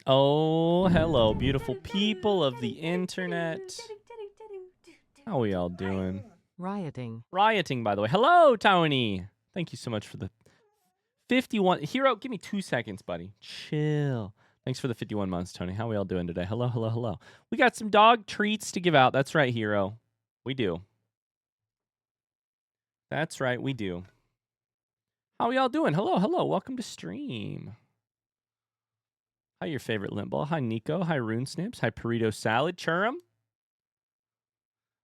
Oh, hello, beautiful people of the internet. How are we all doing? Rioting. Rioting, by the way. Hello, Tony. Thank you so much for the 51. Hero, give me 2 seconds, buddy. Chill. Thanks for the 51 months, Tony. How are we all doing today? Hello, hello, hello. We got some dog treats to give out. That's right, Hero. We do. That's right, we do. How are we all doing? Hello, hello. Welcome to stream. Hi, your favorite Limball. Hi, Nico. Hi, Rune Snips. Hi, Burrito Salad. Churum.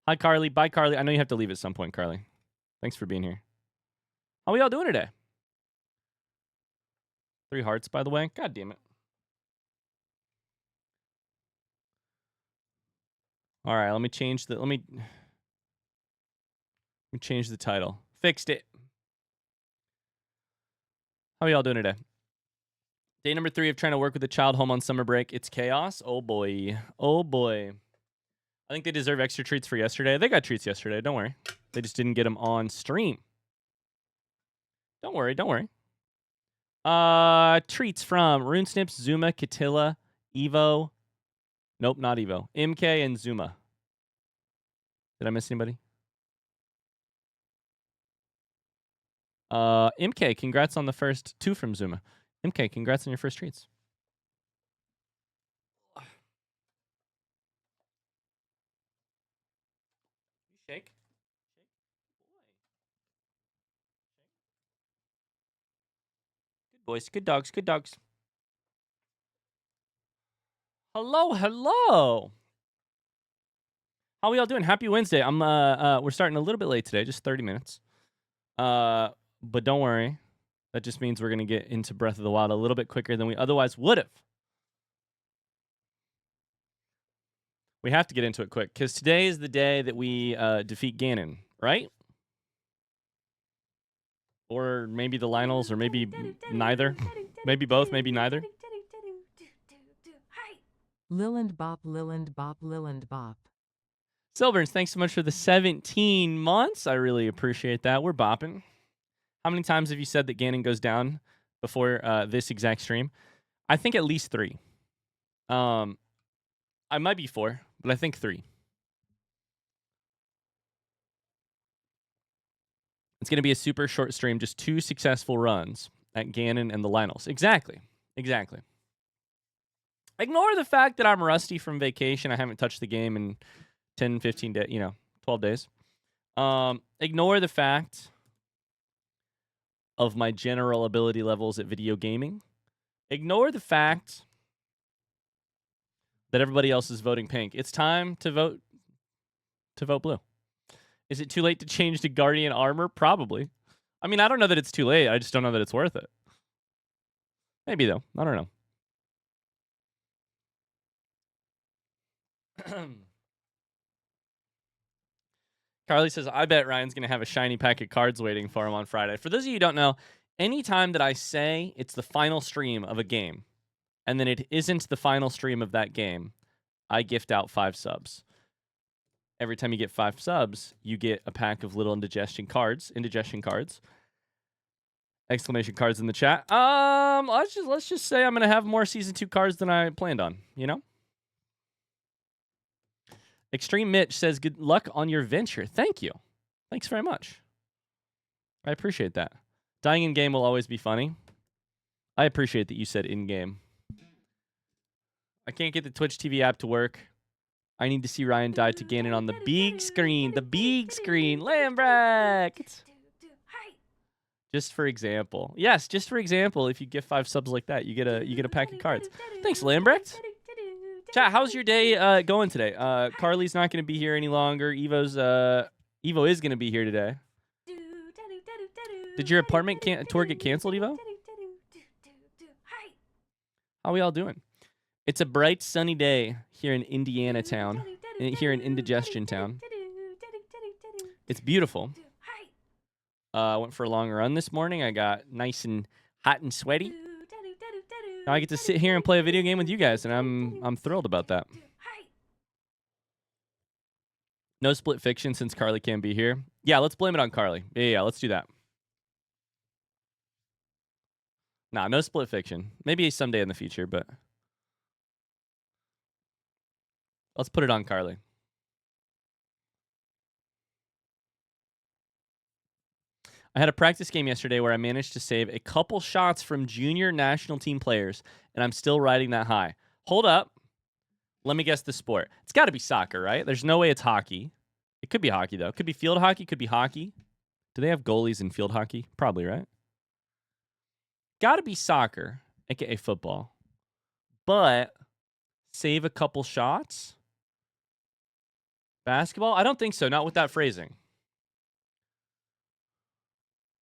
Hi, Carly. Bye, Carly. I know you have to leave at some point, Carly. Thanks for being here. How are y'all doing today? 3 hearts, by the way. God damn it. All right, let me change the change the title. Fixed it. How are y'all doing today? Day number 3 of trying to work with a child home on summer break. It's chaos. Oh boy. Oh boy. I think they deserve extra treats for yesterday. They got treats yesterday. Don't worry. They just didn't get them on stream. Don't worry. Don't worry. Treats from RuneSnips, Zuma, Catilla, Evo. Nope, not Evo. MK and Zuma. Did I miss anybody? MK, congrats on the first 2 from Zuma. MK, congrats on your first treats. Shake. Good boys. Good dogs. Good dogs. Hello, hello. How we all doing? Happy Wednesday. We're starting a little bit late today, just 30 minutes. But don't worry. That just means we're gonna get into Breath of the Wild a little bit quicker than we otherwise would have. We have to get into it quick, because today is the day that we defeat Ganon, right? Or maybe the Lionels, or maybe neither. Maybe both, maybe neither. Lilland Bop, Lilland Bop, Lilland Bop. Silverns, thanks so much for the 17 months. I really appreciate that. We're bopping. How many times have you said that Ganon goes down before this exact stream? I think at least 3. I might be 4, but I think 3. It's going to be a super short stream, just 2 successful runs at Ganon and the Lionels. Exactly. Exactly. Ignore the fact that I'm rusty from vacation. I haven't touched the game in 10, 15 days, 12 days. Ignore the fact of my general ability levels at video gaming. Ignore the fact that everybody else is voting pink. It's time to vote blue. Is it too late to change to Guardian Armor? Probably. I mean, I don't know that it's too late. I just don't know that it's worth it. Maybe, though. I don't know. Carly says, I bet Ryan's going to have a shiny pack of cards waiting for him on Friday. For those of you who don't know, anytime that I say it's the final stream of a game, and then it isn't the final stream of that game, I gift out 5 subs. Every time you get 5 subs, you get a pack of little indigestion cards. Exclamation cards in the chat. Let's just say I'm gonna have more season 2 cards than I planned on, Extreme Mitch says, good luck on your venture. Thank you. Thanks very much. I appreciate that. Dying in game will always be funny. I appreciate that you said in game. I can't get the Twitch TV app to work. I need to see Ryan die to Ganon on the big screen. The big screen. Lambrecht! Just for example. Yes, just for example, if you get 5 subs like that, you get a pack of cards. Thanks, Lambrecht. Chat, how's your day going today? Carly's not going to be here any longer. Evo is going to be here today. Did your apartment tour get canceled, Evo? How are we all doing? It's a bright, sunny day here in Indiana town, here in Indigestion town. It's beautiful. I went for a long run this morning. I got nice and hot and sweaty. Now I get to sit here and play a video game with you guys, and I'm thrilled about that. No split fiction since Carly can't be here. Yeah, let's blame it on Carly. Yeah, let's do that. Nah, no split fiction. Maybe someday in the future, but Let's put it on Carly. I had a practice game yesterday where I managed to save a couple shots from junior national team players, and I'm still riding that high. Hold up. Let me guess the sport. It's got to be soccer, right? There's no way it's hockey. It could be hockey, though. It could be field hockey. Could be hockey. Do they have goalies in field hockey? Probably, right? Got to be soccer, a.k.a. football. But save a couple shots? Basketball? I don't think so. Not with that phrasing.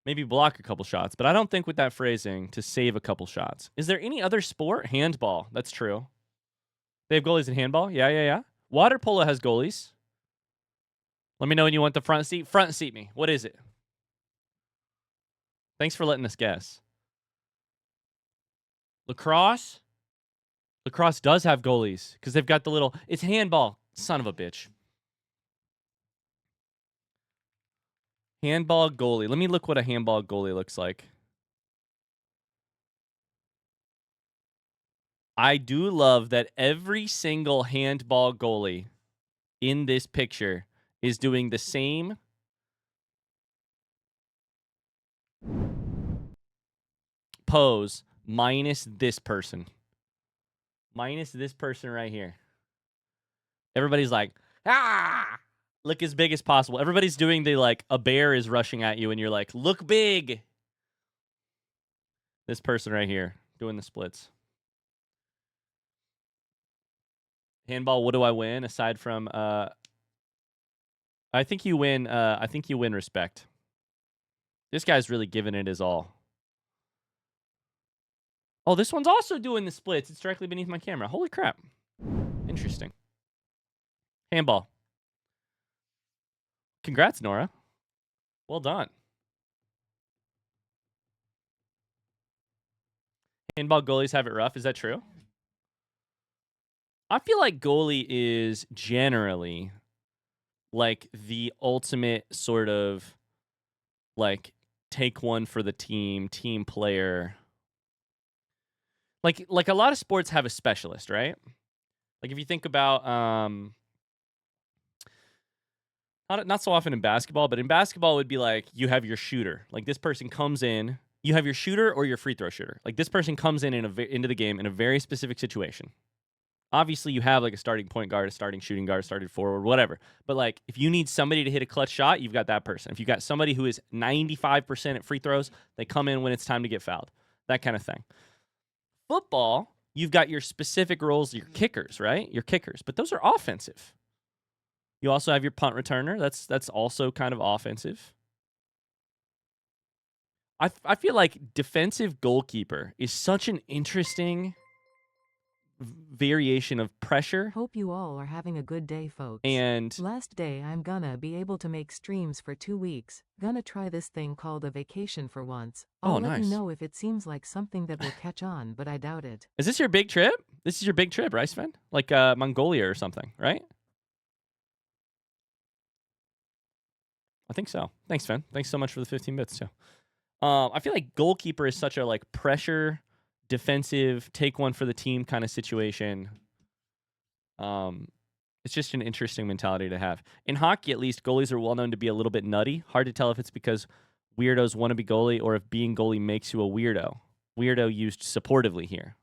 Maybe block a couple shots, but I don't think with that phrasing to save a couple shots. Is there any other sport? Handball. That's true. They have goalies in handball? Yeah. Water polo has goalies. Let me know when you want the front seat. Front seat me. What is it? Thanks for letting us guess. Lacrosse? Lacrosse does have goalies because they've got the little... It's handball. Son of a bitch. Handball goalie. Let me look what a handball goalie looks like. I do love that every single handball goalie in this picture is doing the same pose minus this person. Minus this person right here. Everybody's like, ah! Look as big as possible. Everybody's doing the, like, a bear is rushing at you, and you're like, look big. This person right here doing the splits. Handball, what do I win aside from I think you win respect. This guy's really giving it his all. Oh, this one's also doing the splits. It's directly beneath my camera. Holy crap. Interesting. Handball. Congrats, Nora. Well done. Handball goalies have it rough. Is that true? I feel like goalie is generally like the ultimate sort of like take one for the team player. Like a lot of sports have a specialist, right? Like if you think about not so often in basketball, but in basketball it would be like you have your shooter. Like this person comes in, you have your shooter or your free throw shooter. Like this person comes into the game in a very specific situation. Obviously, you have like a starting point guard, a starting shooting guard, a starting forward, whatever. But like if you need somebody to hit a clutch shot, you've got that person. If you've got somebody who is 95% at free throws, they come in when it's time to get fouled. That kind of thing. Football, you've got your specific roles, your kickers, right? Your kickers. But those are offensive. You also have your punt returner. That's also kind of offensive. I feel like defensive goalkeeper is such an interesting variation of pressure. Hope you all are having a good day, folks. And last day I'm gonna be able to make streams for 2 weeks. Gonna try this thing called a vacation for once. I'll let you know if it seems like something that will catch on, but I doubt it. Is this your big trip? This is your big trip, right, Sven? Like Mongolia or something, right? I think so. Thanks, Sven. Thanks so much for the 15 bits too. I feel like goalkeeper is such a like pressure, defensive, take one for the team kind of situation. It's just an interesting mentality to have. In hockey, at least, goalies are well known to be a little bit nutty. Hard to tell if it's because weirdos want to be goalie or if being goalie makes you a weirdo. Weirdo used supportively here.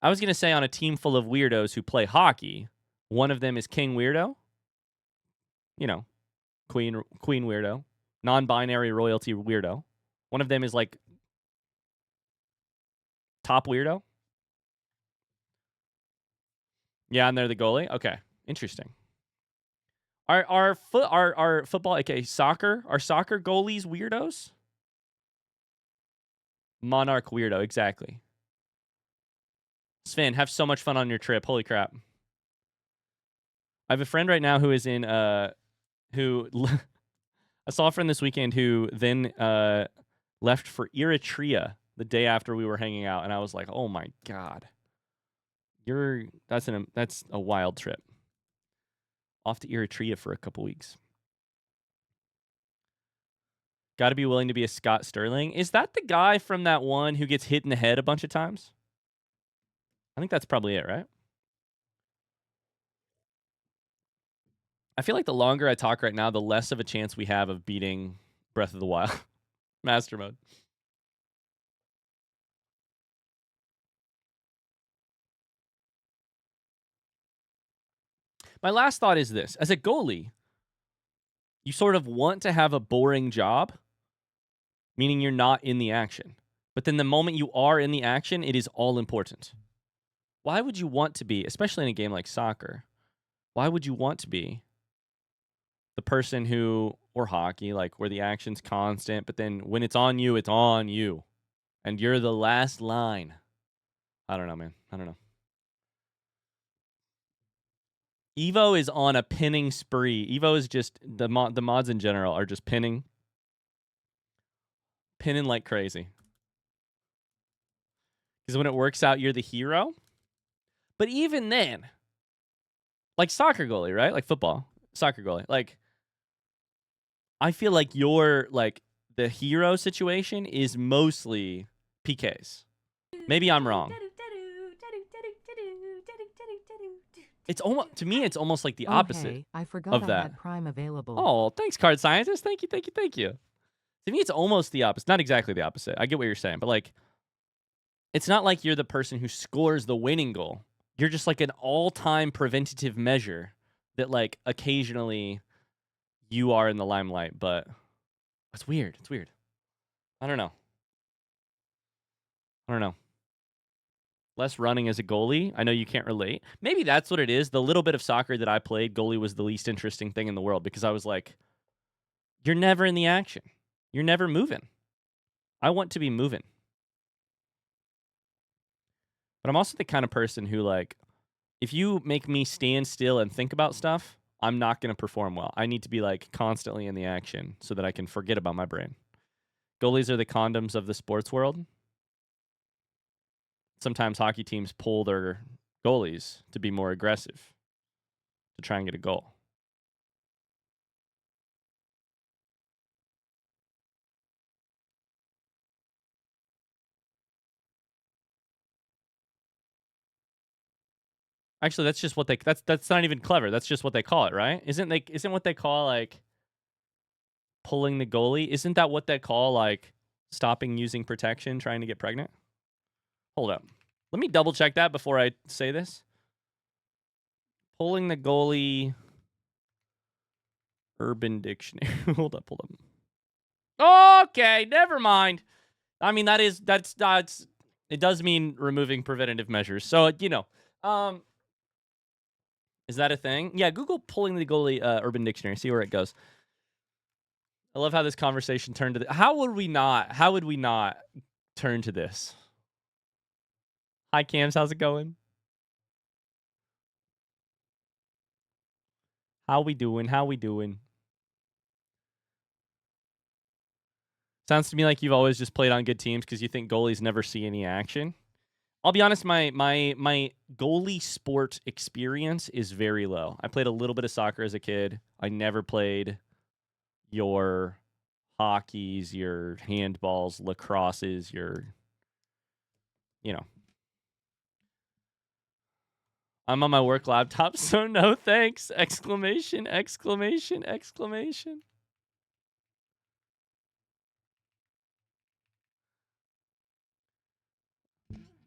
I was going to say on a team full of weirdos who play hockey, one of them is King Weirdo. You know, Queen Weirdo. Non-binary royalty weirdo. One of them is like top weirdo. Yeah, and they're the goalie. Okay, interesting. Our football, okay, soccer. Are soccer goalies weirdos? Monarch weirdo, exactly. Sven, have so much fun on your trip. Holy crap! I have a friend right now who is in who. I saw a friend this weekend who then left for Eritrea the day after we were hanging out, and I was like, "Oh my god, that's a wild trip." Off to Eritrea for a couple weeks. Got to be willing to be a Scott Sterling. Is that the guy from that one who gets hit in the head a bunch of times? I think that's probably it, right? I feel like the longer I talk right now, the less of a chance we have of beating Breath of the Wild. Master mode. My last thought is this. As a goalie, you sort of want to have a boring job, meaning you're not in the action. But then the moment you are in the action, it is all important. Why would you want to be, especially in a game like soccer, why would you want to be the person who, or hockey, like where the action's constant, but then when it's on you, and you're the last line? I don't know, man. I don't know. Evo is on a pinning spree. Evo is just, the mods in general are just pinning like crazy. Because when it works out, you're the hero. But even then, like soccer goalie, right? Like football, soccer goalie. Like, I feel like your, like, the hero situation is mostly PKs. Maybe I'm wrong. It's almost, to me, it's almost like the opposite. Hey, I forgot of I that. had Prime available. Oh, thanks, Card Scientist. Thank you. To me, it's almost the opposite. Not exactly the opposite. I get what you're saying, but like, it's not like you're the person who scores the winning goal. You're just like an all-time preventative measure that, like, occasionally you are in the limelight, but it's weird. It's weird. I don't know. Less running as a goalie. I know you can't relate. Maybe that's what it is. The little bit of soccer that I played, goalie was the least interesting thing in the world because I was like, you're never in the action. You're never moving. I want to be moving. But I'm also the kind of person who, like, if you make me stand still and think about stuff, I'm not going to perform well. I need to be, like, constantly in the action so that I can forget about my brain. Goalies are the condoms of the sports world. Sometimes hockey teams pull their goalies to be more aggressive to try and get a goal. Actually, that's just what they that's not even clever. That's just what they call it, right? Isn't what they call, like, pulling the goalie? Isn't that what they call, like, stopping using protection, trying to get pregnant? Hold up. Let me double check that before I say this. Pulling the goalie, Urban Dictionary. Hold up. Okay, never mind. I mean, that's it does mean removing preventative measures. So, is that a thing? Yeah, Google pulling the goalie Urban Dictionary. See where it goes. I love how this conversation turned to How would we not turn to this? Hi, Cams. How's it going? How we doing? Sounds to me like you've always just played on good teams because you think goalies never see any action. I'll be honest, my goalie sport experience is very low. I played a little bit of soccer as a kid. I never played your hockeys, your handballs, lacrosses, I'm on my work laptop, so no thanks! Exclamation, exclamation, exclamation.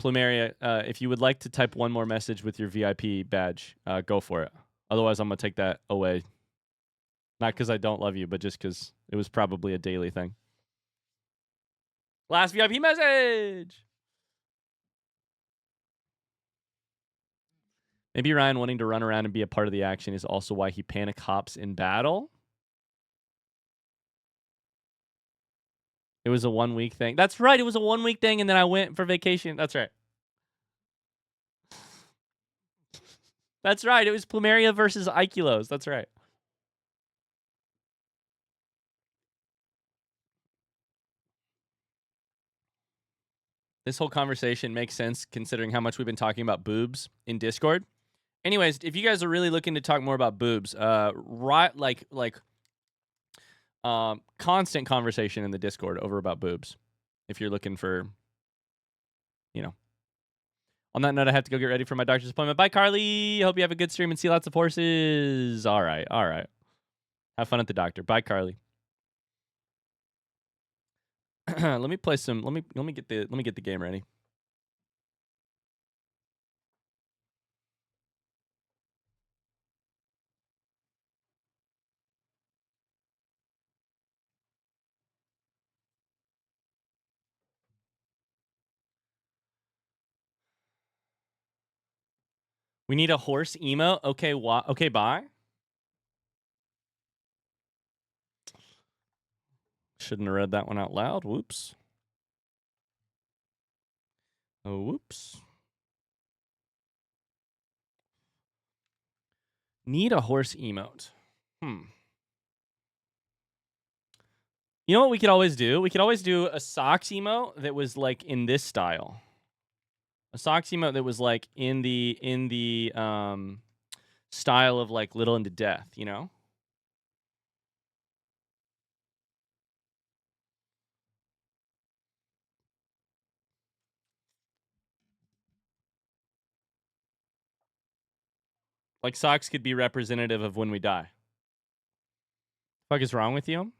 Plumeria, if you would like to type one more message with your VIP badge, go for it. Otherwise, I'm going to take that away. Not because I don't love you, but just because it was probably a daily thing. Last VIP message! Maybe Ryan wanting to run around and be a part of the action is also why he panic hops in battle. It was a 1 week thing. That's right. It was a 1 week thing, and then I went for vacation. That's right. That's right. It was Plumeria versus Iculos. That's right. This whole conversation makes sense considering how much we've been talking about boobs in Discord. Anyways, if you guys are really looking to talk more about boobs, constant conversation in the Discord over about boobs. If you're looking for, On that note, I have to go get ready for my doctor's appointment. Bye, Carly. Hope you have a good stream and see lots of horses. All right. Have fun at the doctor. Bye, Carly. Let me play some. Let me get the game ready. We need a horse emote. Okay, okay, bye. Shouldn't have read that one out loud. Whoops. Oh, whoops. Need a horse emote. You know what we could always do? We could always do a socks emote that was like in this style. A socks emote that was like in the style of like Little Into Death, you know? Like socks could be representative of when we die. Fuck is wrong with you?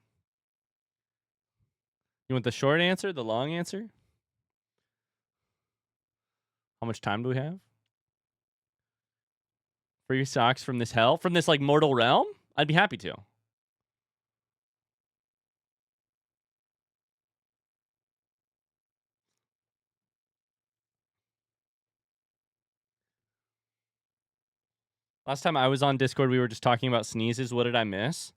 You want the short answer, the long answer? How much time do we have? Free socks from this hell? From this like mortal realm? I'd be happy to. Last time I was on Discord, we were just talking about sneezes. What did I miss?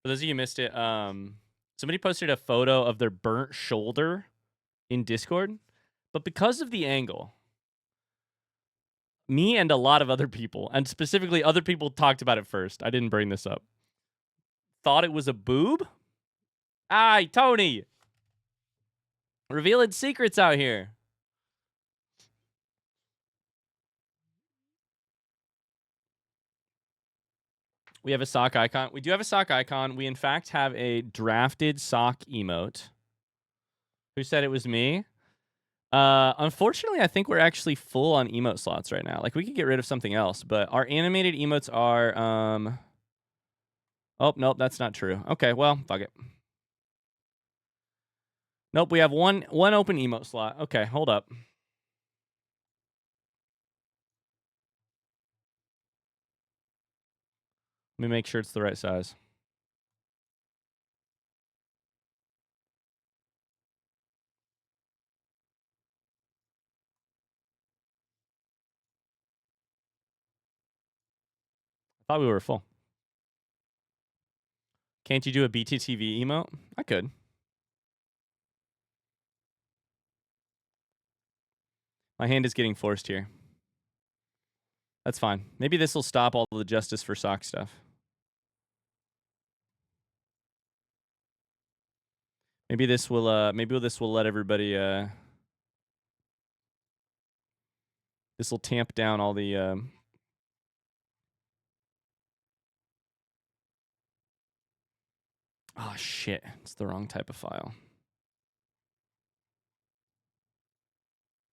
For those of you who missed it, somebody posted a photo of their burnt shoulder in Discord. But because of the angle, me and a lot of other people, and specifically other people talked about it first. I didn't bring this up. Thought it was a boob? Aye, Tony! Revealing secrets out here. We have a sock icon. We do have a sock icon. We, in fact, have a drafted sock emote. Who said it was me? Unfortunately, I think we're actually full on emote slots right now. Like, we could get rid of something else, but our animated emotes are, Oh, nope, that's not true. Okay, well, fuck it. Nope, we have one open emote slot. Okay, hold up. Let me make sure it's the right size. I thought we were full. Can't you do a BTTV emote? I could. My hand is getting forced here. That's fine. Maybe this will stop all the Justice for Sock stuff. Maybe this will let everybody this will tamp down all the Oh shit, it's the wrong type of file.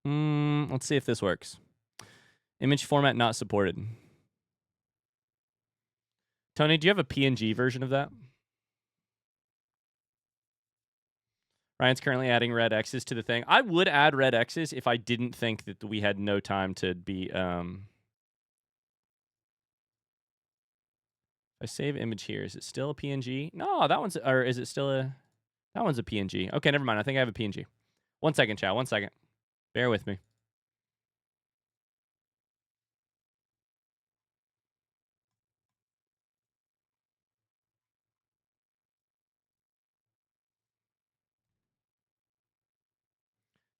Let's see if this works. Image format not supported. Tony, do you have a PNG version of that? Ryan's currently adding red X's to the thing. I would add red X's if I didn't think that we had no time to be I save image here. Is it still a PNG? No, that one's, or is it still a, that one's a PNG. Okay, never mind. I think I have a PNG. 1 second, chat. 1 second. Bear with me.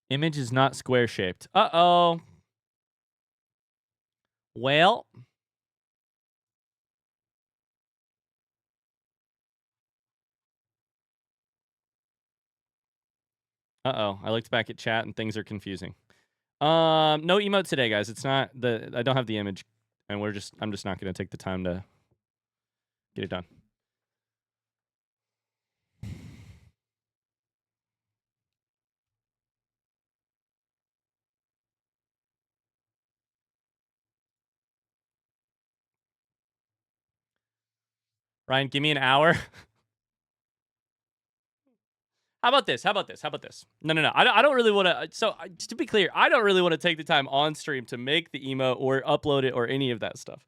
Image is not square shaped. Uh-oh. Well. Uh-oh. I looked back at chat and things are confusing. No emote today, guys. It's not the, I don't have the image, and I'm just not gonna take the time to get it done. Ryan, give me an hour. How about this? How about this? How about this? No. I don't really want to. So to be clear, I don't really want to take the time on stream to make the emote or upload it or any of that stuff.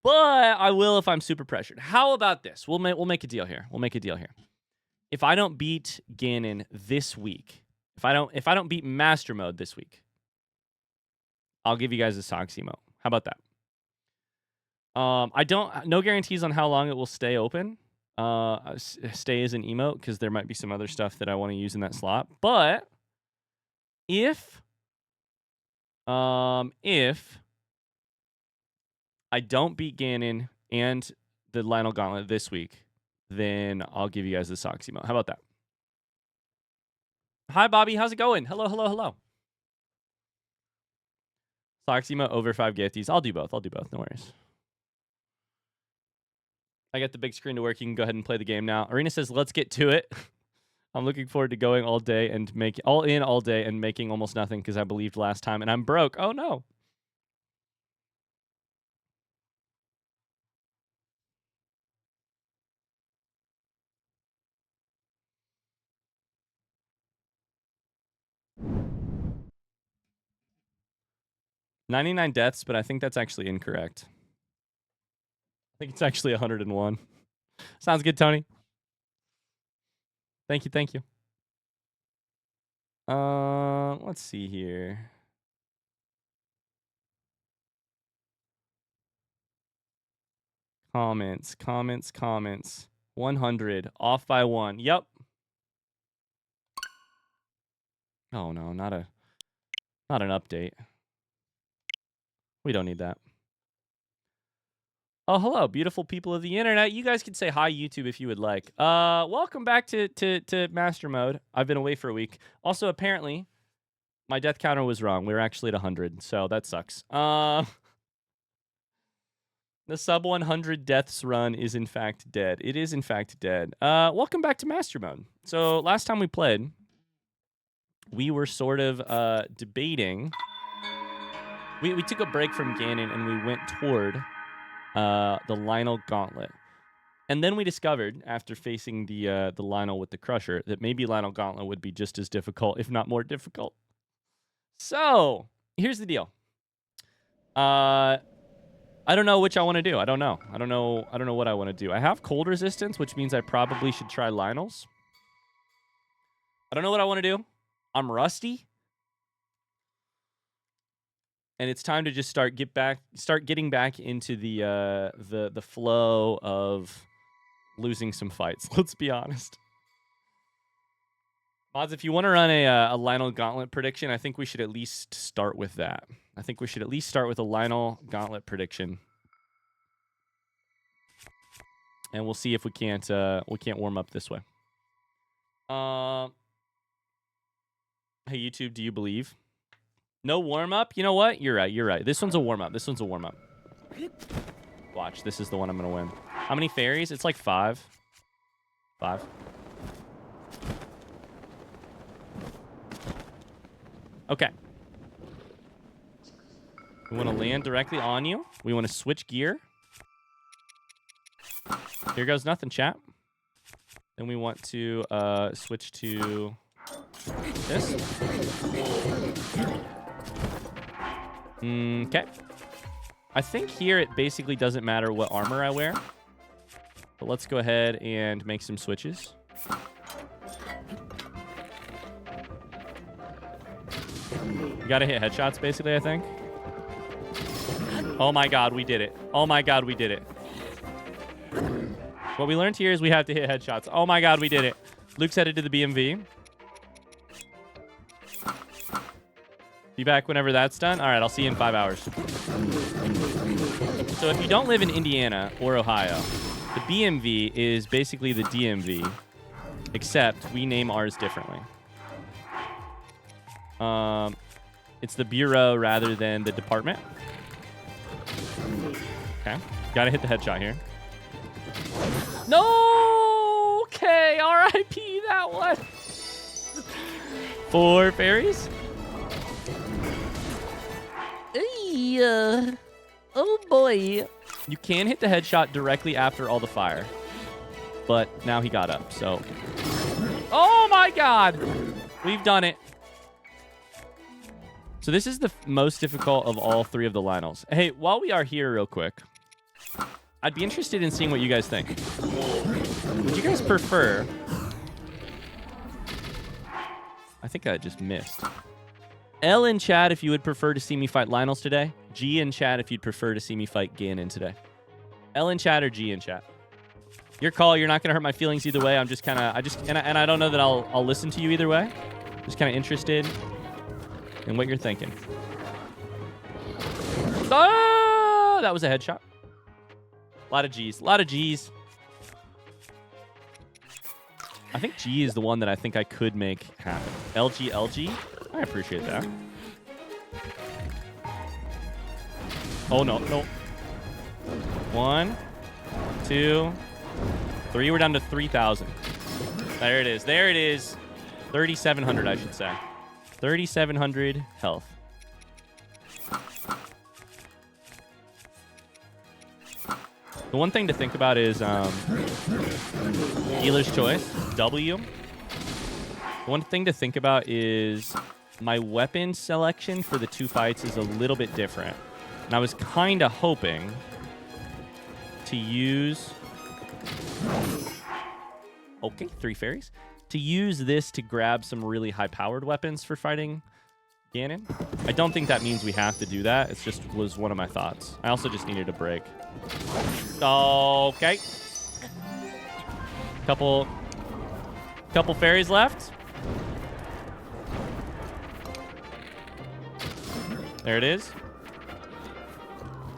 But I will if I'm super pressured. How about this? We'll make a deal here. We'll make a deal here. If I don't beat Ganon this week, if I don't beat Master Mode this week, I'll give you guys a socks emote. How about that? No guarantees on how long it will stay open. Stay as an emote because there might be some other stuff that I want to use in that slot. But if I don't beat Ganon and the Lionel Gauntlet this week, then I'll give you guys the socks emote. How about that? Hi, Bobby. How's it going? Hello. Socks emote over 5 gifties. I'll do both. No worries. I got the big screen to work. You can go ahead and play the game now. Arena says, let's get to it. I'm looking forward to going all day and all day and making almost nothing because I believed last time and I'm broke. Oh, no. $99 deaths, but I think that's actually incorrect. I think it's actually 101. Sounds good, Tony. Thank you. Let's see here. Comments. 100. Off by 1. Yep. Oh, no. Not an update. We don't need that. Oh, hello, beautiful people of the internet. You guys can say hi, YouTube, if you would like. Welcome back to Master Mode. I've been away for a week. Also, apparently, my death counter was wrong. We were actually at 100, so that sucks. The sub 100 deaths run is, in fact, dead. It is, in fact, dead. Welcome back to Master Mode. So, last time we played, we were sort of debating. We took a break from Ganon, and we went toward the Lionel Gauntlet. And then we discovered, after facing the Lionel with the Crusher, that maybe Lionel Gauntlet would be just as difficult, if not more difficult. So, here's the deal. I don't know which I want to do. I don't know what I want to do. I have cold resistance, which means I probably should try Lionel's. I don't know what I want to do. I'm rusty. And it's time to just start getting back into the flow of losing some fights. Let's be honest. Mods, if you want to run a Lionel Gauntlet prediction, I think we should at least start with that. I think we should at least start with a Lionel Gauntlet prediction. And we'll see if we can't warm up this way. Hey, YouTube, do you believe? No warm-up? You know what? You're right. This one's a warm-up. Watch, this is the one I'm going to win. How many fairies? It's like 5. 5. Okay. We want to land directly on you. We want to switch gear. Here goes nothing, chat. Then we want to switch to this. Okay. I think here it basically doesn't matter what armor I wear. But let's go ahead and make some switches. You gotta hit headshots, basically, I think. Oh my god, we did it. Oh my god, we did it. What we learned here is we have to hit headshots. Oh my god, we did it. Luke's headed to the BMV. Be back whenever that's done. All right, I'll see you in 5 hours. So if you don't live in Indiana or Ohio, the BMV is basically the DMV, except we name ours differently. It's the bureau rather than the department. Okay, gotta hit the headshot here. No! Okay, R.I.P. that one. 4 fairies. Oh, boy. You can hit the headshot directly after all the fire. But now he got up, so... Oh, my God. We've done it. So this is the most difficult of all 3 of the Lionels. Hey, while we are here real quick, I'd be interested in seeing what you guys think. Would you guys prefer... I think I just missed. L in chat if you would prefer to see me fight Lionels today. G in chat if you'd prefer to see me fight Ganon today. L in chat or G in chat. Your call. You're not going to hurt my feelings either way. I'm just kind of... And I don't know that I'll listen to you either way. Just kind of interested in what you're thinking. Oh! That was a headshot. A lot of G's. A lot of G's. I think G is the one that I think I could make happen. LG, LG. I appreciate that. Oh, no, no. 1, 2, 3. We're down to 3,000. There it is. There it is. 3,700, I should say. 3,700 health. The one thing to think about is dealer's choice, W. One thing to think about is my weapon selection for the 2 fights is a little bit different. And I was kind of hoping to use... Okay, 3 fairies. To use this to grab some really high-powered weapons for fighting Ganon. I don't think that means we have to do that. It just was one of my thoughts. I also just needed a break. Okay. Couple fairies left. There it is.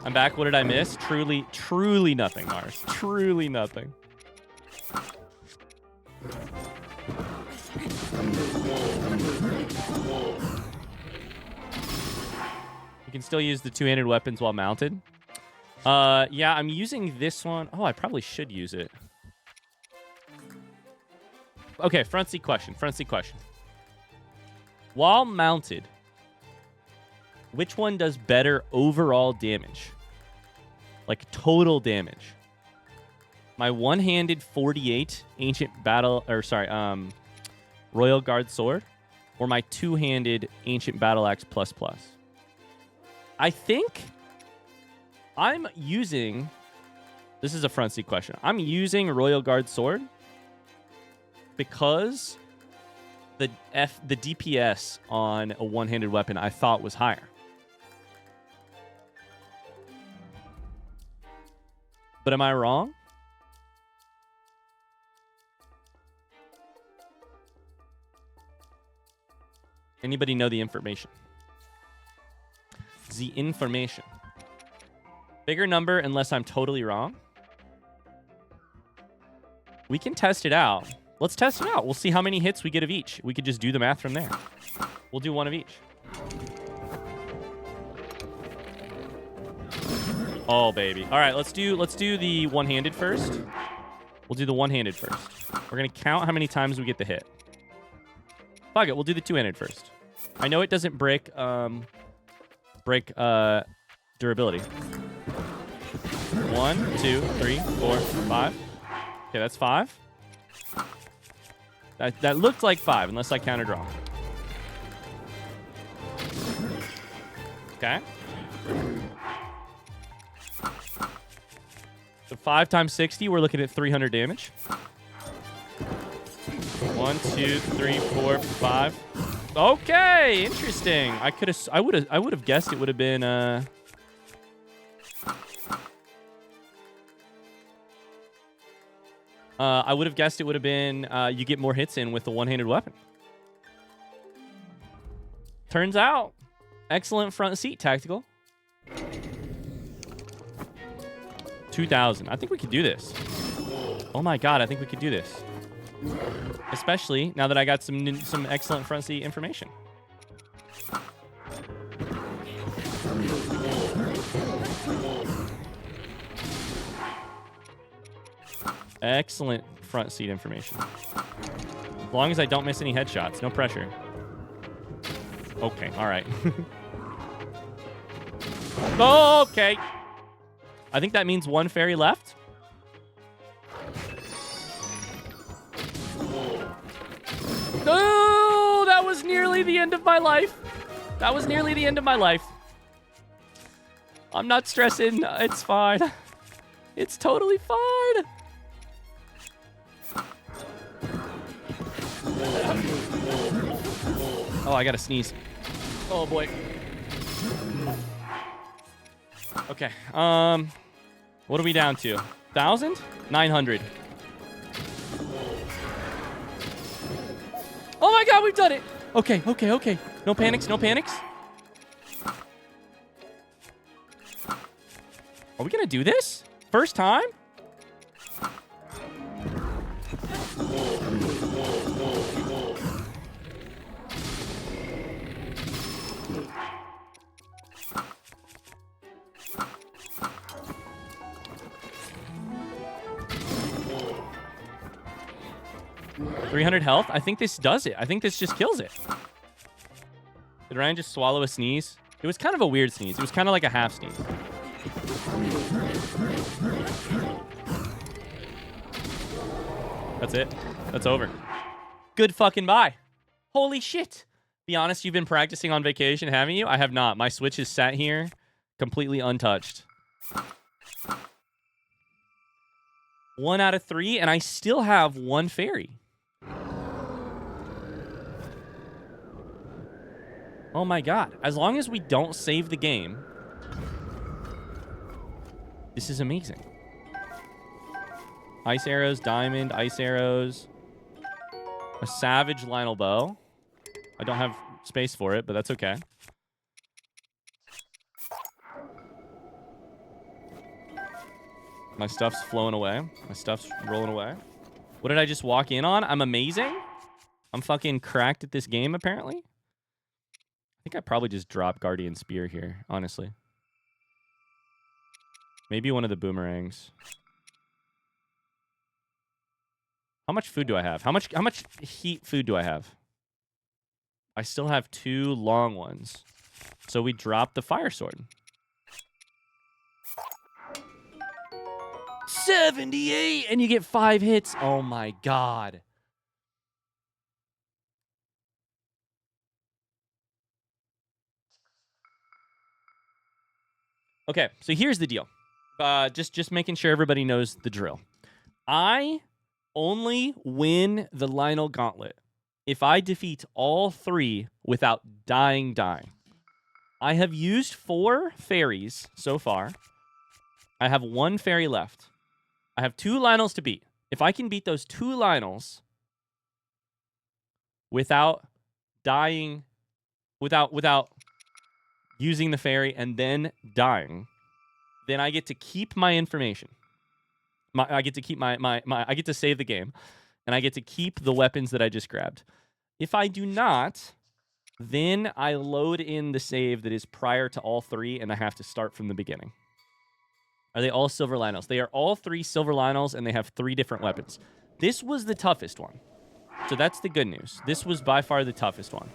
I'm back. What did I miss? Truly nothing, Mars. Truly nothing. You can still use the 2-handed weapons while mounted. Yeah, I'm using this one. Oh, I probably should use it. Okay, front seat question. Front seat question. While mounted, which one does better overall damage? Like total damage. My one-handed 48 ancient battle, or sorry, Royal Guard sword, or my two-handed ancient battle axe ++. I think I'm using, this is a front seat question. I'm using Royal Guard sword because the DPS on a one-handed weapon I thought was higher. But am I wrong? Anybody know the information? The information. Bigger number unless I'm totally wrong. We can test it out. Let's test it out. We'll see how many hits we get of each. We could just do the math from there. We'll do one of each. Oh, baby. All right, let's do the one-handed first. We'll do the one-handed first. We're going to count how many times we get the hit. Fuck it, we'll do the two-handed first. I know it doesn't break durability. 1, 2, 3, 4, 5. Okay, that's 5. That looked like 5, unless I counted wrong. Okay. So 5 times 60, we're looking at 300 damage. 1, 2, 3, 4, 5. Okay, interesting. I would have guessed it would have been I would have guessed it would have been you get more hits in with the one-handed weapon. Turns out, excellent front seat tactical. 2,000. I think we could do this. Oh my god, I think we could do this. Especially now that I got some excellent front seat information. Excellent front seat information. As long as I don't miss any headshots, no pressure. Okay, all right. Okay. I think that means one fairy left. Oh, that was nearly the end of my life. That was nearly the end of my life. I'm not stressing. It's fine. It's totally fine. Oh, I gotta sneeze. Oh boy. Okay. What are we down to? 1,000? 900. Oh my god, we've done it. Okay, okay, okay. No panics, no panics. Are we gonna do this? First time? $300 health? I think this does it. I think this just kills it. Did Ryan just swallow a sneeze? It was kind of a weird sneeze. It was kind of like a half sneeze. That's it. That's over. Good fucking bye. Holy shit. Be honest, you've been practicing on vacation, haven't you? I have not. My Switch is sat here completely untouched. 1 out of 3, and I still have 1 fairy. Oh my god. As long as we don't save the game, this is amazing. Ice arrows, diamond, ice arrows. A savage Lionel bow. I don't have space for it, but that's okay. My stuff's flowing away. My stuff's rolling away. What did I just walk in on? I'm amazing. I'm fucking cracked at this game, apparently. I think I probably just dropped Guardian Spear here, honestly. Maybe one of the boomerangs. How much food do I have? How much heat food do I have? I still have 2 long ones. So we drop the fire sword. 78! And you get 5 hits. Oh my god. Okay, so here's the deal. Just making sure everybody knows the drill. I only win the Lionel Gauntlet if I defeat all 3 without dying. I have used 4 fairies so far. I have 1 fairy left. I have 2 Lionels to beat. If I can beat those 2 Lionels without dying, without using the fairy and then dying, then I get to keep my information. I get to keep I get to save the game, and I get to keep the weapons that I just grabbed. If I do not, then I load in the save that is prior to all 3, and I have to start from the beginning. Are they all silver Lionels? They are all 3 silver Lionels, and they have 3 different weapons. This was the toughest one. So that's the good news. This was by far the toughest one.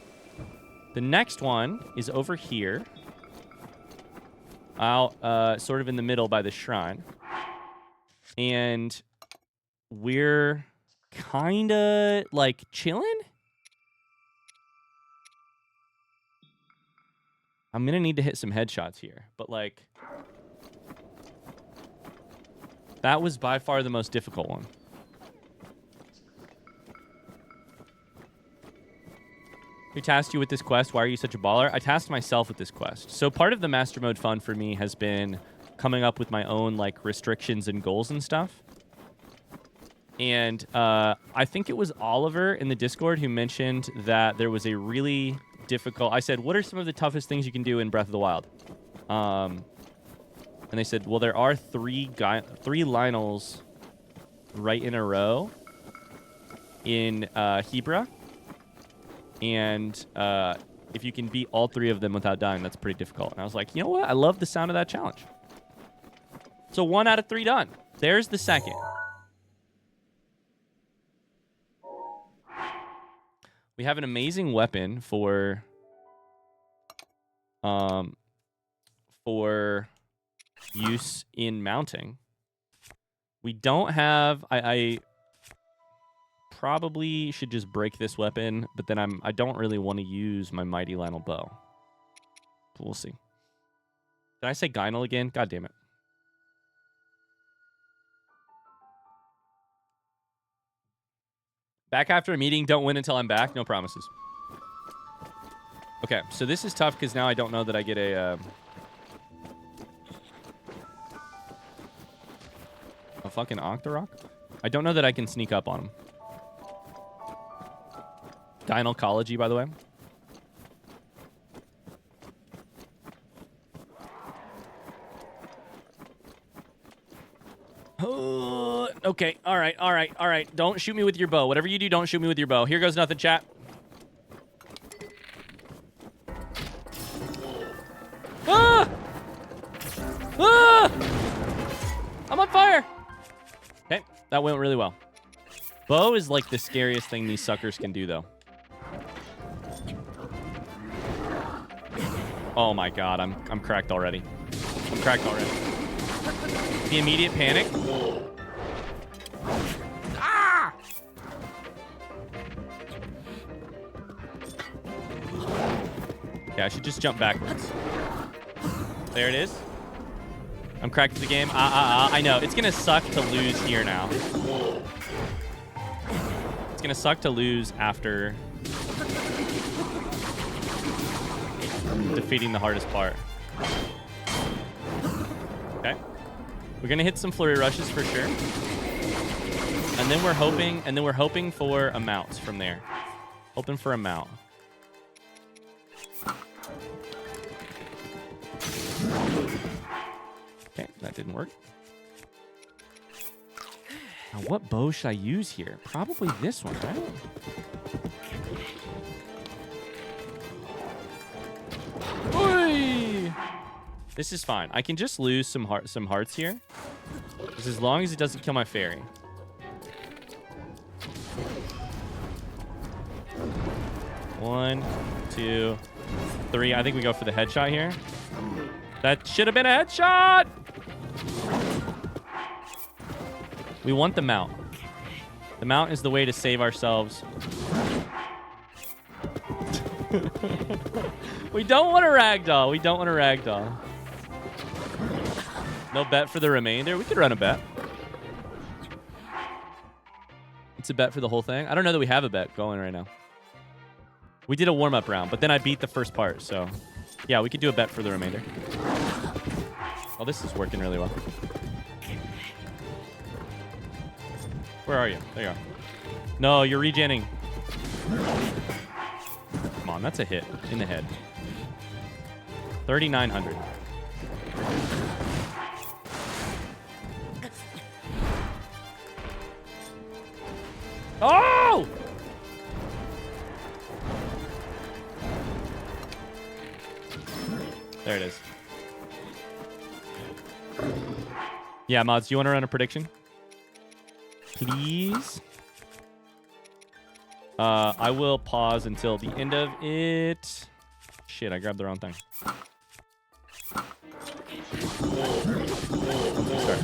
The next one is over here. Out, sort of in the middle by the shrine. And we're kind of, like, chilling? I'm going to need to hit some headshots here. But, like, that was by far the most difficult one. Who tasked you with this quest? Why are you such a baller? I tasked myself with this quest. So part of the Master Mode fun for me has been coming up with my own, like, restrictions and goals and stuff. And I think it was Oliver in the Discord who mentioned that there was a really difficult... I said, what are some of the toughest things you can do in Breath of the Wild? And they said, well, there are 3 Lionels right in a row in Hebra. And if you can beat all 3 of them without dying, that's pretty difficult. And I was like, you know what? I love the sound of that challenge. So 1 out of 3 done. There's the second. We have an amazing weapon for use in mounting. We don't have... I probably should just break this weapon, but then I don't really want to use my Mighty Lionel bow. But we'll see. Did I say Gynel again? God damn it. Back after a meeting, don't win until I'm back. No promises. Okay, so this is tough because now I don't know that I get a fucking Octorok. I don't know that I can sneak up on him. Gynecology, by the way. Okay, all right. Don't shoot me with your bow. Whatever you do, don't shoot me with your bow. Here goes nothing, chat. Ah! Ah! I'm on fire. Okay, that went really well. Bow is like the scariest thing these suckers can do, though. Oh my god, I'm cracked already. I'm cracked already. The immediate panic. Ah! Yeah, I should just jump backwards. There it is. I'm cracked to the game. I know. It's going to suck to lose here now. It's going to suck to lose after defeating the hardest part. Okay. We're going to hit some flurry rushes for sure. And then we're hoping for a mount from there. Hoping for a mount. Okay, that didn't work. Now, what bow should I use here? Probably this one, right? Oy! This is fine. I can just lose some hearts here. Just as long as it doesn't kill my fairy. One, two, three. I think we go for the headshot here. That should have been a headshot! We want the mount. The mount is the way to save ourselves. We don't want a ragdoll. We don't want a ragdoll. No bet for the remainder. We could run a bet. It's a bet for the whole thing. I don't know that we have a bet going right now. We did a warm-up round, but then I beat the first part, so... Yeah, we could do a bet for the remainder. Oh, this is working really well. Where are you? There you are. No, you're regenning. Come on, that's a hit in the head. 3,900. Oh! There it is. Yeah, mods, do you want to run a prediction? Please? I will pause until the end of it. Shit, I grabbed the wrong thing. Let's start.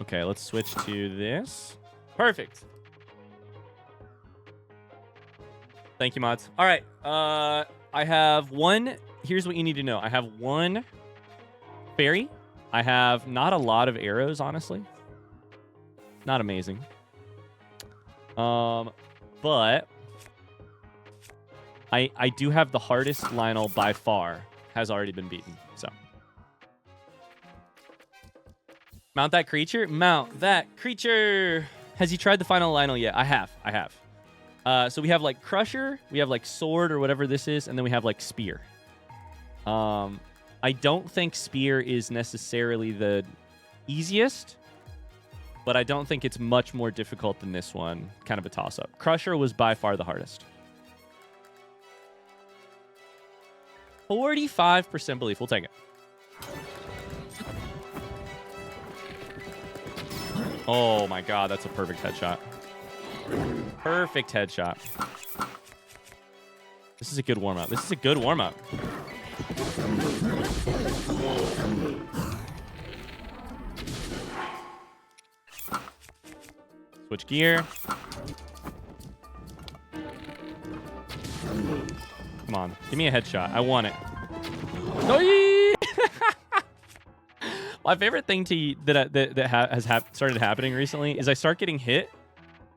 Okay, let's switch to this. Perfect. Thank you, mods. All right. I have one. Here's what you need to know. I have one fairy. I have not a lot of arrows, honestly. Not amazing. But I do have the hardest Lionel by far. Has already been beaten. So mount that creature. Mount that creature. Has he tried the final Lionel yet? I have. So we have like Crusher, we have like Sword or whatever this is, and then we have like Spear. I don't think Spear is necessarily the easiest, but I don't think it's much more difficult than this one. Kind of a toss-up. Crusher was by far the hardest. 45% belief. We'll take it. Oh my god, that's a perfect headshot. Perfect headshot. This is a good warm-up. This is a good warm-up. Switch gear. Come on. Give me a headshot. I want it. My favorite thing has started happening recently is I start getting hit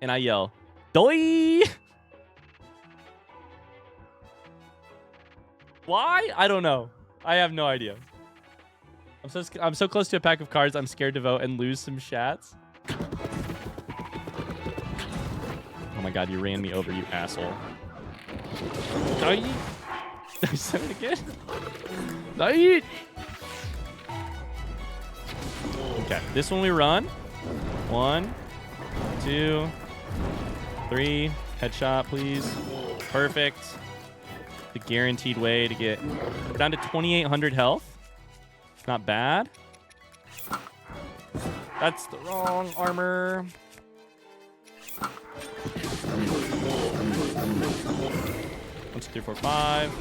and I yell, "Doi!" Why? I don't know. I have no idea. I'm so close to a pack of cards. I'm scared to vote and lose some shats. Oh my god, you ran me over, you asshole. Doi! Did I say it again? Doi! Okay, this one we run. 1, 2, 3. Headshot, please. Perfect. The guaranteed way to get... We're down to 2,800 health. Not bad. That's the wrong armor. One, 2, 3, 4, 5.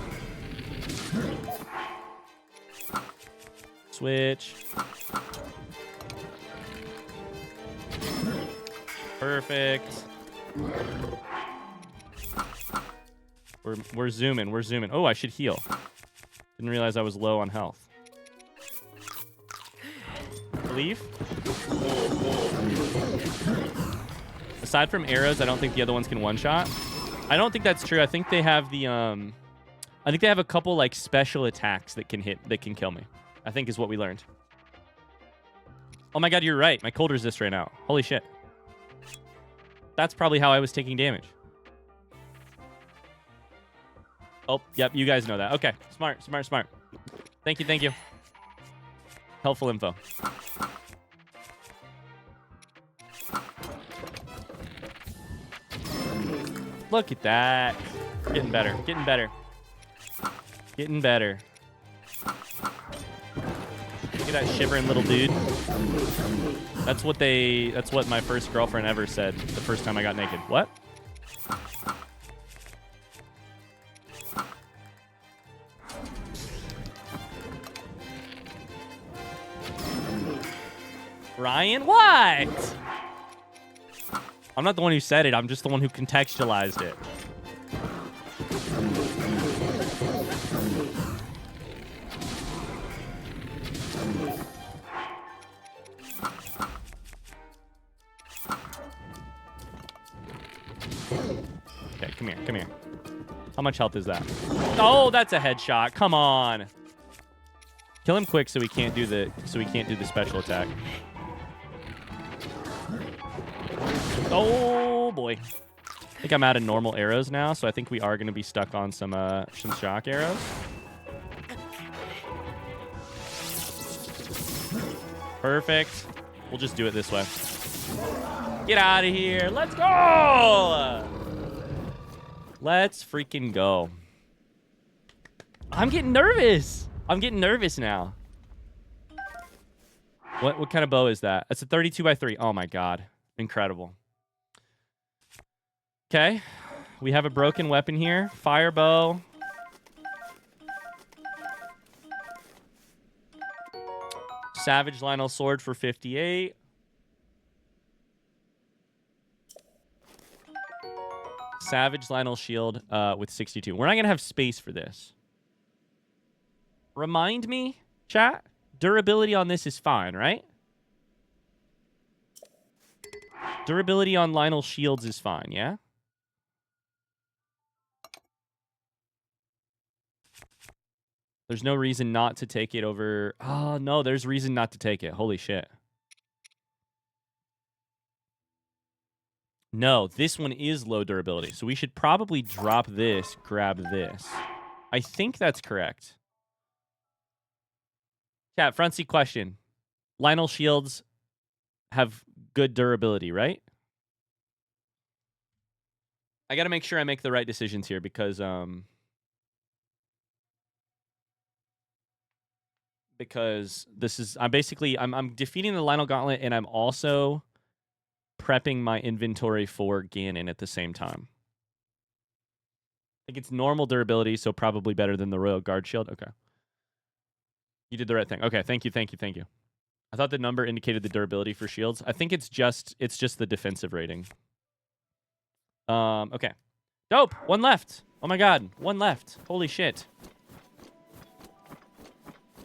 Switch. Perfect. We're zooming. We're zooming. Oh, I should heal. Didn't realize I was low on health. Leaf. Aside from arrows, I don't think the other ones can one-shot. I don't think that's true. I think they have the I think they have a couple like special attacks that can kill me. I think is what we learned. Oh my god, you're right. My cold resist right now. Holy shit. That's probably how I was taking damage. Oh, yep, you guys know that. Okay, smart. Thank you. Helpful info. Look at that. Getting better. Look at that shivering little dude. That's what my first girlfriend ever said the first time I got naked. What? Ryan, what? I'm not the one who said it. I'm just the one who contextualized it. Okay, come here. How much health is that? Oh, that's a headshot. Come on. Kill him quick so we can't do the special attack. Oh boy. I think I'm out of normal arrows now, so I think we are going to be stuck on some shock arrows. Perfect. We'll just do it this way. Get out of here. Let's go. Let's freaking go. I'm getting nervous. I'm getting nervous now. What kind of bow is that? It's a 32x3. Oh my god. Incredible. Okay. We have a broken weapon here. Fire bow. Savage Lionel sword for 58. Savage Lionel shield with 62. We're not going to have space for this. Remind me, chat. Durability on this is fine, right? Durability on Lionel shields is fine, yeah? There's no reason not to take it over... Oh, no, there's reason not to take it. Holy shit. No, this one is low durability. So we should probably drop this, grab this. I think that's correct. Chat, front seat question. Lionel shields have good durability, right? I got to make sure I make the right decisions here because this is I'm defeating the Lionel Gauntlet and I'm also prepping my inventory for Ganon at the same time. think it's normal durability, so probably better than the Royal Guard shield. Okay. You did the right thing. Okay, thank you. I thought the number indicated the durability for shields. I think it's just the defensive rating. Okay. Dope. One left. Oh my god. One left. Holy shit.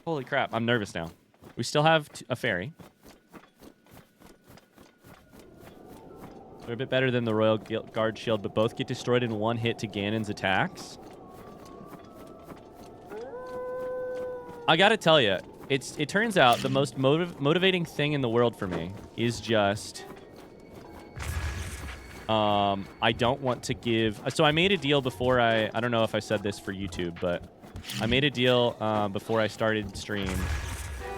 Holy crap. I'm nervous now. We still have a fairy. They're a bit better than the Royal Guard shield, but both get destroyed in one hit to Ganon's attacks. I gotta tell you, it turns out the most motivating thing in the world for me is just... I don't want to give... So I made a deal before I don't know if I said this for YouTube, but I made a deal before I started stream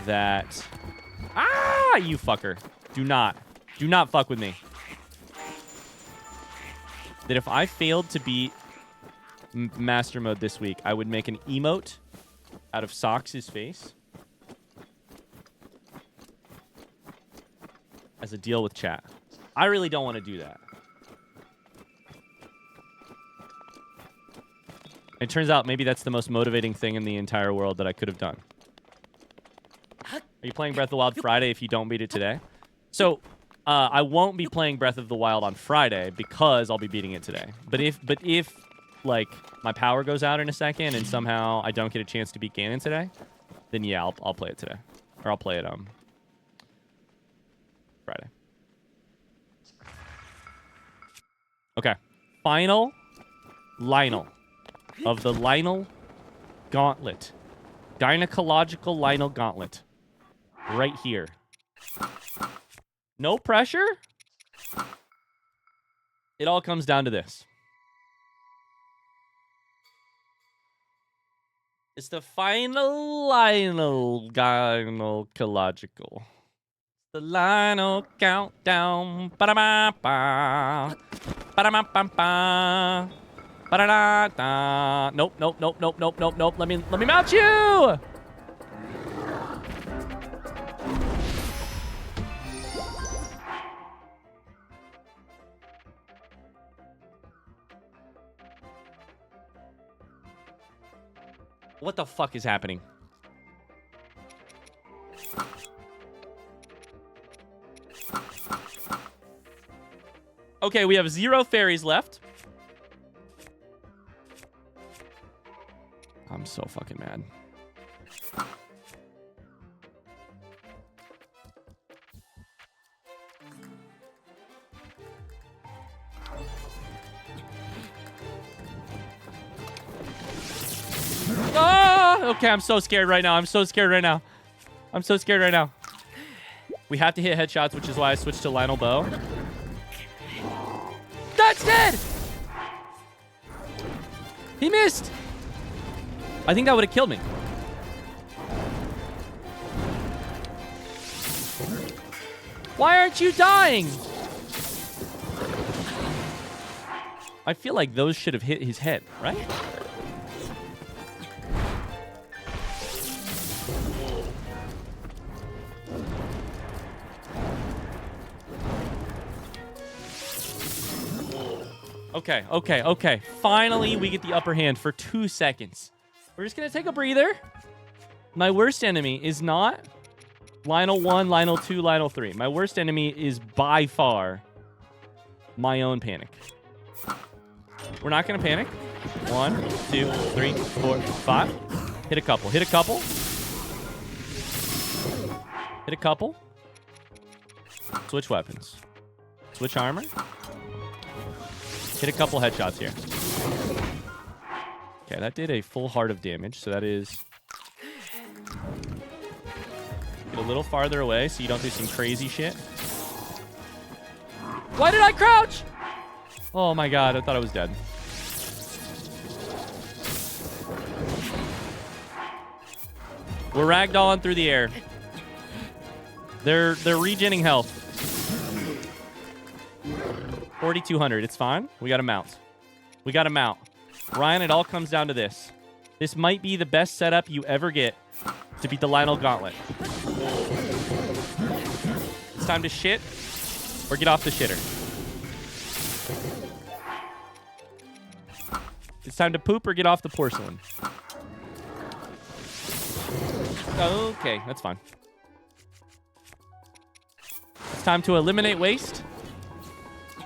that... Ah, you fucker. Do not fuck with me. That if I failed to beat Master Mode this week, I would make an emote out of Sox' face as a deal with chat. I really don't want to do that. It turns out maybe that's the most motivating thing in the entire world that I could have done. Are you playing Breath of the Wild Friday if you don't beat it today? So, I won't be playing Breath of the Wild on Friday because I'll be beating it today. But if like, my power goes out in a second and somehow I don't get a chance to beat Ganon today, then yeah, I'll play it today. Or I'll play it Friday. Okay. Final Lynel of the Lynel Gauntlet. Gynecological Lynel Gauntlet. Right here. No pressure? It all comes down to this. It's the final Lynel Gynecological. The Lynel countdown. Ba-da-ba-ba. Ba-da-ba-ba-ba. Ba-da-da-da. Nope. Let me mount you! What the fuck is happening? Okay, we have 0 fairies left. I'm so fucking mad. Oh, okay, I'm so scared right now. We have to hit headshots, which is why I switched to Lynel Bow. That's dead! He missed! I think that would have killed me. Why aren't you dying? I feel like those should have hit his head, right? Okay. Finally, we get the upper hand for 2 seconds. We're just going to take a breather. My worst enemy is not Lynel 1, Lynel 2, Lynel 3. My worst enemy is by far my own panic. We're not going to panic. 1, 2, 3, 4, 5. Hit a couple. Switch weapons. Switch armor. Hit a couple headshots here. Okay, that did a full heart of damage, so that is... Get a little farther away so you don't do some crazy shit. Why did I crouch? Oh my god, I thought I was dead. We're ragdolling through the air. They're regenning health. 4,200. It's fine. We got to mount. Ryan, it all comes down to this. This might be the best setup you ever get to beat the Lynel Gauntlet. It's time to shit or get off the shitter. It's time to poop or get off the porcelain. Okay, that's fine. It's time to eliminate waste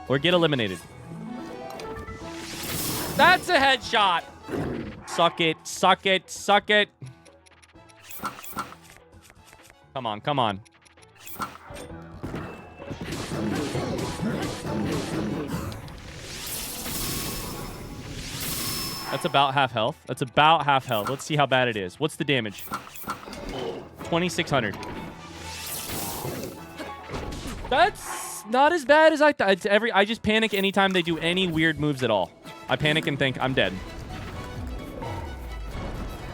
or get eliminated. That's a headshot. Suck it, suck it, suck it. Come on, come on. That's about half health. That's about half health. Let's see how bad it is. What's the damage? 2,600. That's not as bad as I thought. I just panic anytime they do any weird moves at all. I panic and think I'm dead.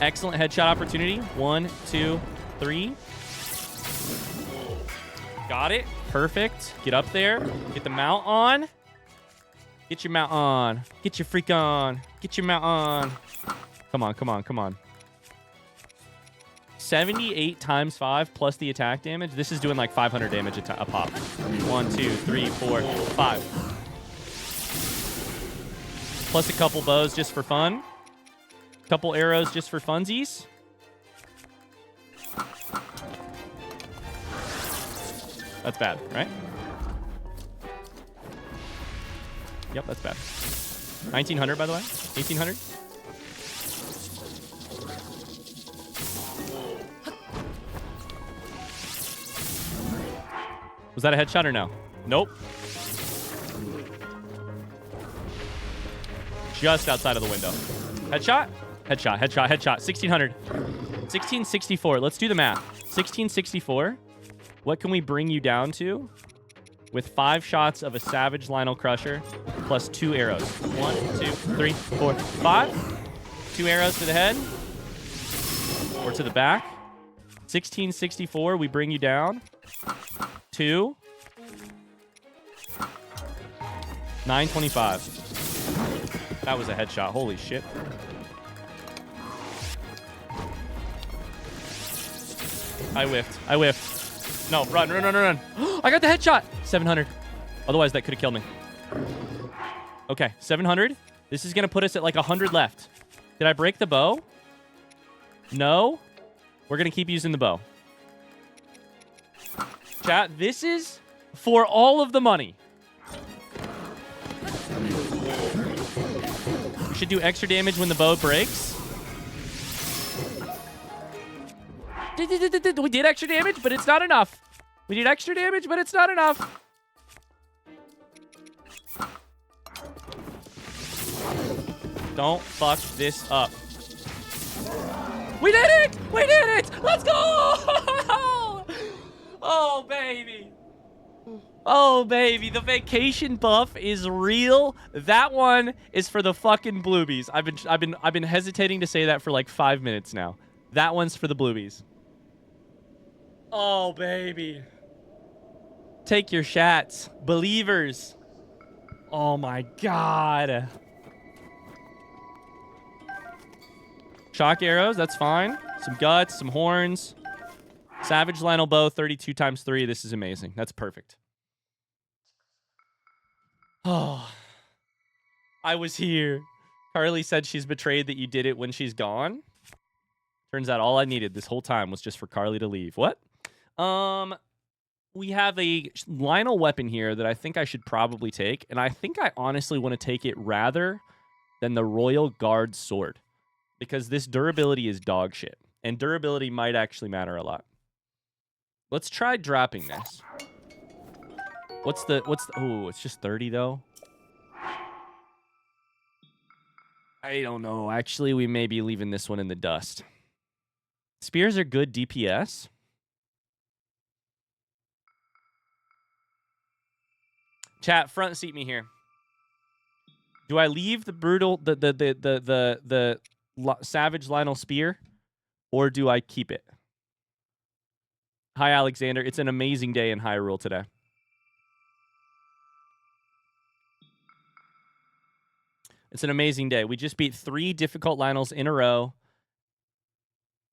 Excellent headshot opportunity. 1, 2, 3. Got it. Perfect. Get up there. Get the mount on. Get your mount on. Get your freak on. Get your mount on. Come on, come on, come on. 78 times 5 plus the attack damage. This is doing like 500 damage a pop. 1, 2, 3, 4, 5. Plus a couple bows just for fun. Couple arrows just for funsies. That's bad, right? Yep, that's bad. 1,900, by the way. 1,800. Was that a headshot or no? Nope. Just outside of the window. Headshot? Headshot, headshot, headshot. 1,600. 1,664. Let's do the math. 1,664. What can we bring you down to with 5 shots of a Savage Lionel Crusher plus 2 arrows? 1, 2, 3, 4, 5. 2 arrows to the head or to the back. 1,664. We bring you down to 925. That was a headshot. Holy shit. I whiffed. I whiffed. No, run, run, run, run, run. I got the headshot. 700. Otherwise, that could have killed me. Okay, 700. This is going to put us at like 100 left. Did I break the bow? No. We're going to keep using the bow. Chat, this is for all of the money. We should do extra damage when the bow breaks. We did extra damage, but it's not enough. We did extra damage, but it's not enough. Don't fuck this up. We did it! We did it! Let's go! Oh, baby. Oh, baby. The vacation buff is real. That one is for the fucking Bluebies. I've been hesitating to say that for like 5 minutes now. That one's for the Bluebies. Oh, baby. Take your shots. Believers. Oh, my God. Shock arrows, that's fine. Some guts, some horns. Savage Lionel bow, 32 times 3. This is amazing. That's perfect. Oh. I was here. Carly said she's betrayed that you did it when she's gone. Turns out all I needed this whole time was just for Carly to leave. What? We have a Lionel weapon here that I think I should probably take. And I think I honestly want to take it rather than the Royal Guard sword. Because this durability is dog shit. And durability might actually matter a lot. Let's try dropping this. Oh, it's just 30 though. I don't know. Actually, we may be leaving this one in the dust. Spears are good DPS. Chat, front seat me here. Do I leave the brutal, the Savage Lionel Spear, or do I keep it? Hi, Alexander. It's an amazing day in Hyrule today. It's an amazing day. We just beat 3 difficult Lionels in a row,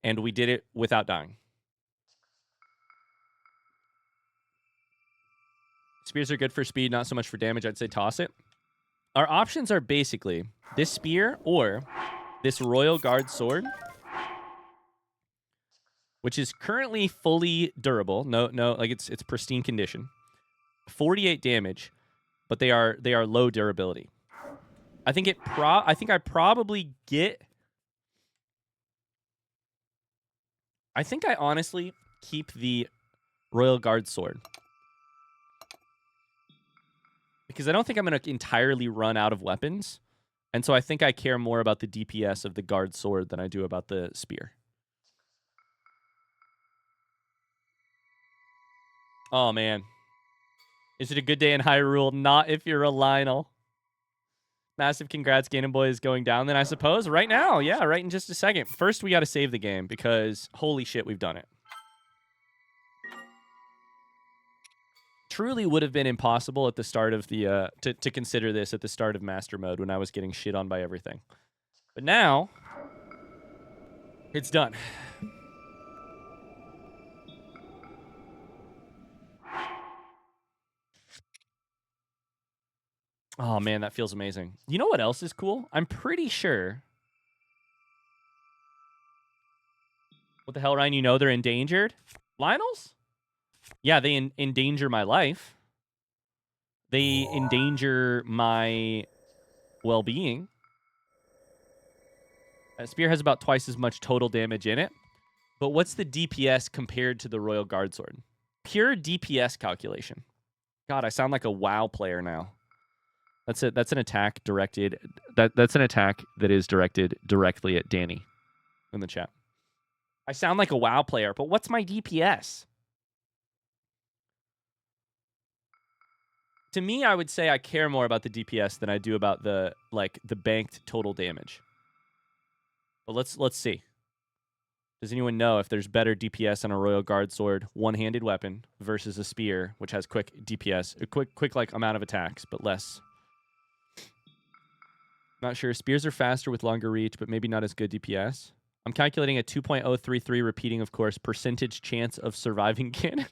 and we did it without dying. Spears are good for speed, not so much for damage. I'd say toss it. Our options are basically this spear or this Royal Guard sword, which is currently fully durable. No, like it's pristine condition. 48 damage, but they are low durability. I think I probably get. I think I honestly keep the Royal Guard sword. Because I don't think I'm going to entirely run out of weapons. And so I think I care more about the DPS of the Guard sword than I do about the spear. Oh, man. Is it a good day in Hyrule? Not if you're a Lionel. Massive congrats, Ganon Boy is going down then, I suppose. Right now. Yeah, right in just a second. First, we got to save the game because holy shit, we've done it. Truly would have been impossible at the start of the to consider this at the start of Master Mode when I was getting shit on by everything. But now, it's done. Oh, man, that feels amazing. You know what else is cool? I'm pretty sure... What the hell, Ryan? You know they're endangered? Lionels? Yeah, they endanger my life. They endanger my well-being. Spear has about twice as much total damage in it. But what's the DPS compared to the Royal Guard Sword? Pure DPS calculation. God, I sound like a WoW player now. That's an attack directed. That's an attack that is directed directly at Danny in the chat. I sound like a WoW player, but what's my DPS? To me, I would say I care more about the DPS than I do about the banked total damage. But let's see. Does anyone know if there's better DPS on a Royal Guard sword, one-handed weapon, versus a spear, which has quick DPS, a quick like amount of attacks, but less? Not sure. Spears are faster with longer reach, but maybe not as good DPS. I'm calculating a 2.033 repeating, of course, percentage chance of surviving Ganon.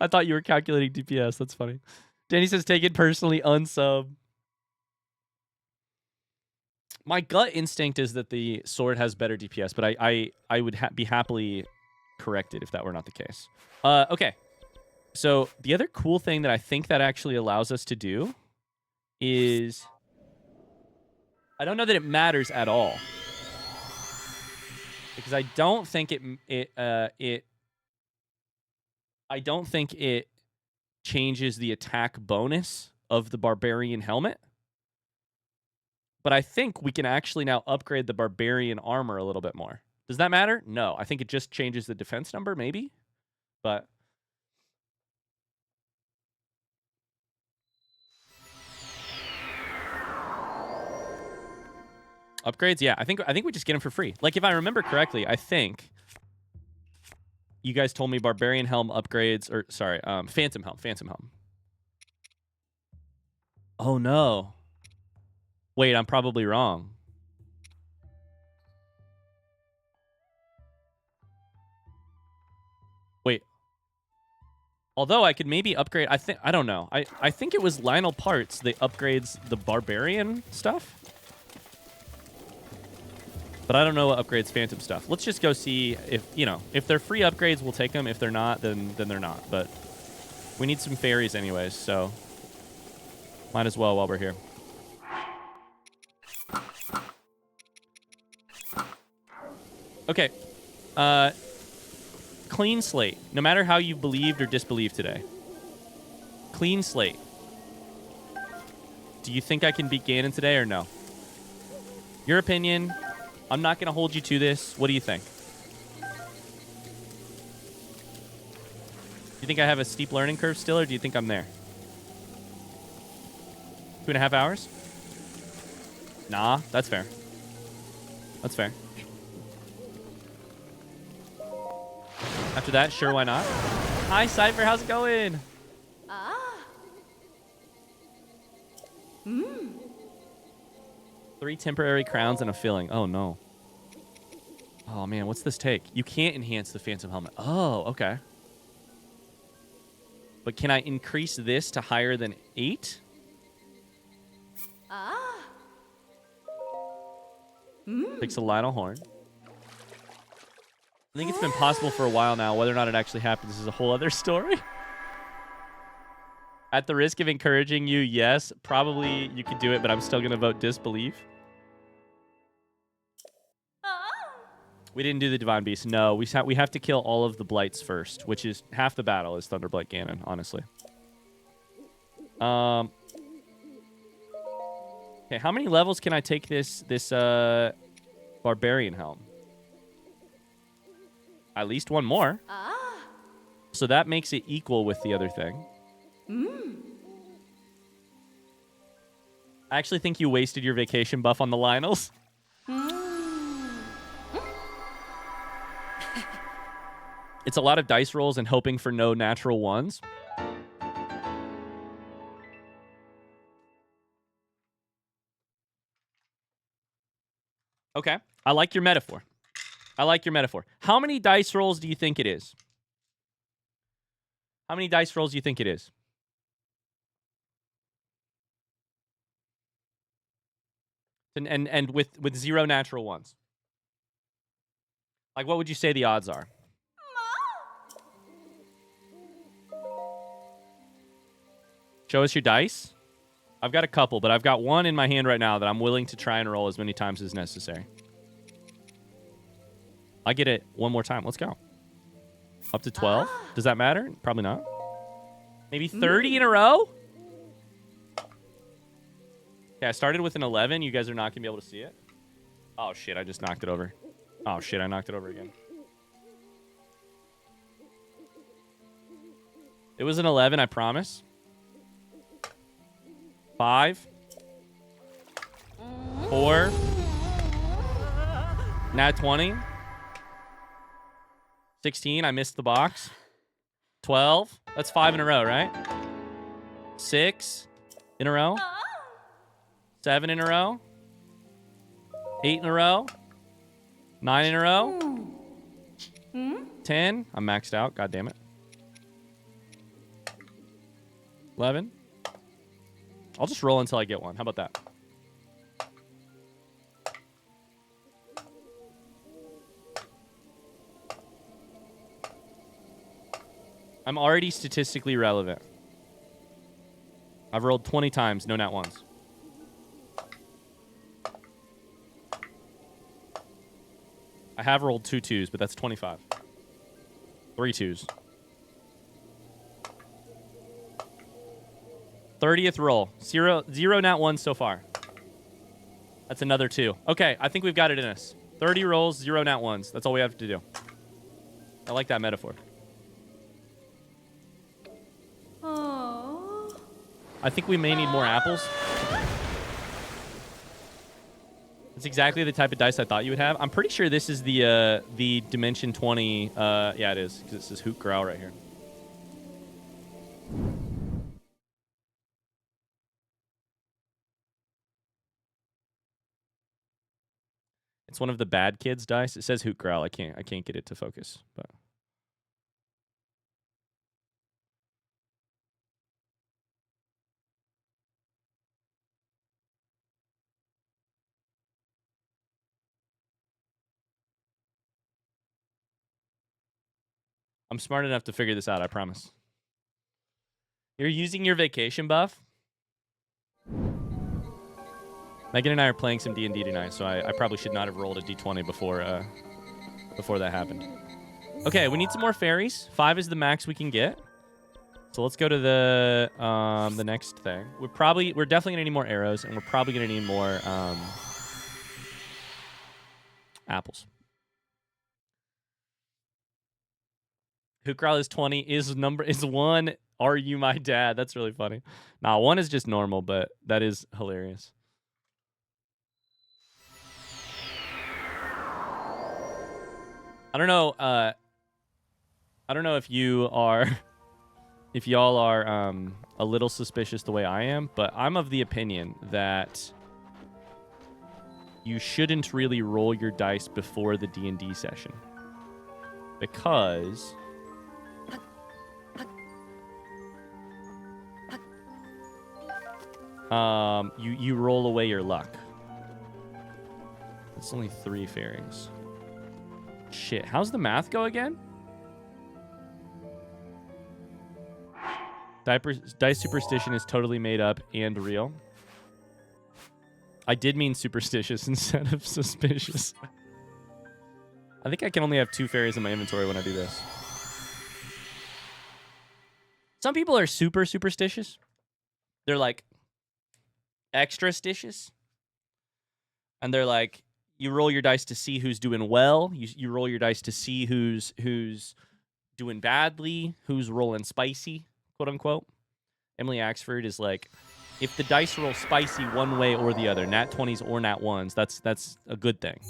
I thought you were calculating DPS. That's funny. Danny says, take it personally, unsub. My gut instinct is that the sword has better DPS, but I would be happily corrected if that were not the case. Okay. So the other cool thing that I think that actually allows us to do is... I don't know that it matters at all. Because I don't think I don't think it changes the attack bonus of the Barbarian helmet. But I think we can actually now upgrade the Barbarian armor a little bit more. Does that matter? No. I think it just changes the defense number, maybe. But... upgrades? Yeah, I think we just get them for free. Like, if I remember correctly, I think... you guys told me Barbarian Helm upgrades... or, sorry, Phantom Helm. Oh, no. Wait, I'm probably wrong. Wait. Although I could maybe upgrade... I don't know. I think it was Lionel Parts that upgrades the Barbarian stuff. But I don't know what upgrades Phantom stuff. Let's just go see if, if they're free upgrades, we'll take them. If they're not, then they're not. But we need some fairies anyways, so might as well while we're here. Okay. Clean slate. No matter how you believed or disbelieved today. Clean slate. Do you think I can beat Ganon today or no? Your opinion. I'm not going to hold you to this. What do you think? Do you think I have a steep learning curve still, or do you think I'm there? 2.5 hours? Nah, that's fair. That's fair. After that, sure, why not? Hi, Cypher, how's it going? Ah. 3 temporary crowns and a filling. Oh, no. Oh, man, what's this take? You can't enhance the Phantom Helmet. Oh, okay. But can I increase this to higher than 8? Takes a Lionel horn. I think it's been possible for a while now. Whether or not it actually happens is a whole other story. At the risk of encouraging you, yes, probably you could do it, but I'm still going to vote disbelief. We didn't do the Divine Beast. No, we have to kill all of the Blights first, which is half the battle is Thunderblight Ganon, honestly. Okay, how many levels can I take this Barbarian Helm? At least one more. So that makes it equal with the other thing. I actually think you wasted your vacation buff on the Lionels. It's a lot of dice rolls and hoping for no natural ones. Okay. I like your metaphor. I like your metaphor. How many dice rolls do you think it is? How many dice rolls do you think it is? And with 0 natural ones. Like, what would you say the odds are? Show us your dice. I've got a couple, but I've got one in my hand right now that I'm willing to try and roll as many times as necessary. I get it one more time. Let's go. Up to 12. Does that matter? Probably not. Maybe 30 in a row? Okay, I started with an 11. You guys are not going to be able to see it. Oh, shit. I just knocked it over. Oh, shit. I knocked it over again. It was an 11, I promise. 5. 4. Nat 20. 16. I missed the box. 12. That's 5 in a row, right? 6 in a row. 7 in a row. 8 in a row. 9 in a row. 10. I'm maxed out. God damn it. 11. I'll just roll until I get one. How about that? I'm already statistically relevant. I've rolled 20 times, no nat ones. I have rolled 2 2s, but that's 25. 3 2s. 30th roll. Zero nat ones so far. That's another 2. Okay, I think we've got it in us. 30 rolls, 0 nat ones. That's all we have to do. I like that metaphor. I think we may need more apples. It's exactly the type of dice I thought you would have. I'm pretty sure this is the Dimension 20. Yeah, it is, because it says Hoot Growl right here. It's one of the bad kids' dice. It says Hoot Growl. I can't get it to focus, but. I'm smart enough to figure this out, I promise. You're using your vacation buff? Megan and I are playing some D&D tonight, so I probably should not have rolled a D20 before that happened. Okay, we need some more fairies. 5 is the max we can get. So let's go to the next thing. We're definitely gonna need more arrows, and we're probably gonna need more apples. Hoot Growl is 20. Is 1. Are you my dad? That's really funny. Nah, 1 is just normal, but that is hilarious. I don't know. I don't know if you are, if y'all are a little suspicious the way I am, but I'm of the opinion that you shouldn't really roll your dice before the D&D session, because you roll away your luck. It's only 3 fairies. Shit, how's the math go again? Dice superstition is totally made up and real. I did mean superstitious instead of suspicious. I think I can only have 2 fairies in my inventory when I do this. Some people are super superstitious. They're like extra-stitious. And they're like, you roll your dice to see who's doing well. You roll your dice to see who's doing badly, who's rolling spicy, quote unquote. Emily Axford is like, if the dice roll spicy one way or the other, nat 20s or nat 1s, that's a good thing.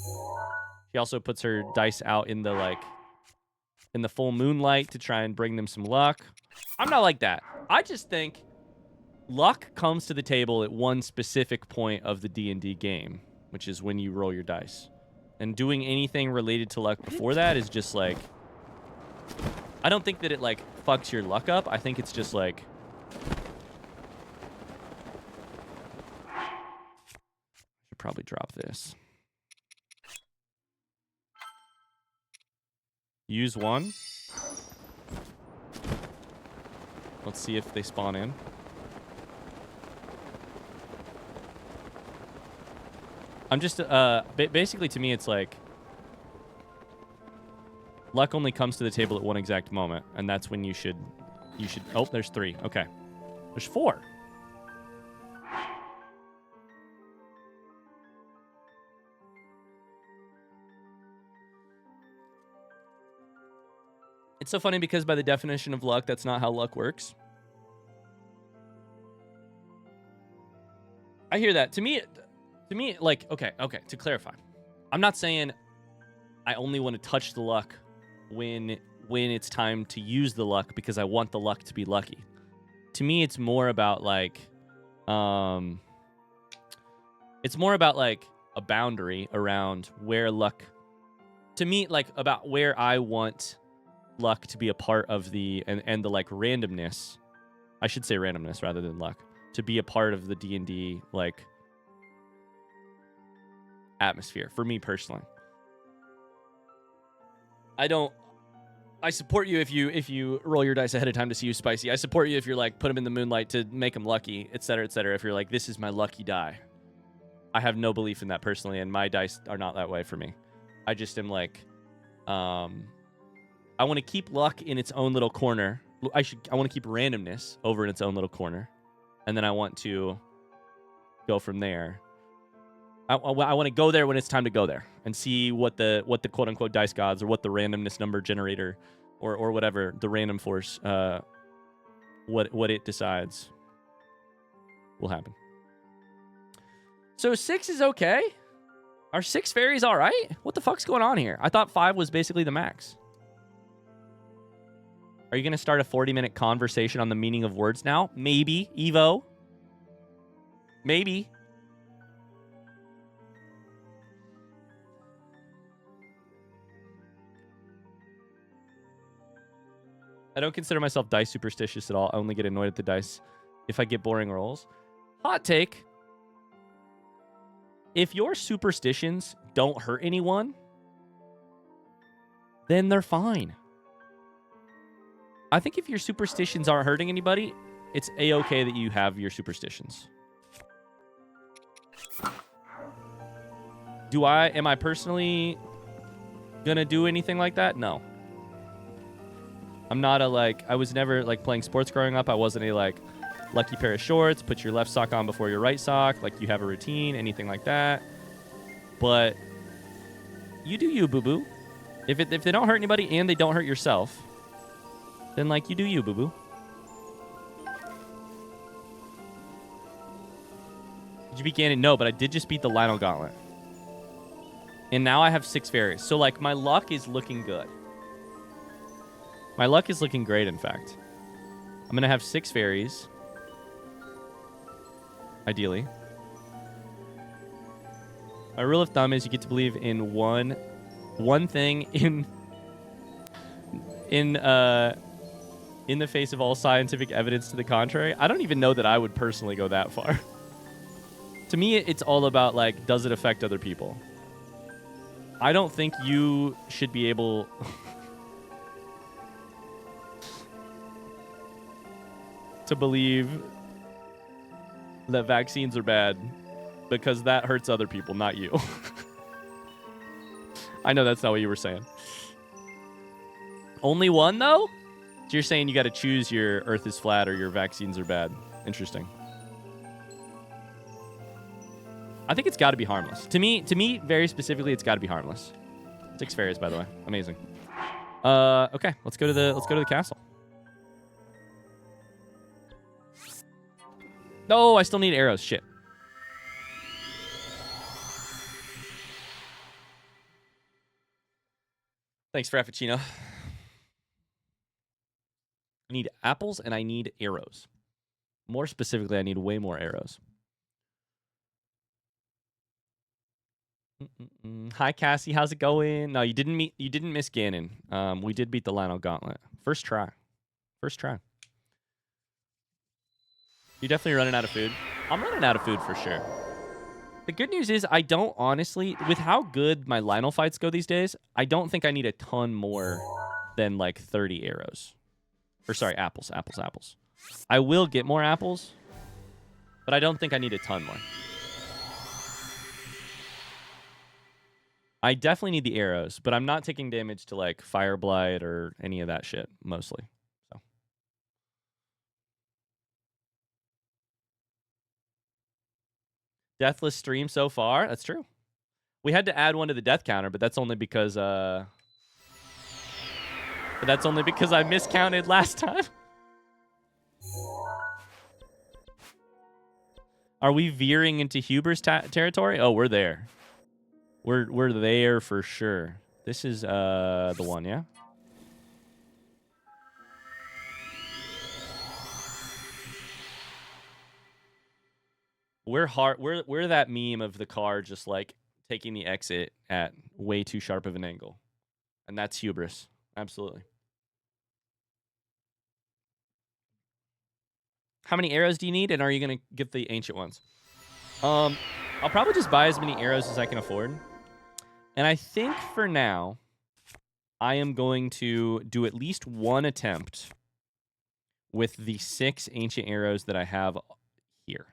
She also puts her dice out in the full moonlight to try and bring them some luck. I'm not like that. I just think luck comes to the table at one specific point of the D&D game, which is when you roll your dice. And doing anything related to luck before that is just like, I don't think that it like fucks your luck up. I think it's just like, should probably drop this. Use 1. Let's see if they spawn in. I'm just, basically to me, it's like, luck only comes to the table at one exact moment, and that's when you should, oh, there's 3. Okay. There's 4. It's so funny because by the definition of luck, that's not how luck works. I hear that. To me, like, okay, to clarify. I'm not saying I only want to touch the luck when it's time to use the luck because I want the luck to be lucky. To me, it's more about like, it's more about like a boundary around where luck, to me, like about where I want luck to be a part of the, and the like randomness, I should say randomness rather than luck, to be a part of the D&D like atmosphere for me personally. I support you if you roll your dice ahead of time to see who's spicy. I support you if you're like, put them in the moonlight to make them lucky, etc., etc. If you're like, this is my lucky die. I have no belief in that personally, and my dice are not that way for me. I just am like, I want to keep luck in its own little corner. I want to keep randomness over in its own little corner, and then I want to go from there. I want to go there when it's time to go there and see what the quote unquote dice gods or what the randomness number generator or whatever the random force what it decides will happen. So 6 is okay. Are 6 fairies all right? What the fuck's going on here? I thought 5 was basically the max. Are you going to start a 40-minute conversation on the meaning of words now? Maybe. Evo. Maybe. I don't consider myself dice superstitious at all. I only get annoyed at the dice if I get boring rolls. Hot take. If your superstitions don't hurt anyone, then they're fine. I think if your superstitions aren't hurting anybody, it's a-okay that you have your superstitions. Am I personally gonna do anything like that? No. I'm not I was never like playing sports growing up. I wasn't a like lucky pair of shorts, put your left sock on before your right sock, like you have a routine, anything like that. But you do you, boo-boo. If they don't hurt anybody and they don't hurt yourself, then like you do you, boo-boo. Did you beat Ganon? No, but I did just beat the Lionel Gauntlet. And now I have 6 fairies. So like my luck is looking good. My luck is looking great, in fact. I'm going to have 6 fairies. Ideally. My rule of thumb is you get to believe in one thing in the face of all scientific evidence to the contrary. I don't even know that I would personally go that far. To me, it's all about, like, does it affect other people? I don't think you should be able... to believe that vaccines are bad because that hurts other people, not you. I know that's not what you were saying. Only one, though? So you're saying you got to choose your Earth is flat or your vaccines are bad. Interesting. I think it's got to be harmless. To me, very specifically, it's got to be harmless. 6 fairies, by the way. Amazing. Okay, let's go to the castle. No, I still need arrows. Shit. Thanks, Frappuccino. I need apples and I need arrows. More specifically, I need way more arrows. Hi, Cassie. How's it going? No, you didn't miss Ganon. We did beat the Lionel Gauntlet. First try. You're definitely running out of food. I'm running out of food for sure. The good news is I don't honestly, with how good my Lionel fights go these days, I don't think I need a ton more than like 30 arrows. Or sorry, apples. I will get more apples, but I don't think I need a ton more. I definitely need the arrows, but I'm not taking damage to like Fire Blight or any of that shit, mostly. So. Deathless stream so far. That's true. We had to add one to the death counter, but that's only because I miscounted last time. Are we veering into Huber's territory? Oh, we're there. We're there for sure. This is the one, yeah? We're that meme of the car just like taking the exit at way too sharp of an angle. And that's hubris. Absolutely. How many arrows do you need? And are you going to get the ancient ones? I'll probably just buy as many arrows as I can afford. And I think for now, I am going to do at least one attempt with the 6 ancient arrows that I have here.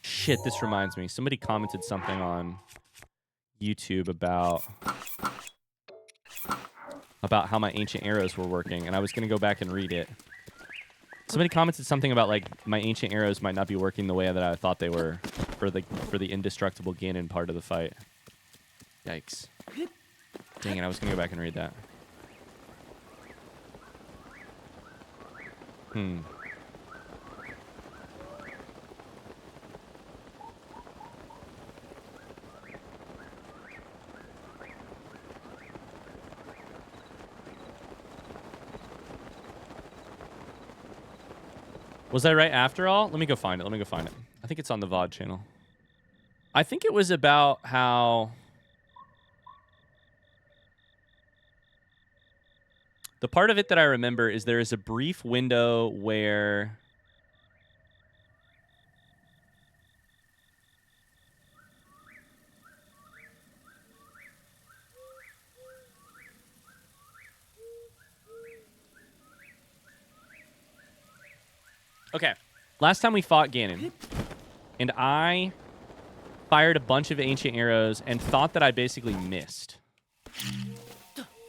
Shit, this reminds me. Somebody commented something on YouTube about how my ancient arrows were working, and I was going to go back and read it. Somebody commented something about like my ancient arrows might not be working the way that I thought they were for the indestructible Ganon part of the fight. Yikes. Dang it, I was going to go back and read that. Was I right after all? Let me go find it. I think it's on the VOD channel. I think it was about how... The part of it that I remember is there is a brief window where... Okay, last time we fought Ganon, and I fired a bunch of ancient arrows and thought that I basically missed.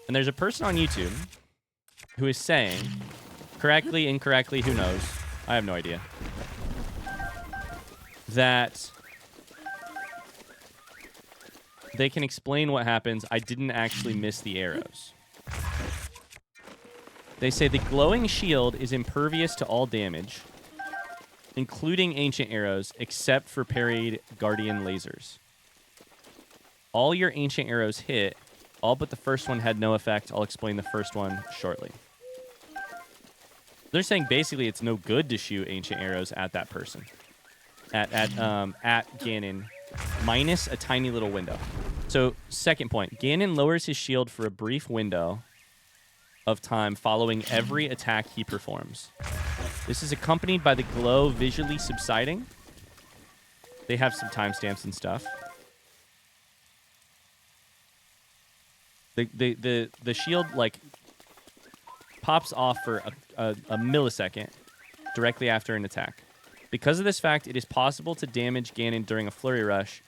And there's a person on YouTube who is saying, correctly, incorrectly, who knows, I have no idea, that they can explain what happens. I didn't actually miss the arrows. They say the glowing shield is impervious to all damage, including ancient arrows, except for parried guardian lasers. All your ancient arrows hit, all but the first one had no effect. I'll explain the first one shortly. They're saying basically it's no good to shoot ancient arrows at that person. At Ganon, minus a tiny little window. So, second point. Ganon lowers his shield for a brief window of time following every attack he performs. This is accompanied by the glow visually subsiding. They have some timestamps and stuff. The shield like pops off for a millisecond directly after an attack. Because of this fact, it is possible to damage Ganon during a Flurry Rush.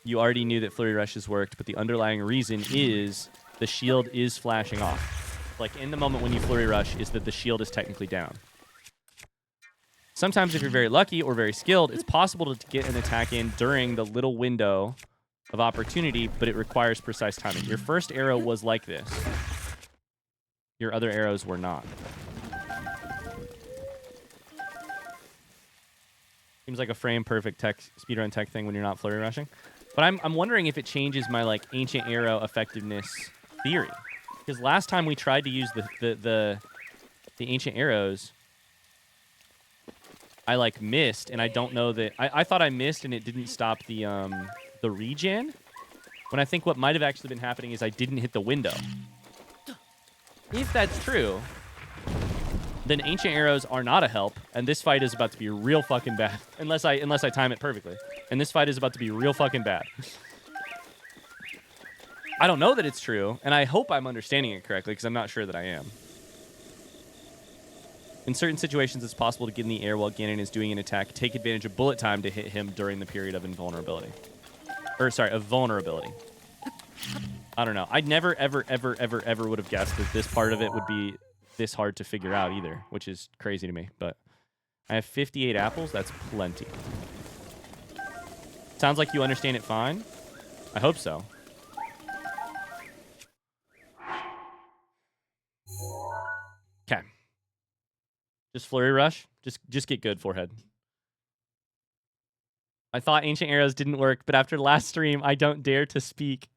You already knew that Flurry Rushes worked, but the underlying reason is the shield is flashing off. Like, in the moment when you Flurry Rush is that the shield is technically down. Sometimes if you're very lucky or very skilled, it's possible to get an attack in during the little window of opportunity, but it requires precise timing. Your first arrow was like this. Your other arrows were not. Seems like a frame-perfect tech speedrun tech thing when you're not Flurry Rushing. But I'm wondering if it changes my like ancient arrow effectiveness theory. Because last time we tried to use the ancient arrows, I like missed, and I don't know that I thought I missed and it didn't stop the regen. When I think what might have actually been happening is I didn't hit the window. If that's true, then ancient arrows are not a help, and this fight is about to be real fucking bad. Unless I time it perfectly. And this fight is about to be real fucking bad. I don't know that it's true, and I hope I'm understanding it correctly, because I'm not sure that I am. In certain situations, it's possible to get in the air while Ganon is doing an attack, take advantage of bullet time to hit him during the period of invulnerability. Or, sorry, of vulnerability. I don't know. I never, ever, ever, ever, ever would have guessed that this part of it would be this hard to figure out either, which is crazy to me. But I have 58 apples. That's plenty. Sounds like you understand it fine. I hope so. Okay. Just Flurry Rush. Just get good, forehead. I thought ancient arrows didn't work, but after last stream, I don't dare to speak.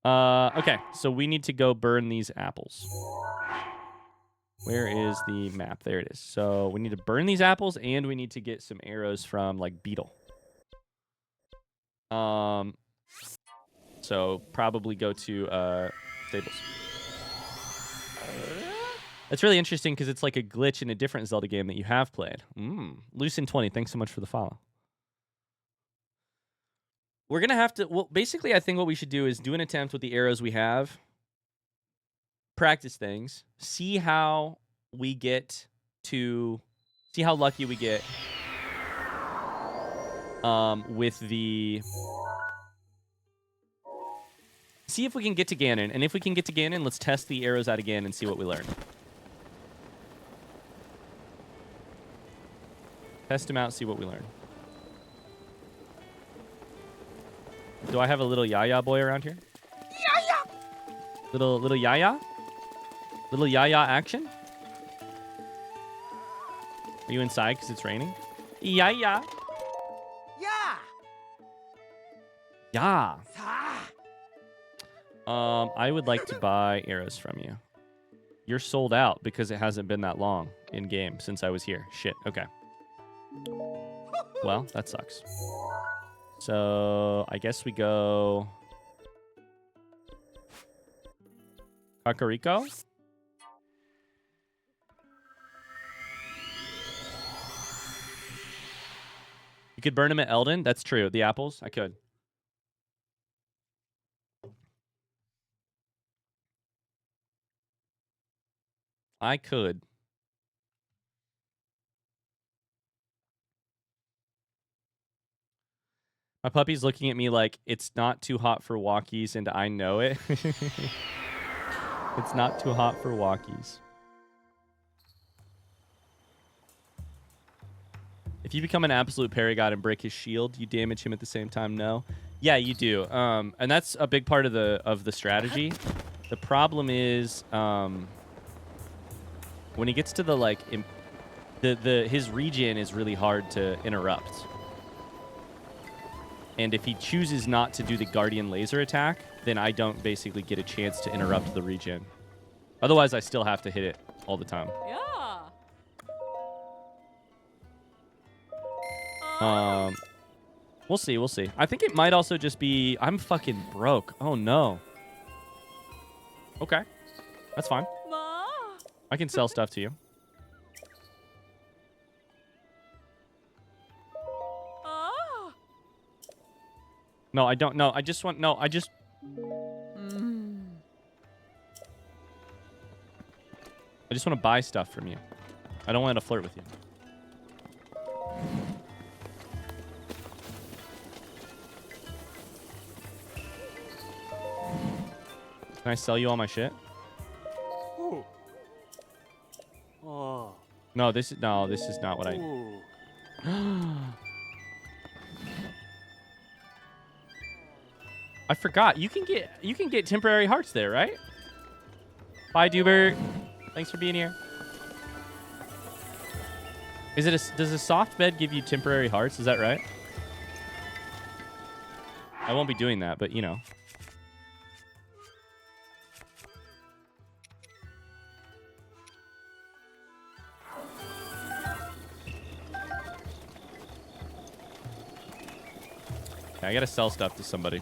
Okay, so we need to go burn these apples. Where is the map? There it is. So we need to burn these apples, and we need to get some arrows from, like, Beetle. So probably go to stables. That's really interesting because it's like a glitch in a different Zelda game that you have played. Lucin20, thanks so much for the follow. We're going to have to... Well, basically, I think what we should do is do an attempt with the arrows we have. Practice things. See how we get to... See how lucky we get with the... See if we can get to Ganon. And if we can get to Ganon, let's test the arrows out again and see what we learn. Test them out, see what we learn. Do I have a little Yaya boy around here? Yaya! Little Yaya? Little Yaya action? Are you inside because it's raining? Yaya! Yeah! Yeah! I would like to buy arrows from you. You're sold out because it hasn't been that long in game since I was here. Shit, okay. Well, that sucks. So, I guess we go... Kakariko? You could burn them at Eldon? That's true. The apples? I could. I could. My puppy's looking at me like it's not too hot for walkies, and I know it. It's not too hot for walkies. If you become an absolute parry god and break his shield, you damage him at the same time. No, yeah, you do. And that's a big part of the strategy. The problem is when he gets to the like his regen is really hard to interrupt. And if he chooses not to do the Guardian Laser attack, then I don't basically get a chance to interrupt the regen. Otherwise, I still have to hit it all the time. Yeah. We'll see. We'll see. I think it might also just be I'm fucking broke. Oh, no. Okay. That's fine. I can sell stuff to you. No, I don't. No, I just want... No, I just... I just want to buy stuff from you. I don't want to flirt with you. Can I sell you all my shit? Ooh. Oh. No, this is not what I... I forgot. You can get temporary hearts there, right? Bye, Dubert. Thanks for being here. Does a soft bed give you temporary hearts? Is that right? I won't be doing that, but you know. Okay, I gotta sell stuff to somebody.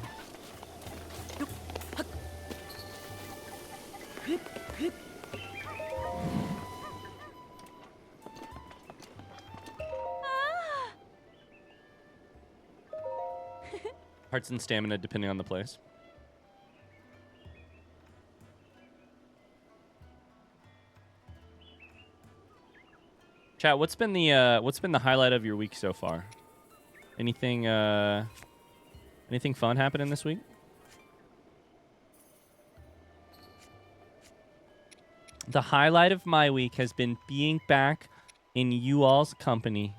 Hearts and stamina, depending on the place. Chat, what's been the highlight of your week so far? Anything fun happening this week? The highlight of my week has been being back in you all's company.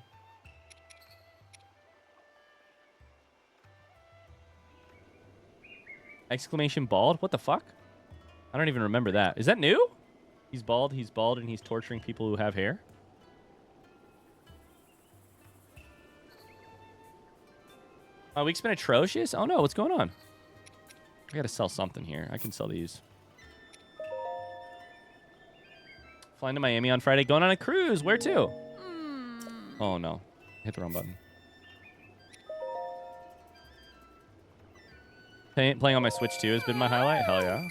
Exclamation bald? What the fuck? I don't even remember that. Is that new? He's bald, and he's torturing people who have hair? My week's been atrocious? Oh no, what's going on? I gotta sell something here. I can sell these. Flying to Miami on Friday. Going on a cruise. Where to? Oh no. Hit the wrong button. Playing on my Switch 2 has been my highlight. Hell yeah.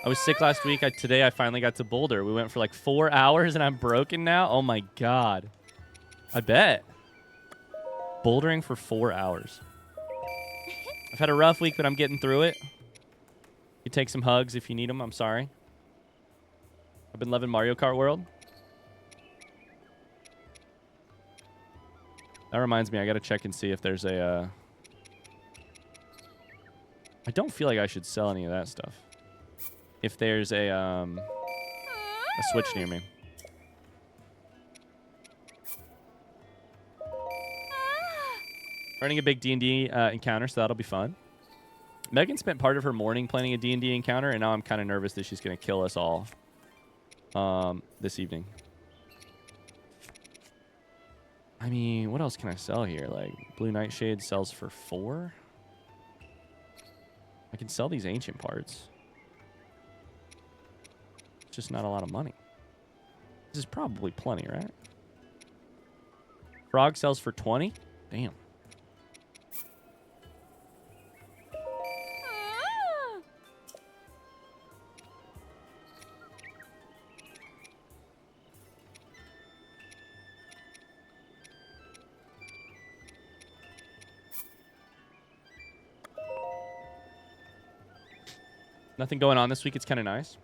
I was sick last week. Today I finally got to Boulder. We went for like 4 hours and I'm broken now. Oh my God. I bet. Bouldering for 4 hours. I've had a rough week, but I'm getting through it. You take some hugs if you need them. I'm sorry. I've been loving Mario Kart World. That reminds me, I gotta check and see if there's a... I don't feel like I should sell any of that stuff. If there's a Switch near me. Running a big D&D encounter, so that'll be fun. Megan spent part of her morning planning a D&D encounter, and now I'm kind of nervous that she's going to kill us all this evening. I mean, what else can I sell here? Like, Blue Nightshade sells for 4. I can sell these ancient parts. It's just not a lot of money. This is probably plenty, right? Frog sells for 20? Damn. Nothing going on this week. It's kind of nice.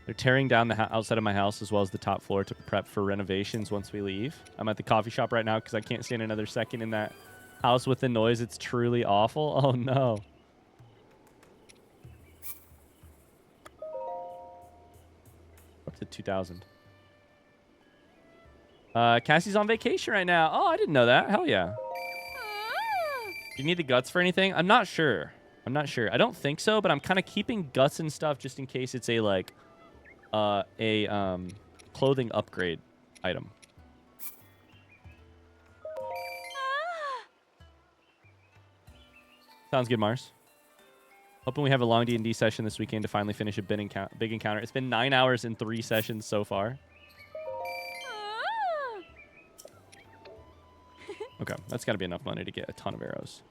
They're tearing down the outside of my house as well as the top floor to prep for renovations once we leave. I'm at the coffee shop right now because I can't stand another second in that house with the noise. It's truly awful. Oh, no. Up to 2,000. Cassie's on vacation right now. Oh, I didn't know that. Hell yeah. Do you need the guts for anything? I'm not sure. I'm not sure. I don't think so, but I'm kind of keeping guts and stuff just in case it's a, like, clothing upgrade item. Sounds good, Mars. Hoping we have a long D&D session this weekend to finally finish a big encounter. It's been 9 hours and 3 sessions so far. Okay, that's got to be enough money to get a ton of arrows.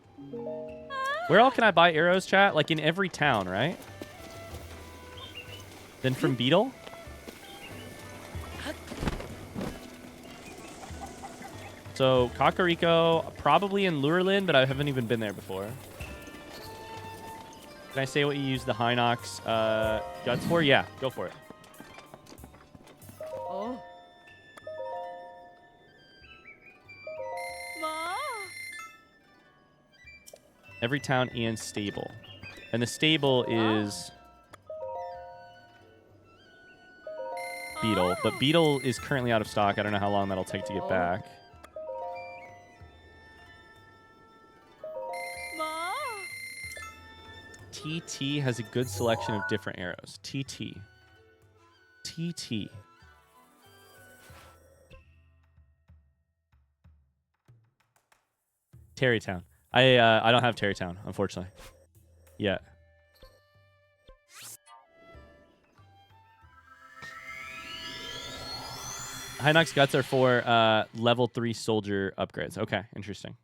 Where all can I buy arrows, chat? Like in every town, right? Then from Beetle? So, Kakariko, probably in Lurelin, but I haven't even been there before. Can I say what you use the Hinox guts for? Yeah, go for it. Oh. Every town and stable. And the stable is Beetle. But Beetle is currently out of stock. I don't know how long that'll take to get back. TT has a good selection of different arrows. TT. TT. Terrytown. I don't have Terrytown, unfortunately. Yet. Hinox guts are for level 3 soldier upgrades. Okay, interesting.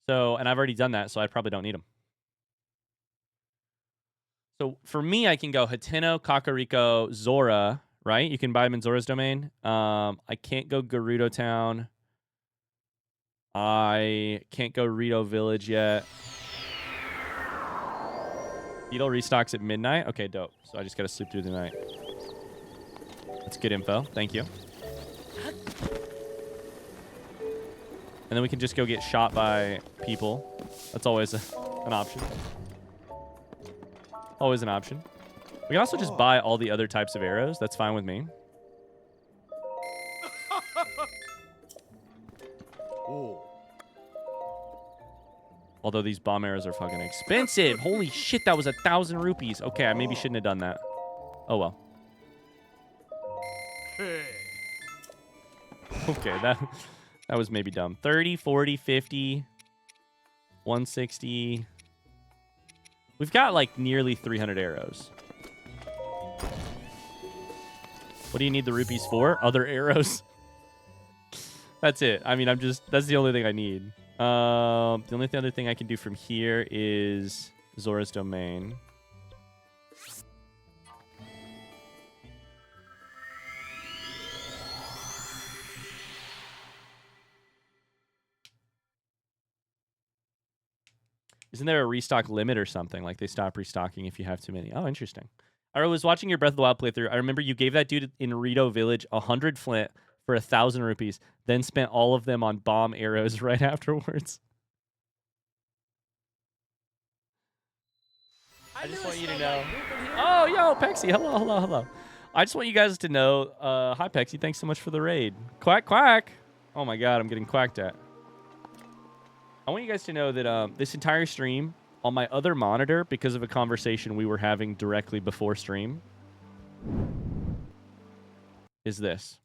So, and I've already done that, so I probably don't need them. So for me, I can go Hateno, Kakariko, Zora, right? You can buy them in Zora's domain. I can't go Gerudo Town. I can't go Rito Village yet. Beetle restocks at midnight. Okay, dope. So I just got to sleep through the night. That's good info. Thank you. And then we can just go get shot by people. That's always an option. Always an option. We can also just buy all the other types of arrows. That's fine with me. Although these bomb arrows are fucking expensive. Holy shit, that was 1,000 rupees. Okay, I maybe shouldn't have done that. Oh, well. Okay, that was maybe dumb. 30, 40, 50, 160. We've got like nearly 300 arrows. What do you need the rupees for? Other arrows. That's it. I mean, that's the only thing I need. The only other thing I can do from here is Zora's domain. Isn't there a restock limit or something? Like they stop restocking if you have too many. Oh, interesting. I was watching your Breath of the Wild playthrough. I remember you gave that dude in Rito Village 100 flint for 1,000 rupees, then spent all of them on bomb arrows right afterwards. I just want you to know. Oh, yo, Pexy. Hello, hello, hello. I just want you guys to know. Hi, Pexy. Thanks so much for the raid. Quack, quack. Oh, my God. I'm getting quacked at. I want you guys to know that this entire stream on my other monitor, because of a conversation we were having directly before stream, is this.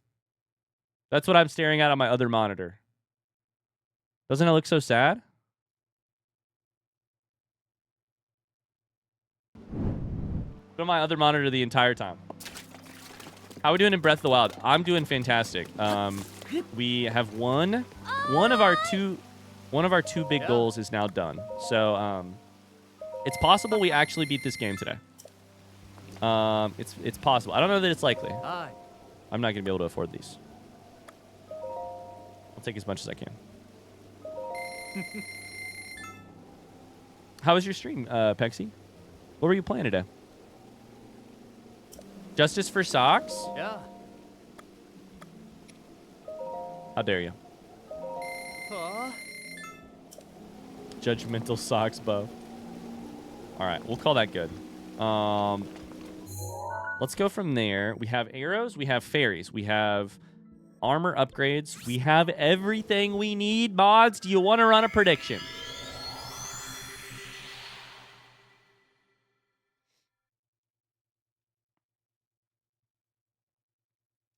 That's what I'm staring at on my other monitor. Doesn't it look so sad? Put on my other monitor the entire time. How are we doing in Breath of the Wild? I'm doing fantastic. We have one of our two big goals is now done. So it's possible we actually beat this game today. It's possible. I don't know that it's likely. I'm not gonna be able to afford these. I'll take as much as I can. How was your stream, Pexy? What were you playing today? Justice for Socks? Yeah. How dare you? Judgmental Socks buff. All right, we'll call that good. Let's go from there. We have arrows. We have fairies. We have armor upgrades. We have everything we need. Mods, do you want to run a prediction?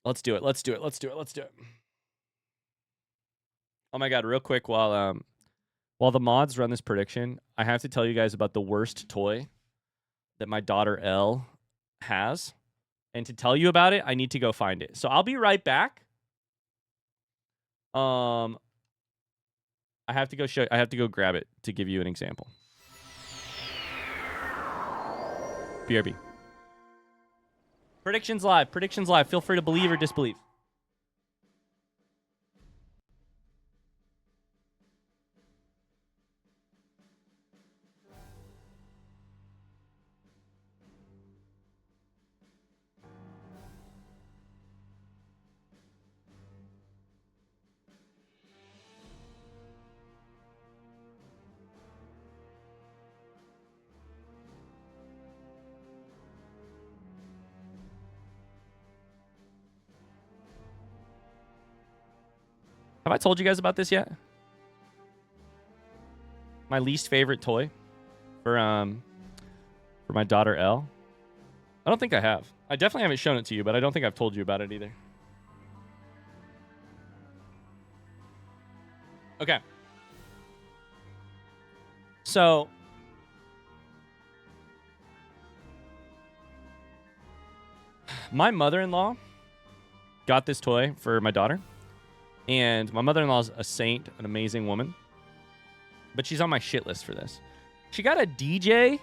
Let's do it. Let's do it. Let's do it. Let's do it. Oh my God! Real quick, while While the mods run this prediction, I have to tell you guys about the worst toy that my daughter Elle has. And to tell you about it, I need to go find it. So I'll be right back. I have to go grab it to give you an example. BRB. Predictions live. Predictions live. Feel free to believe or disbelieve. Have I told you guys about this yet? My least favorite toy for my daughter Elle. I don't think I have. I definitely haven't shown it to you, but I don't think I've told you about it either. Okay. So my mother-in-law got this toy for my daughter. And my mother-in-law is a saint, an amazing woman. But she's on my shit list for this. She got a DJ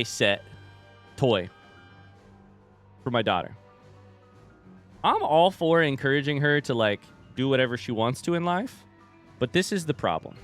set toy for my daughter. I'm all for encouraging her to do whatever she wants to in life. But this is the problem.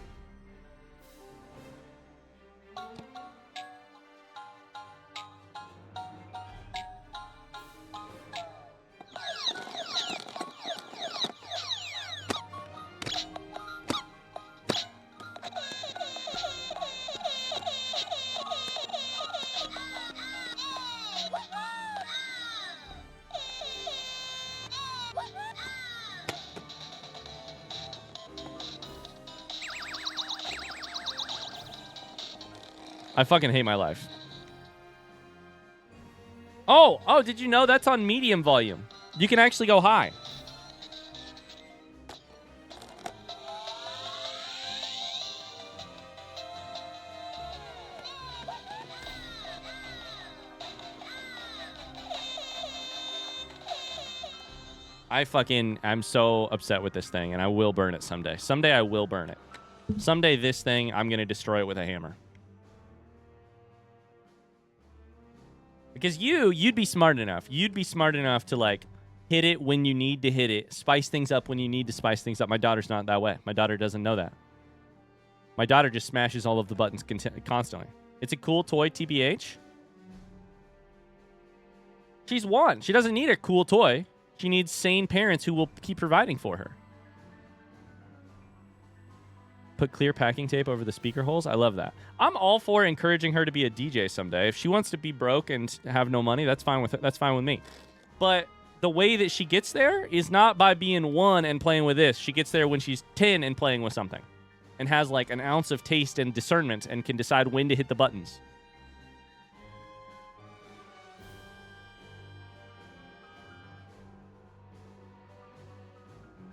I fucking hate my life. Oh, did you know that's on medium volume? You can actually go high. I'm so upset with this thing, and I will burn it someday. Someday I will burn it. Someday this thing, I'm going to destroy it with a hammer. Because you'd be smart enough. You'd be smart enough to, hit it when you need to hit it. Spice things up when you need to spice things up. My daughter's not that way. My daughter doesn't know that. My daughter just smashes all of the buttons constantly. It's a cool toy, TBH. She's one. She doesn't need a cool toy. She needs sane parents who will keep providing for her. Put clear packing tape over the speaker holes. I love that. I'm all for encouraging her to be a DJ someday. If she wants to be broke and have no money, that's fine with her. That's fine with me. But the way that she gets there is not by being 1 and playing with this. She gets there when she's 10 and playing with something, and has an ounce of taste and discernment and can decide when to hit the buttons.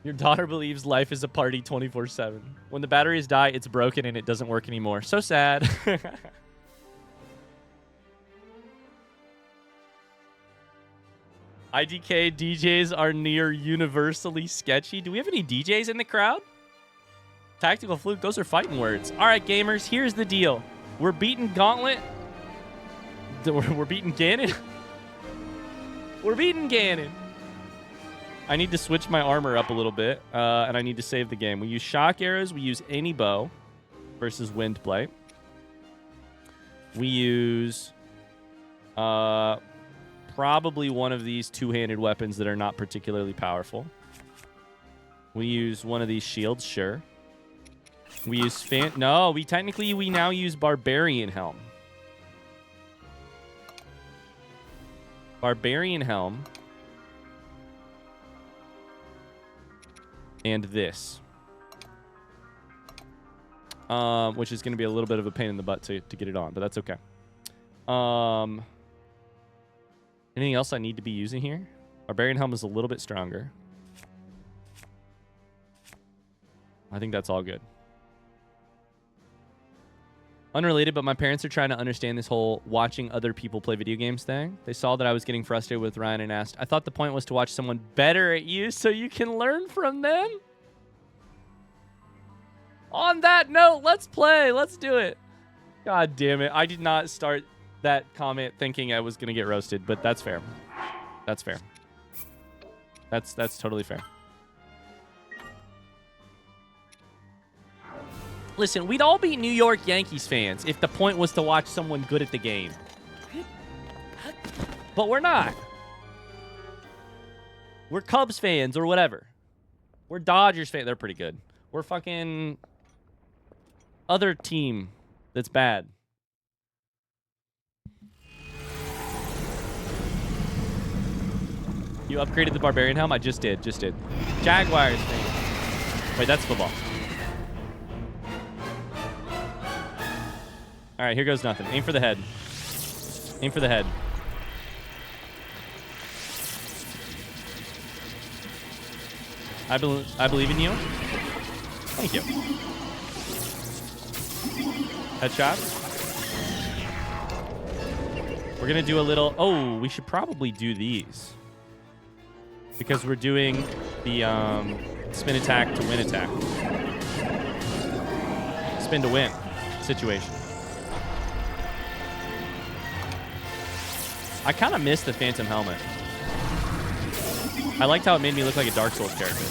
Your daughter believes life is a party 24/7. When the batteries die, it's broken and it doesn't work anymore. So sad. IDK DJs are near universally sketchy. Do we have any DJs in the crowd? Tactical Fluke, those are fighting words. All right, gamers, here's the deal. We're beating Gauntlet. We're beating Ganon. We're beating Ganon. I need to switch my armor up a little bit, and I need to save the game. We use shock arrows. We use any bow versus wind blade. We use probably one of these two-handed weapons that are not particularly powerful. We use one of these shields, sure. We use we now use Barbarian Helm. Barbarian Helm. And this. Which is going to be a little bit of a pain in the butt to get it on, but that's okay. Anything else I need to be using here? Barbarian Helm is a little bit stronger. I think that's all good. Unrelated, but my parents are trying to understand this whole watching other people play video games thing. They saw that I was getting frustrated with Ryan and asked, I thought the point was to watch someone better at you so you can learn from them. On that note, let's play. Let's do it. God damn it. I did not start that comment thinking I was going to get roasted, but that's fair. That's fair. That's totally fair. Listen, we'd all be New York Yankees fans if the point was to watch someone good at the game. But we're not. We're Cubs fans or whatever. We're Dodgers fans. They're pretty good. We're fucking other team that's bad. You upgraded the Barbarian helm? I just did. Jaguars fan. Wait, that's football. All right, here goes nothing. Aim for the head. Aim for the head. I believe in you. Thank you. Headshot. We're going to do a little... Oh, we should probably do these. Because we're doing the spin attack to win attack. Spin to win situation. I kind of missed the Phantom helmet. I liked how it made me look like a Dark Souls character.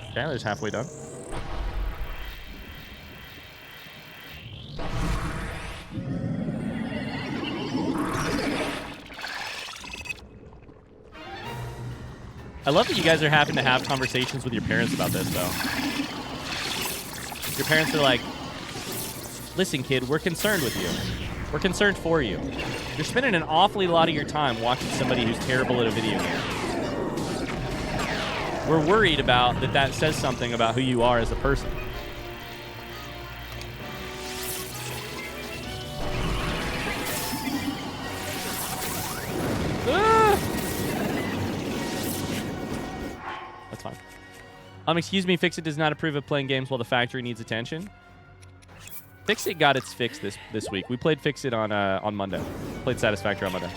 Okay, there's halfway done. I love that you guys are having to have conversations with your parents about this, though. Your parents are like, listen, kid, we're concerned with you. We're concerned for you. You're spending an awfully lot of your time watching somebody who's terrible at a video game. We're worried about that says something about who you are as a person. That's fine. Excuse me, Fixit does not approve of playing games while the factory needs attention. Fixit got its fix this week. We played Fixit on Monday. Played Satisfactory on Monday.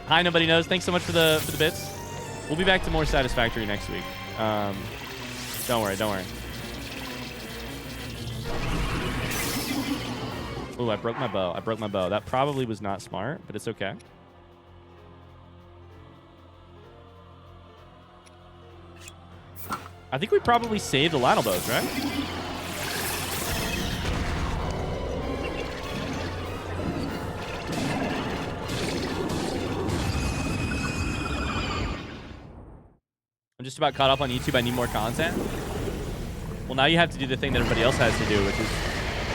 Hi, nobody knows. Thanks so much for the bits. We'll be back to more Satisfactory next week. Don't worry. Ooh, I broke my bow. That probably was not smart, but it's okay. I think we probably saved the Lionel bows, right? I'm just about caught up on YouTube. I need more content. Well, now you have to do the thing that everybody else has to do, which is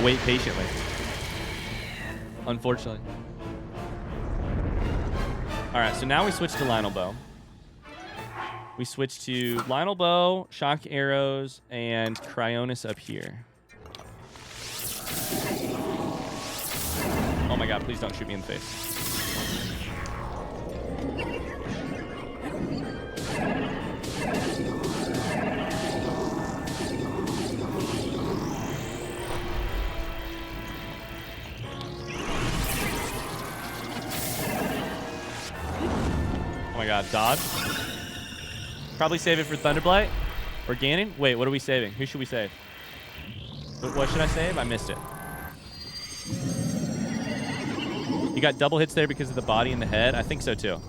wait patiently. Unfortunately. All right, so now we switch to Lionel bow. We switch to Lionel bow, shock arrows, and Cryonis up here. Oh my god, please don't shoot me in the face. Oh my god, dodge. Probably save it for Thunderblight or Ganon. Wait, what are we saving? Who should we save? What should I save? I missed it. You got double hits there because of the body and the head? I think so too.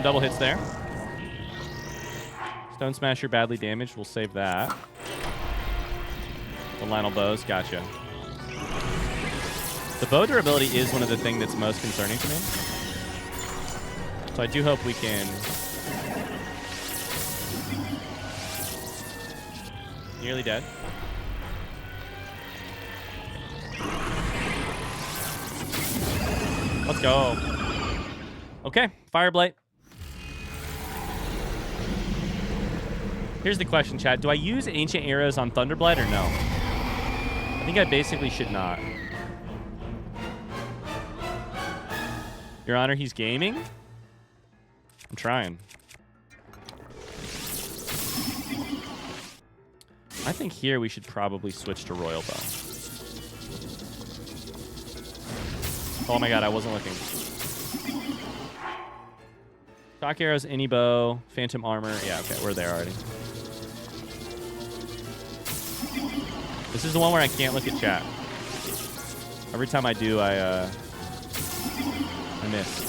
Double hits there. Stone Smasher badly damaged. We'll save that. The Lionel bows. Gotcha. The bow durability is one of the things that's most concerning to me. So I do hope we can... Nearly dead. Let's go. Okay, Fireblight. Here's the question, chat. Do I use Ancient Arrows on Thunderblight or no? I think I basically should not. Your Honor, he's gaming? I'm trying. I think here we should probably switch to Royal Bow. Oh my god, I wasn't looking. Shock Arrows, any bow, Phantom Armor. Yeah, okay, we're there already. This is the one where I can't look at chat. Every time I do, I miss.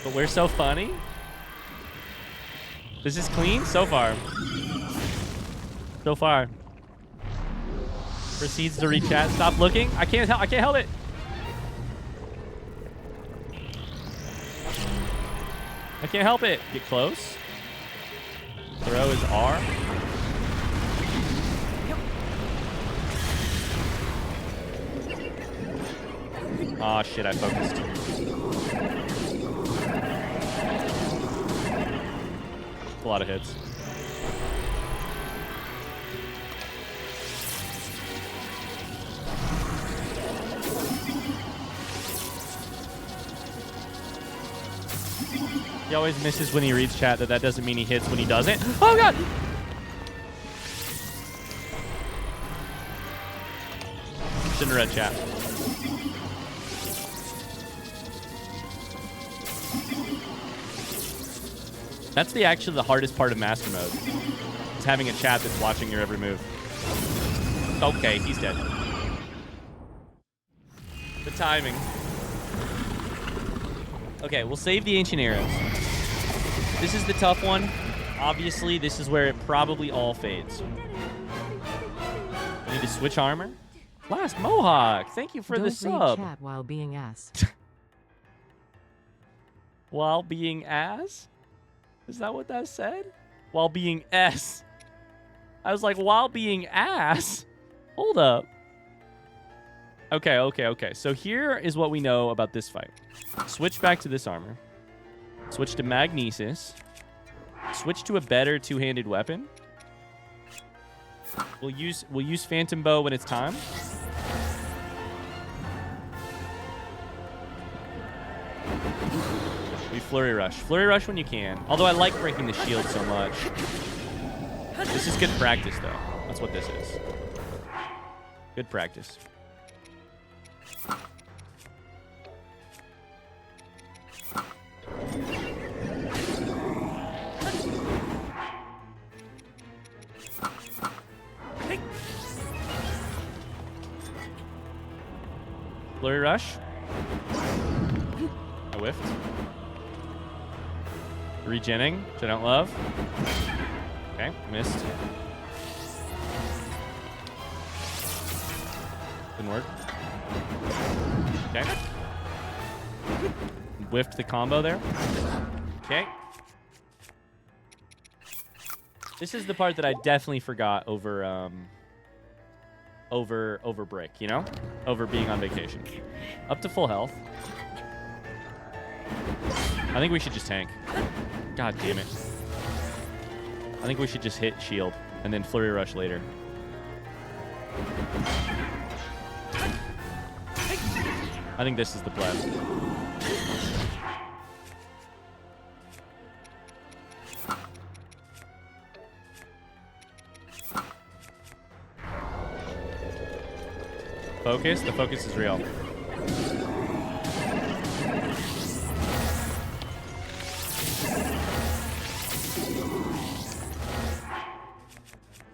But we're so funny. This is clean so far. So far. Proceeds to read chat. Stop looking. I can't help it. I can't help it. Get close. Throw is R. Aw, shit, I focused. A lot of hits. He always misses when he reads chat. That doesn't mean he hits when he doesn't. Oh, God! Shouldn't have read chat. That's actually the hardest part of Master Mode. Is having a chat that's watching your every move. Okay, he's dead. The timing. Okay, we'll save the Ancient Arrows. This is the tough one. Obviously, this is where it probably all fades. I need to switch armor. Last Mohawk, thank you for the sub. Don't read chat while being ass. While being ass? Is that what that said? While being S. I was like, while being ass? Hold up. Okay. So here is what we know about this fight. Switch back to this armor. Switch to Magnesis. Switch to a better two-handed weapon. We'll use Phantom Bow when it's time. We Flurry Rush. Flurry Rush when you can. Although I like breaking the shield so much. This is good practice, though. That's what this is. Good practice. Flurry Rush. I whiffed. Regenning, which I don't love. Okay, missed. Didn't work. Okay. Whiffed the combo there. Okay. This is the part that I definitely forgot over break, you know? Over being on vacation. Up to full health. I think we should just tank. God damn it. I think we should just hit shield and then Flurry Rush later. I think this is the play. Focus? The focus is real.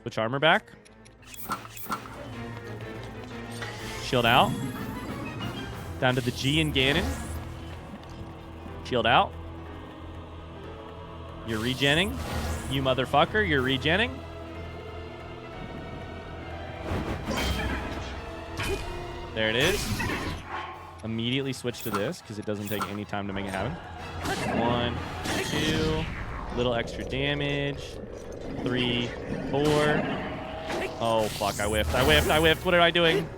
Switch armor back. Shield out. Down to the G and Ganon. Shield out. You're regenning. You motherfucker, you're regenning. There it is. Immediately switch to this because it doesn't take any time to make it happen. 1, 2. Little extra damage. 3, 4. Oh, fuck. I whiffed. I whiffed. I whiffed. What am I doing?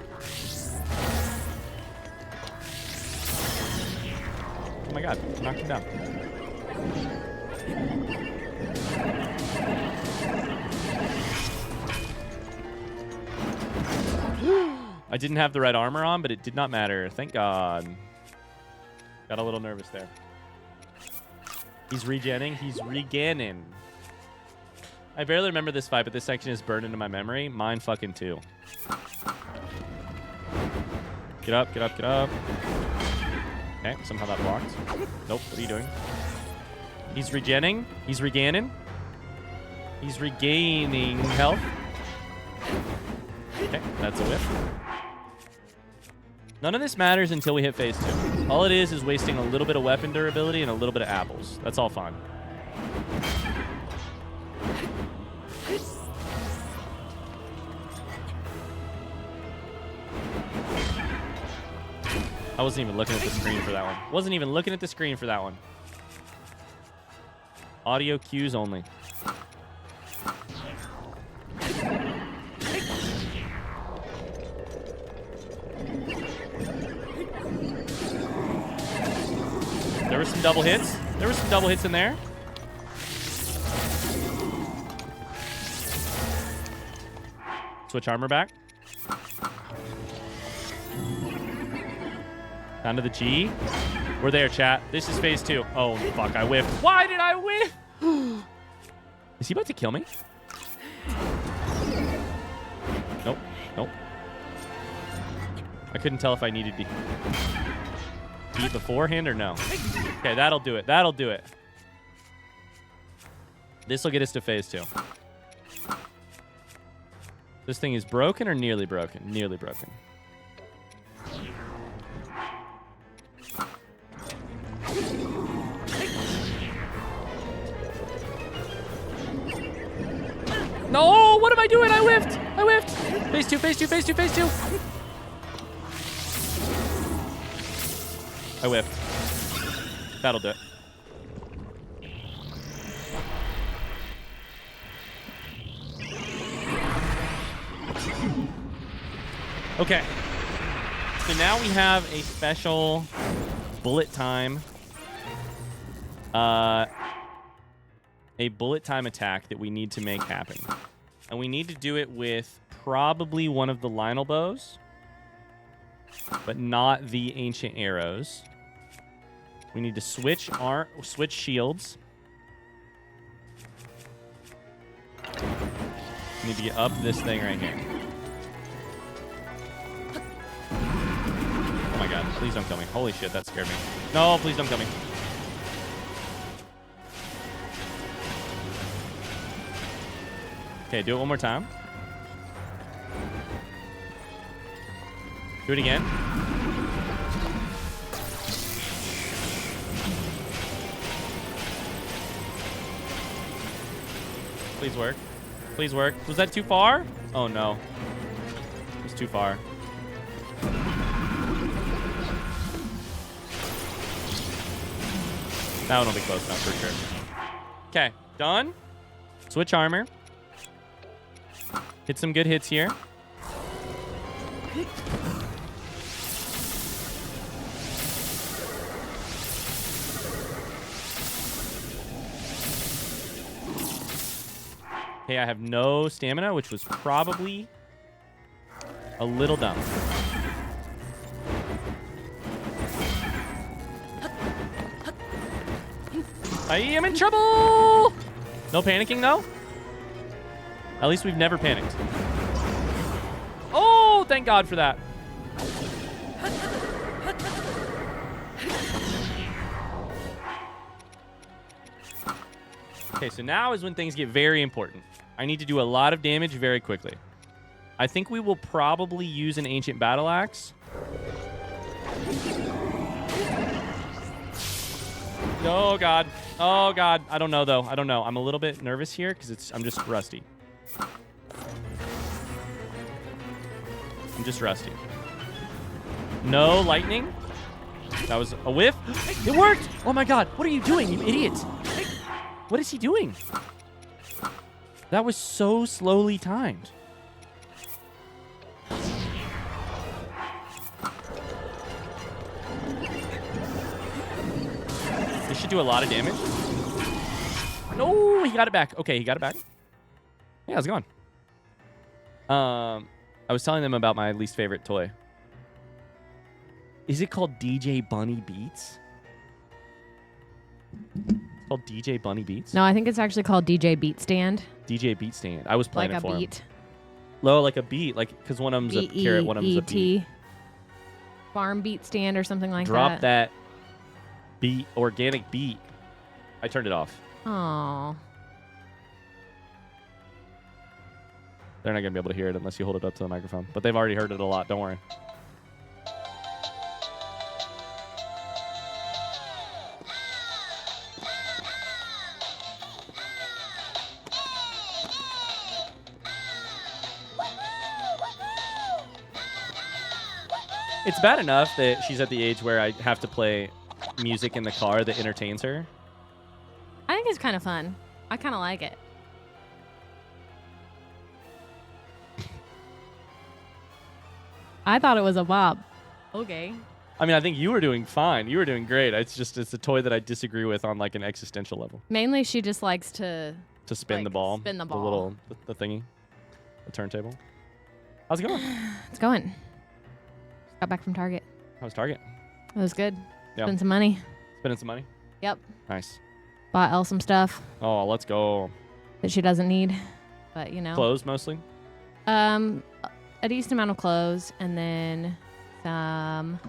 Oh, my God. Knocked him down. I didn't have the red armor on, but it did not matter. Thank God. Got a little nervous there. He's regenning. He's reganning. I barely remember this fight, but this section is burned into my memory. Mine fucking too. Get up, get up, get up. Okay, somehow that blocked. Nope, what are you doing? He's regenning. He's reganning. He's regaining health. Okay, that's a whiff. None of this matters until we hit phase 2. All it is wasting a little bit of weapon durability and a little bit of apples. That's all fine. I wasn't even looking at the screen for that one. Wasn't even looking at the screen for that one. Audio cues only. There were some double hits. There were some double hits in there. Switch armor back. Down to the G. We're there, chat. This is phase 2. Oh, fuck. I whiffed. Why did I whiff? Is he about to kill me? Nope. Nope. I couldn't tell if I needed to beat beforehand or no. Okay, that'll do it. That'll do it. This will get us to phase 2. This thing is broken or nearly broken? Nearly broken. No, what am I doing? I whiffed. I whiffed. Phase 2, phase 2, phase 2, phase 2. I whiffed. That'll do it. Okay. So now we have a special bullet time. A bullet time attack that we need to make happen. And we need to do it with probably one of the Lionel bows, but not the ancient arrows. We need to switch shields. We need to get up this thing right here. Oh my God, please don't kill me. Holy shit, that scared me. No, please don't kill me. Okay, do it one more time. Do it again. Please work. Please work. Was that too far? Oh no. It was too far. That one will be close enough for sure. Okay, done. Switch armor. Hit some good hits here. Okay, I have no stamina, which was probably a little dumb. I am in trouble! No panicking, though? At least we've never panicked. Oh, thank God for that. Okay, so now is when things get very important. I need to do a lot of damage very quickly. I think we will probably use an ancient battle axe. Oh, God. Oh, God. I don't know, though. I don't know. I'm a little bit nervous here because I'm just rusty. I'm just rusty. No lightning. That was a whiff. It worked. Oh, my God. What are you doing, you idiot? What is he doing? That was so slowly timed. This should do a lot of damage. No, he got it back. Okay, he got it back. Yeah, how's it going? I was telling them about my least favorite toy. Is it called DJ Bunny Beats? It's called DJ Bunny Beats? No, I think it's actually called DJ Beat Stand. DJ Beat Stand. I was playing like it for a beat. him. No, like a beat. Like, because one of them's a carrot, one of them's a beat. Farm Beat Stand or something like Drop that. that beat, organic beat. I turned it off. Oh. They're not going to be able to hear it unless you hold it up to the microphone. But they've already heard it a lot. Don't worry. It's bad enough that she's at the age where I have to play music in the car that entertains her. I think it's kind of fun. I kind of like it. I thought it was a bop. Okay. I mean, I think you were doing fine. You were doing great. It's a toy that I disagree with on like an existential level. Mainly, she just likes to spin like, the ball. Spin the ball. The little the thingy. The turntable. How's it going? It's going. Got back from Target. How's Target? It was good. Yeah. Spent some money. Spending some money? Yep. Nice. Bought Elle some stuff Oh, let's go. that she doesn't need, but you know. Clothes mostly? A decent amount of clothes, and then some.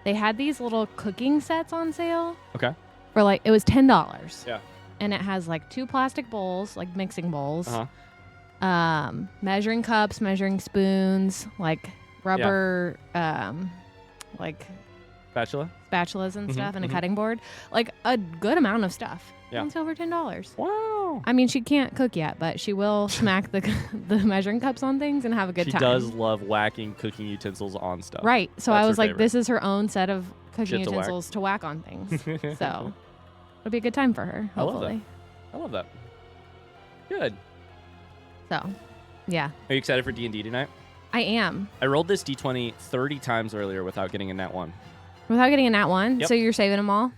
They had these little cooking sets on sale. Okay. For like, it was $10. Yeah. And it has like 2 plastic bowls, like mixing bowls. Uh-huh. Measuring cups, measuring spoons, like rubber, like Spatula? spatulas and stuff, and a mhm. cutting board. Like a good amount of stuff. Yeah. It's over $10. Wow. I mean, she can't cook yet, but she will smack the measuring cups on things and have a good She time. does love whacking cooking utensils on stuff. Right. So That's I her was like, favorite. this is her own set of cooking Shit to whack. utensils to whack on things. So it'll be a good time for her, I love hopefully. I love that. Good. So, yeah, Are you excited for D&D tonight? I am. I rolled this D20 30 times earlier without getting a nat 1. Without getting a nat 1, Yep. so you're saving them all?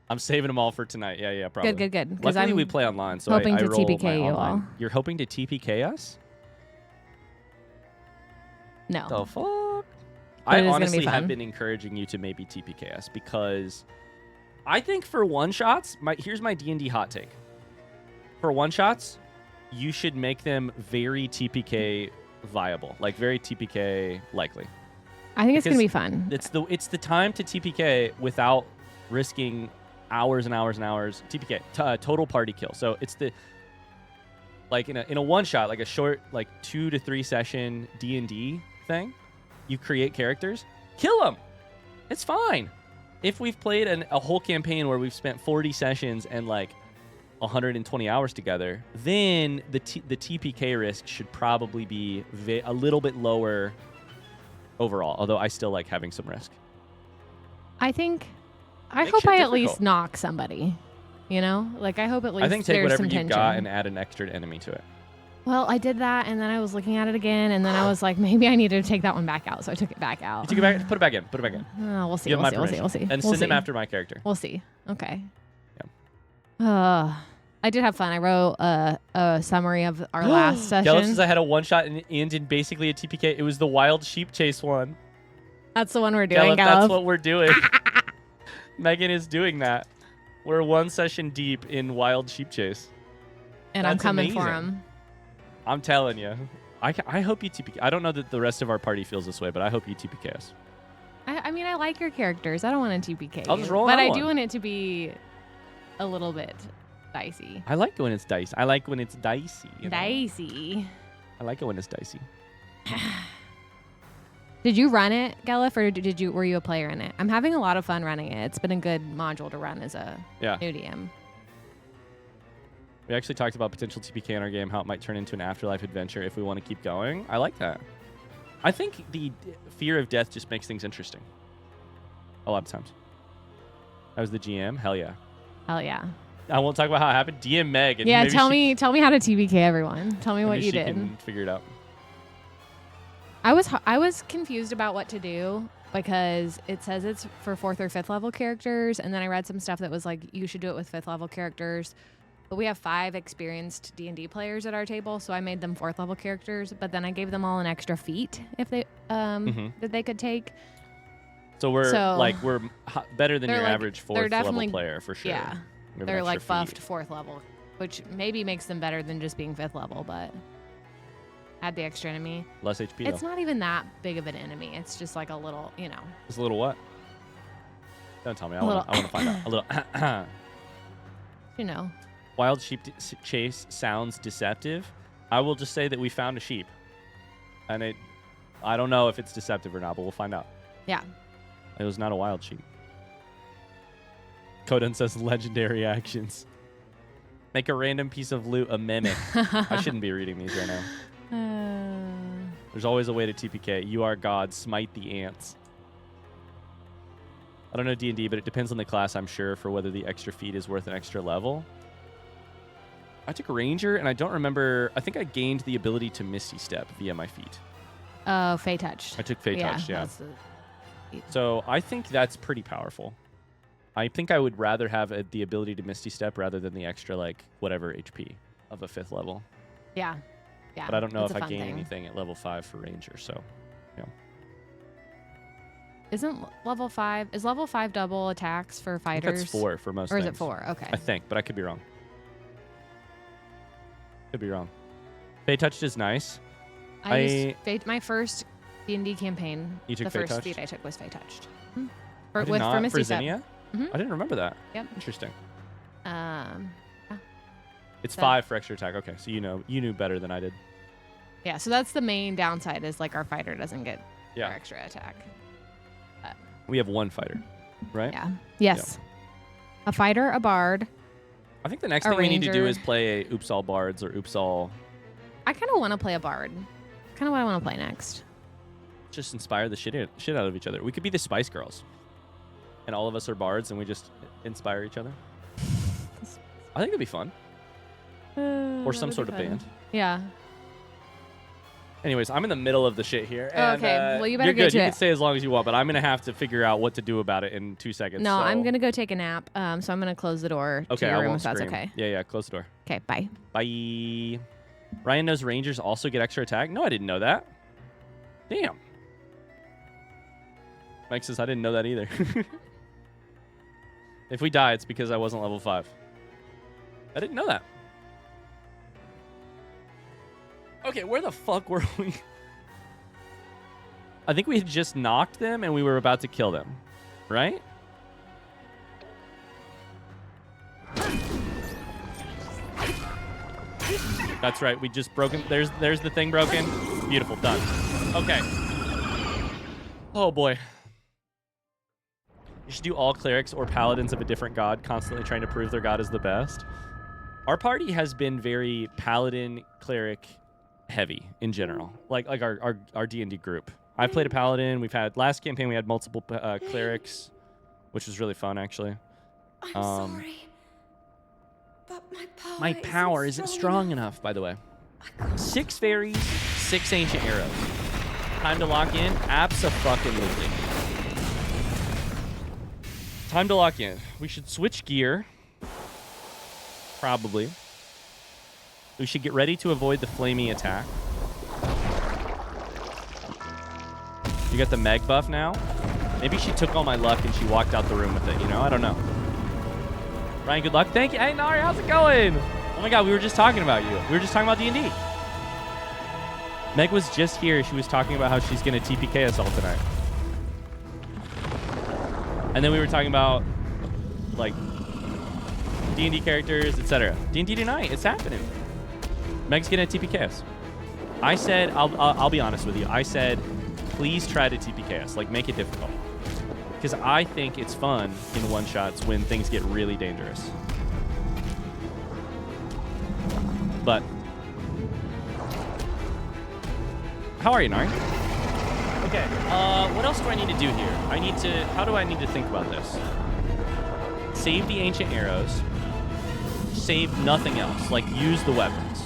I'm saving them all for tonight. Yeah, probably. Good. Because Luckily, I'm we play online, so hoping I to roll TPK my you online. all. You're hoping to TPK us? No. The fuck? But I it is gonna be honestly have fun. been encouraging you to maybe TPK us because I think for one-shots, here's my D&D hot take. For one-shots, you should make them very TPK viable, like very TPK likely. I think it's going to be Because fun. It's the time to TPK without risking hours and hours and hours. TPK, total party kill. So it's the like in a one shot, like a short like 2 to 3 session D&D thing. You create characters, kill them. It's fine. If we've played a whole campaign where we've spent 40 sessions and like 120 hours together, then the TPK risk should probably be a little bit lower overall, although I still like having some risk. I think, I Makes hope shit I at difficult. least knock somebody. You know? Like, I hope at least I think take there's whatever some you've tension. got and add an extra enemy to it. Well, I did that, and then I was looking at it again, and then I was like, maybe I needed to take that one back out, so I took it back out. You take it back, put it back in, put it back in. Oh, we'll see. You have We'll my see. We'll see. permission. We'll see. And We'll send see. him after my character. We'll see. Okay. Yeah. I did have fun. I wrote a summary of our last session. Gellus says I had a one shot and ended basically a TPK. It was the wild sheep chase one. That's the one we're doing, Gellus, that's Gallup. what we're doing. Megan is doing that. We're one session deep in wild sheep chase. And I'm That's coming for amazing. him. I'm telling you. I hope you TPK. I don't know that the rest of our party feels this way, but I hope you TPK us. I mean, I like your characters. I don't want to TPK I'll you, just roll but another I do one. want it to be a little bit dicey. I like when it's dicey. I like when it's dicey. You know? Dicey. I like it when it's dicey. Did you run it, Gallup, or were you a player in it? I'm having a lot of fun running it. It's been a good module to run as a Yeah. new DM. We actually talked about potential TPK in our game, how it might turn into an afterlife adventure if we want to keep going. I like that. I think the fear of death just makes things interesting. A lot of times. I was the GM. Hell yeah. Hell yeah. I won't talk about how it happened. DM Meg. And Yeah, maybe tell me how to TBK everyone. Tell me what maybe you she did. can figure it out. I was confused about what to do because it says it's for 4th or 5th level characters, and then I read some stuff that was like you should do it with 5th level characters. But we have 5 experienced D&D players at our table, so I made them 4th level characters. But then I gave them all an extra feat if they that they could take. So we're better than your like- average they're 4th level definitely- player for sure. Yeah, We have an they're like extra buffed feat. 4th level, which maybe makes them better than just being 5th level. But add the extra enemy. Less HP. It's though. not even that big of an enemy. It's just like a little, It's a little what? Don't tell me. I A want little- to find out. A little. Wild sheep chase sounds deceptive. I will just say that we found a sheep, and I don't know if it's deceptive or not, but we'll find out. Yeah. It was not a wild sheep. Kodan says legendary actions. Make a random piece of loot a mimic. I shouldn't be reading these right now. There's always a way to TPK. You are God. Smite the ants. I don't know D&D, but it depends on the class, I'm sure, for whether the extra feat is worth an extra level. I took Ranger, and I don't remember. I think I gained the ability to Misty Step via my feat. Oh, Fey Touch. I took Fey Touch, yeah. That's So I think that's pretty powerful. I think I would rather have the ability to Misty Step rather than the extra, whatever HP of a 5th level. yeah. Yeah. But I don't know it's if a I fun gain thing. anything at level 5 for Ranger, so, yeah. Is level 5 double attacks for I think fighters? that's 4 for most Or is things. it 4? Okay. I think, but I could be wrong. Could be wrong. Fey Touched is nice. I used my first D&D campaign. You took the Fey first Touched? feat I took was Fey Touched. I did not. Misty For Step. Zinnia? Mhm. I didn't remember that. Yep. Interesting. It's So- 5 for extra attack. Okay, so you knew better than I did. Yeah, so that's the main downside is our fighter doesn't get Yeah. our extra attack. We have 1 fighter, right? Yeah. Yes. A fighter, a bard. I think the next A thing we need to do ranger. is play a Oops All Bards or Oops All. I kind of want to play a bard. Kind of what I want to play next. Just inspire the shit out of each other. We could be the Spice Girls, and all of us are bards, and we just inspire each other. I think that'd be fun, or some sort of band. Yeah. Anyways, I'm in the middle of the shit here. And, Okay, well, you better you're get good. to You it. can stay as long as you want, but I'm gonna have to figure out what to do about it in 2 seconds. No, so. I'm going to go take a nap. So I'm going to close the door Okay, to your I room won't if that's scream. okay. Yeah, close the door. Okay, bye. Bye. Ryan knows Rangers also get extra attack. No, I didn't know that. Damn. Mike says I didn't know that either. If we die, it's because I wasn't level 5. I didn't know that. Okay, where the fuck were we? I think we had just knocked them and we were about to kill them, right? That's right. We just broken. There's the thing broken. Beautiful. Done. Okay. Oh boy. You should do all clerics or paladins of a different god, constantly trying to prove their god is the best. Our party has been very paladin cleric heavy in general. Like our D&D group. I've played a paladin. We've had last campaign we had multiple clerics, which was really fun actually. I'm sorry. But My power isn't strong enough, by the way. 6 fairies, 6 ancient arrows. Time to lock in? Abso-fucking-lutely. Time to lock in. We should switch gear. Probably. We should get ready to avoid the flamey attack. You got the Meg buff now? Maybe she took all my luck and she walked out the room with it, you know? I don't know. Ryan, good luck. Thank you. Hey, Nari, how's it going? Oh my god, we were just talking about you. We were just talking about D&D. Meg was just here. She was talking about how she's going to TPK us all tonight. And then we were talking about, like, D&D characters, etc. D&D tonight. It's happening. Meg's going to TPK us. I said, I'll be honest with you. I said, please try to TPK us. Like, make it difficult. Because I think it's fun in one-shots when things get really dangerous. But how are you, Nari? Okay, what else do I need to do here? How do I need to think about this? Save the ancient arrows. save nothing else. Like, use the weapons.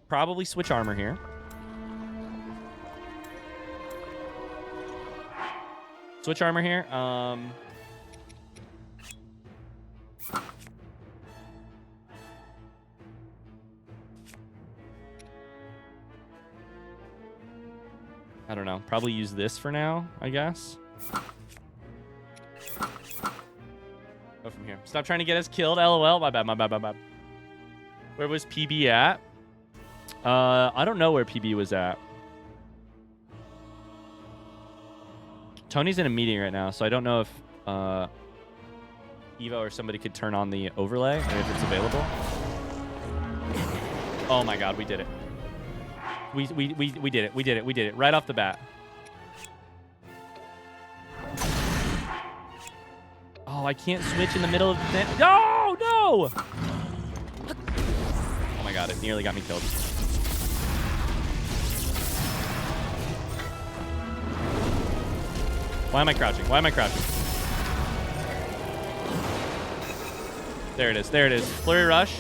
Probably switch armor here. Switch armor here. I don't know. Probably use this for now, I guess. Go from here. Stop trying to get us killed. LOL. My bad, my bad, my bad. Where was PB at? I don't know where PB was at. Tony's in a meeting right now, so I don't know if Evo or somebody could turn on the overlay or if it's available. Oh my god, we did it. We did it. We did it. We did it. Right off the bat. Oh, I can't switch in the middle of the thing. No, no! Oh my god, it nearly got me killed. Why am I crouching? Why am I crouching? There it is. There it is. Flurry rush.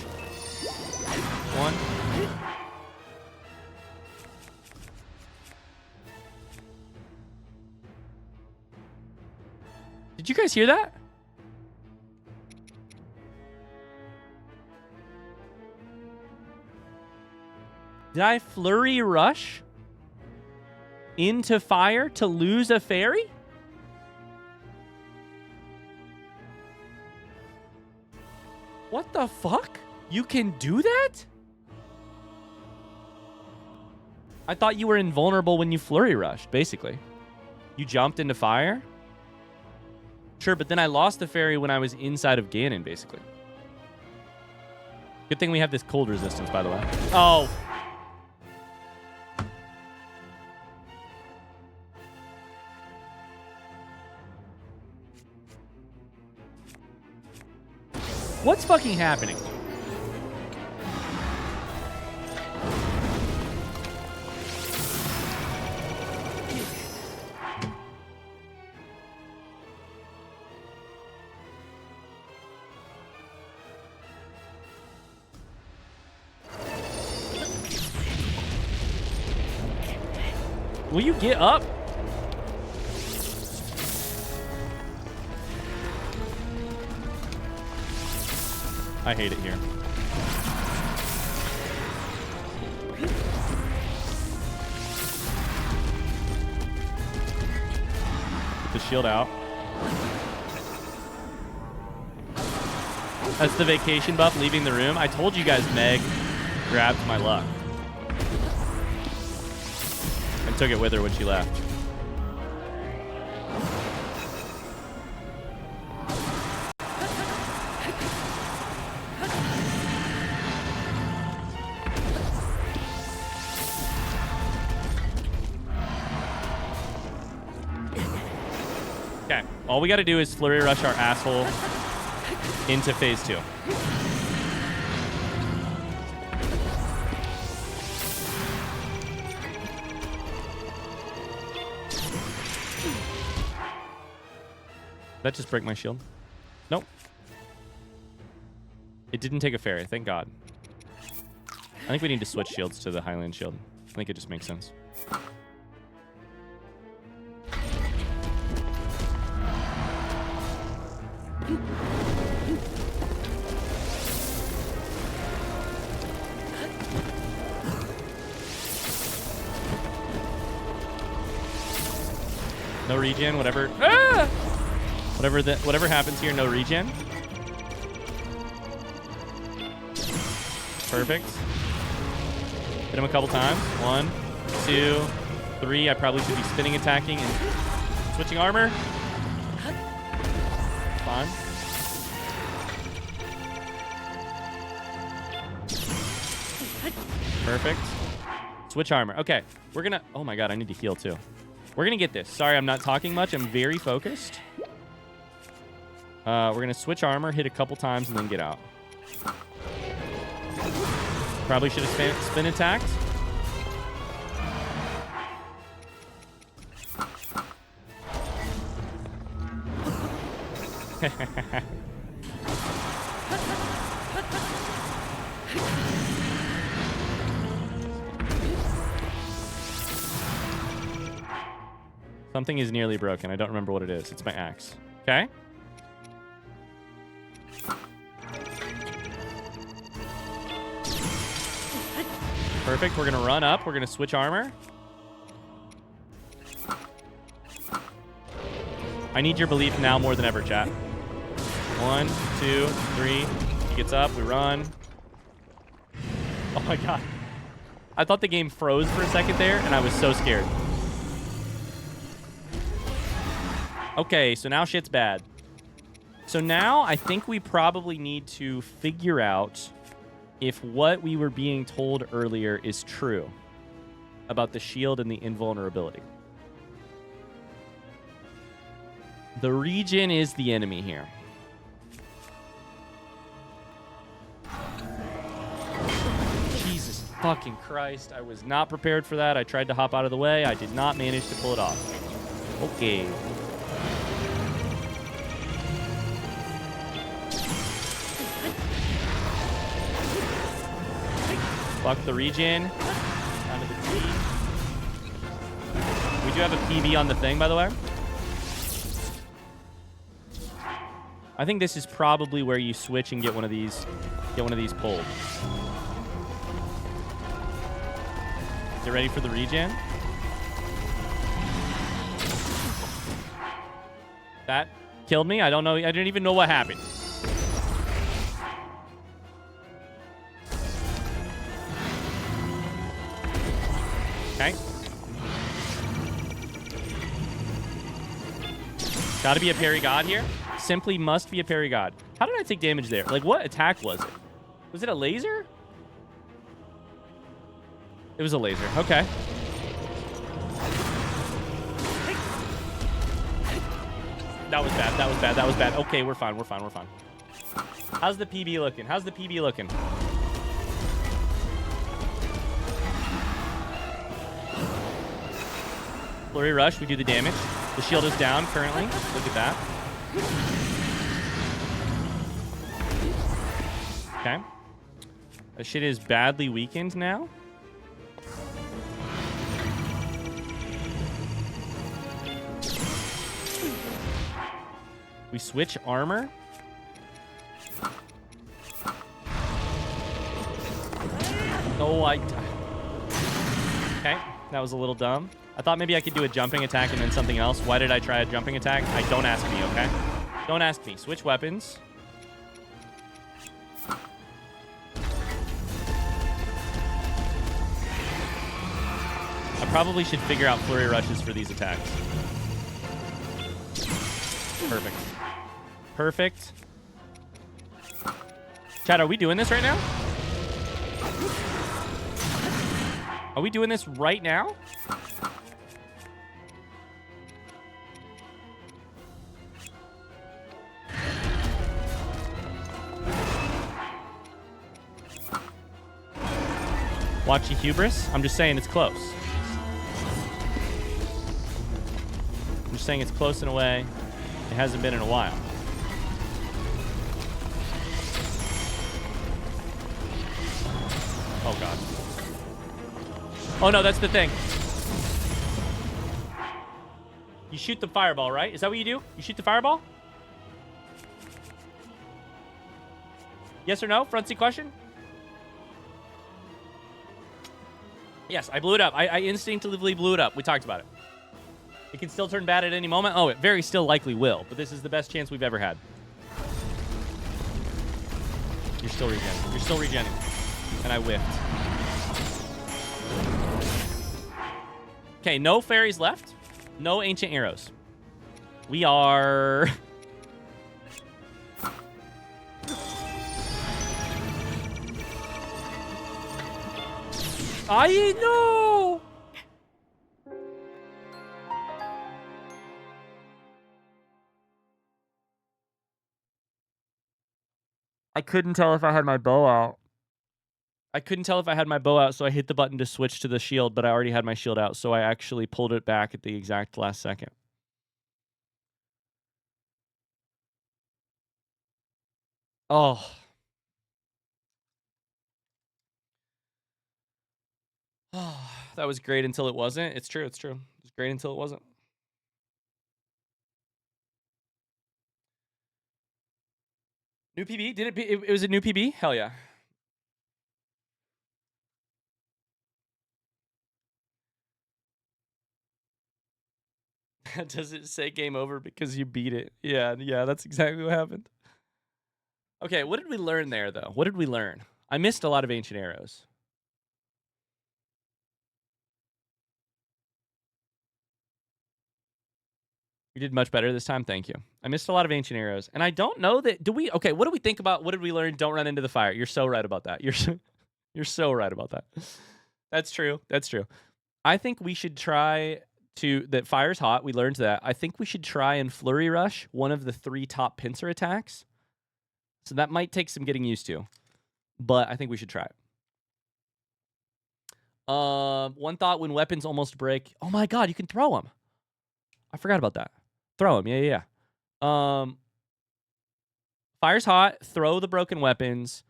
One. Did you guys hear that? Did I flurry rush into fire to lose a fairy? What the fuck? You can do that? I thought you were invulnerable when you flurry rushed, basically. You jumped into fire? Sure, but then I lost the fairy when I was inside of Ganon, basically. Good thing we have this cold resistance, by the way. Oh. What's fucking happening? Will you get up? I hate it here. Get the shield out. That's the vacation buff leaving the room. I told you guys Meg grabbed my luck. And took it with her when she left. Okay, all we got to do is flurry rush our asshole into phase 2. That just break my shield? Nope. It didn't take a fairy, thank God. I think we need to switch shields to the Highland shield. I think it just makes sense. No regen, whatever. Ah! Whatever happens here, no regen. Perfect. Hit him a couple times. 1, 2, 3. I probably should be spinning attacking and switching armor. Fine. Perfect. Switch armor. Okay, we're gonna... Oh my god, I need to heal too. We're gonna get this. Sorry, I'm not talking much. I'm very focused. We're gonna switch armor, hit a couple times, and then get out. Probably should have spin attacked. Something is nearly broken. I don't remember what it is. It's my axe. Okay. Perfect. We're going to run up. We're going to switch armor. I need your belief now more than ever, chat. 1, 2, 3. He gets up. We run. Oh, my God. I thought the game froze for a second there, and I was so scared. Okay, so now shit's bad. So now I think we probably need to figure out if what we were being told earlier is true about the shield and the invulnerability. The region is the enemy here. Jesus fucking Christ. I was not prepared for that. I tried to hop out of the way. I did not manage to pull it off. Okay. Fuck the regen. Down to the T. We do have a PB on the thing, by the way. I think this is probably where you switch and get one of these pulled. Get ready for the regen. That killed me. I don't know. I didn't even know what happened. Okay. Gotta be a parry god here. Simply must be a parry god. How did I take damage there? Like, what attack was it? Was it a laser? It was a laser. Okay. That was bad. That was bad. That was bad. Okay, we're fine. We're fine. We're fine. How's the PB looking? How's the PB looking? Flurry Rush, we do the damage. The shield is down currently. Look at that. Okay. That shit is badly weakened now. We switch armor. Oh, okay, that was a little dumb. I thought maybe I could do a jumping attack and then something else. Why did I try a jumping attack? Don't ask me, okay? Don't ask me. Switch weapons. I probably should figure out flurry rushes for these attacks. Perfect. Perfect. Chat, are we doing this right now? Are we doing this right now? Watch the hubris. I'm just saying it's close. I'm just saying it's close in a way it hasn't been in a while. Oh, God. Oh, no, that's the thing. You shoot the fireball, right? Is that what you do? You shoot the fireball? Yes or no? Front seat question? Yes, I blew it up. I instinctively blew it up. We talked about it. It can still turn bad at any moment. Oh, it very still likely will, but this is the best chance we've ever had. You're still regenning. You're still regenning. And I whiffed. Okay, no fairies left. No ancient arrows. We are... I know! I couldn't tell if I had my bow out. So I hit the button to switch to the shield, but I already had my shield out, so I actually pulled it back at the exact last second. Oh. That was great until it wasn't. It's true. It's true. It was great until it wasn't. New PB? Did it was a new PB? Hell yeah. Does it say game over because you beat it? Yeah, that's exactly what happened. Okay, what did we learn there, though? What did we learn? I missed a lot of ancient arrows. You did much better this time. Thank you. I missed a lot of ancient arrows. And I don't know that... Okay, what do we think about... What did we learn? Don't run into the fire. You're so right about that. You're so right about that. That's true. That's true. I think we should try to... That fire's hot. We learned that. I think we should try and flurry rush one of the 3 top pincer attacks. So that might take some getting used to. But I think we should try it. One thought when weapons almost break. Oh my god, you can throw them. I forgot about that. Throw them. Yeah. Fire's hot. Throw the broken weapons.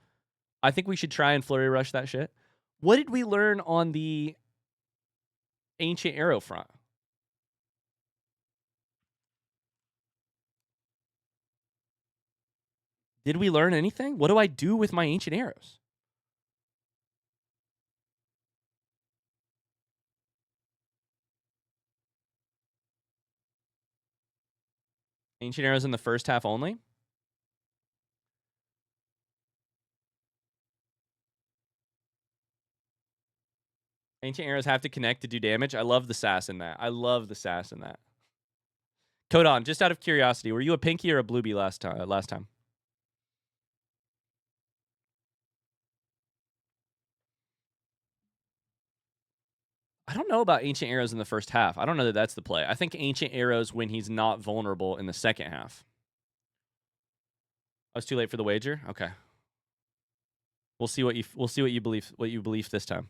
I think we should try and flurry rush that shit. What did we learn on the ancient arrow front? Did we learn anything? What do I do with my ancient arrows? Ancient arrows in the first half only? Ancient arrows have to connect to do damage. I love the sass in that. Codon, just out of curiosity, were you a pinky or a bluebee last time? I don't know about ancient arrows in the first half. I don't know that that's the play. I think ancient arrows when he's not vulnerable in the second half. I was too late for the wager. Okay. We'll see what you believe this time.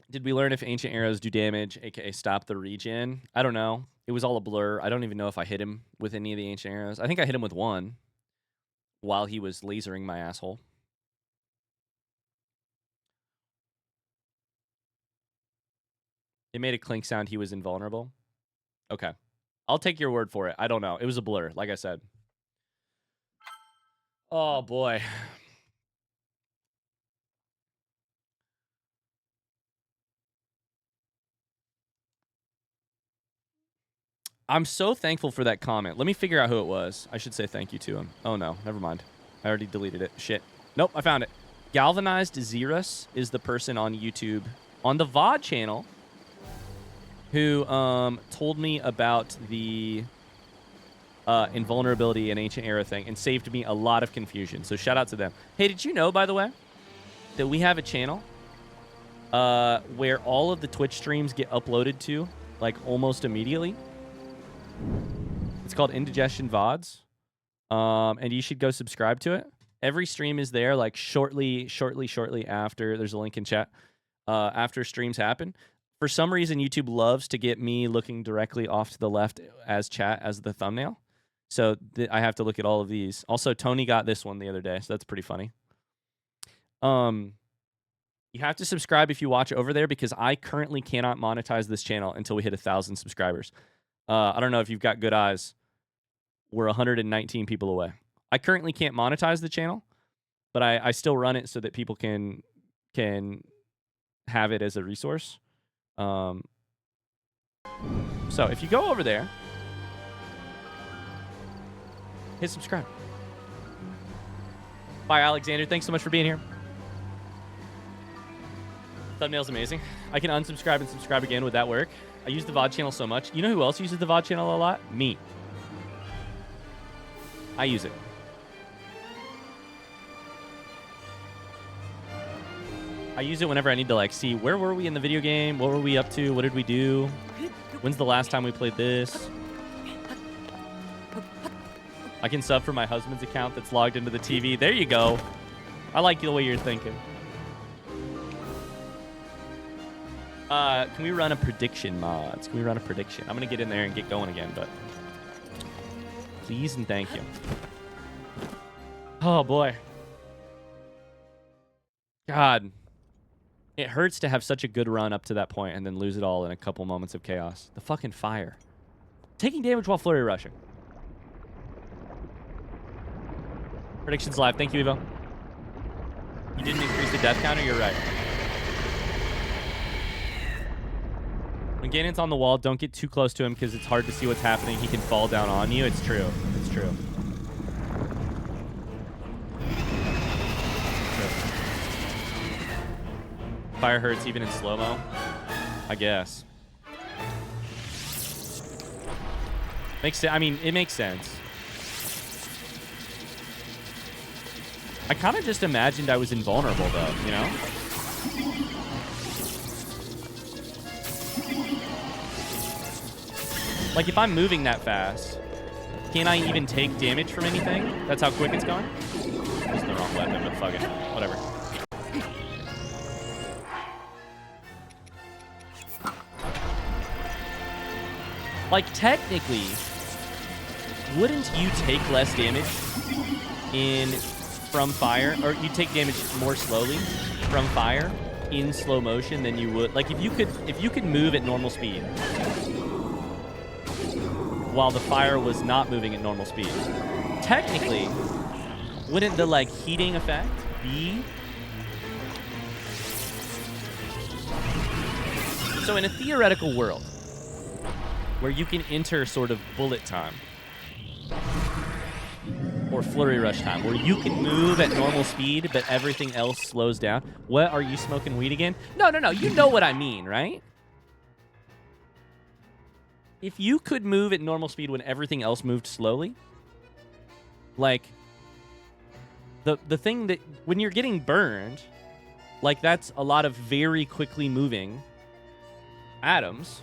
Did we learn if ancient arrows do damage, aka stop the regen? I don't know. It was all a blur. I don't even know if I hit him with any of the ancient arrows. I think I hit him with one while he was lasering my asshole. It made a clink sound. He was invulnerable. Okay. I'll take your word for it. I don't know. It was a blur, like I said. Oh, boy. I'm so thankful for that comment. Let me figure out who it was. I should say thank you to him. Oh, no. Never mind. I already deleted it. Shit. Nope. I found it. Galvanized Xerus is the person on YouTube, on the VOD channel, who told me about the invulnerability and ancient arrow thing and saved me a lot of confusion. So shout out to them. Hey, did you know, by the way, that we have a channel where all of the Twitch streams get uploaded to, like, almost immediately? It's called Indigestion VODs. And you should go subscribe to it. Every stream is there, like, shortly after. There's a link in chat. After streams happen. For some reason, YouTube loves to get me looking directly off to the left as chat as the thumbnail. So I have to look at all of these. Also, Tony got this one the other day, so that's pretty funny. You have to subscribe if you watch over there because I currently cannot monetize this channel until we hit 1,000 subscribers. I don't know if you've got good eyes. We're 119 people away. I currently can't monetize the channel, but I still run it so that people can have it as a resource. So if you go over there, hit subscribe. Bye, Alexander. Thanks so much for being here. Thumbnail's amazing. I can unsubscribe and subscribe again. Would that work? I use the VOD channel so much. You know who else uses the VOD channel a lot? Me. I use it. I use it whenever I need to, like, see where were we in the video game? What were we up to? What did we do? When's the last time we played this? I can sub for my husband's account that's logged into the TV. There you go. I like the way you're thinking. Can we run a prediction, mods? Can we run a prediction? I'm going to get in there and get going again, but Please and thank you. Oh, boy. God. It hurts to have such a good run up to that point and then lose it all in a couple moments of chaos. The fucking fire. Taking damage while flurry rushing. Predictions live. Thank you, Evo. You didn't increase the death counter? You're right. When Ganon's on the wall, don't get too close to him because it's hard to see what's happening. He can fall down on you. It's true. It's true. Fire hurts even in slow-mo, I guess. Makes sense. I mean, it makes sense. I kind of just imagined I was invulnerable, though, you know? Like, if I'm moving that fast, can I even take damage from anything? That's how quick it's going? That's the wrong weapon, but fuck it. Whatever. Like, technically, wouldn't you take less damage from fire, or you take damage more slowly from fire in slow motion than you would? Like, if you could move at normal speed while the fire was not moving at normal speed, technically, wouldn't the, like, heating effect be... So in a theoretical world, where you can enter sort of bullet time or flurry rush time, where you can move at normal speed, but everything else slows down. What, are you smoking weed again? No. You know what I mean, right? If you could move at normal speed when everything else moved slowly, like, the thing that, when you're getting burned, like, that's a lot of very quickly moving atoms.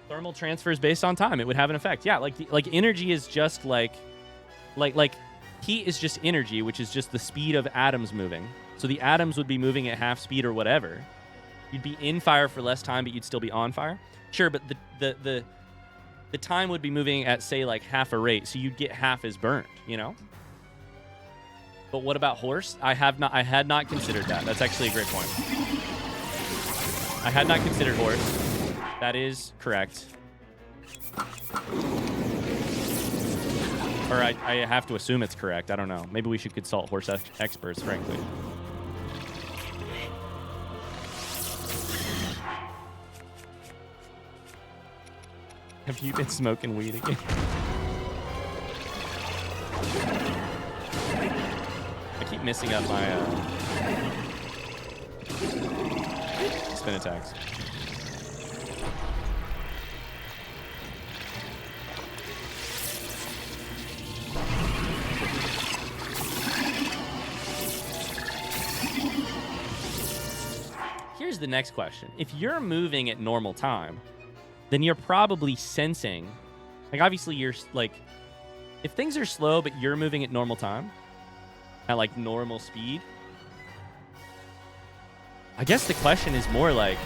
Thermal transfers based on time. It would have an effect. Yeah, like energy is just like heat is just energy, which is just the speed of atoms moving. So the atoms would be moving at half speed or whatever. You'd be in fire for less time, but you'd still be on fire. Sure, but the time would be moving at, say, like half a rate, so you'd get half as burned, you know? But what about horse? I had not considered that. That's actually a great point. I had not considered horse. That is correct. Or I have to assume it's correct. I don't know. Maybe we should consult horse experts, frankly. Have you been smoking weed again? I keep missing up my spin attacks. Here's the next question. If you're moving at normal time, then you're probably sensing, like, obviously you're, like, if things are slow but you're moving at normal time, at, like, normal speed, I guess the question is more like,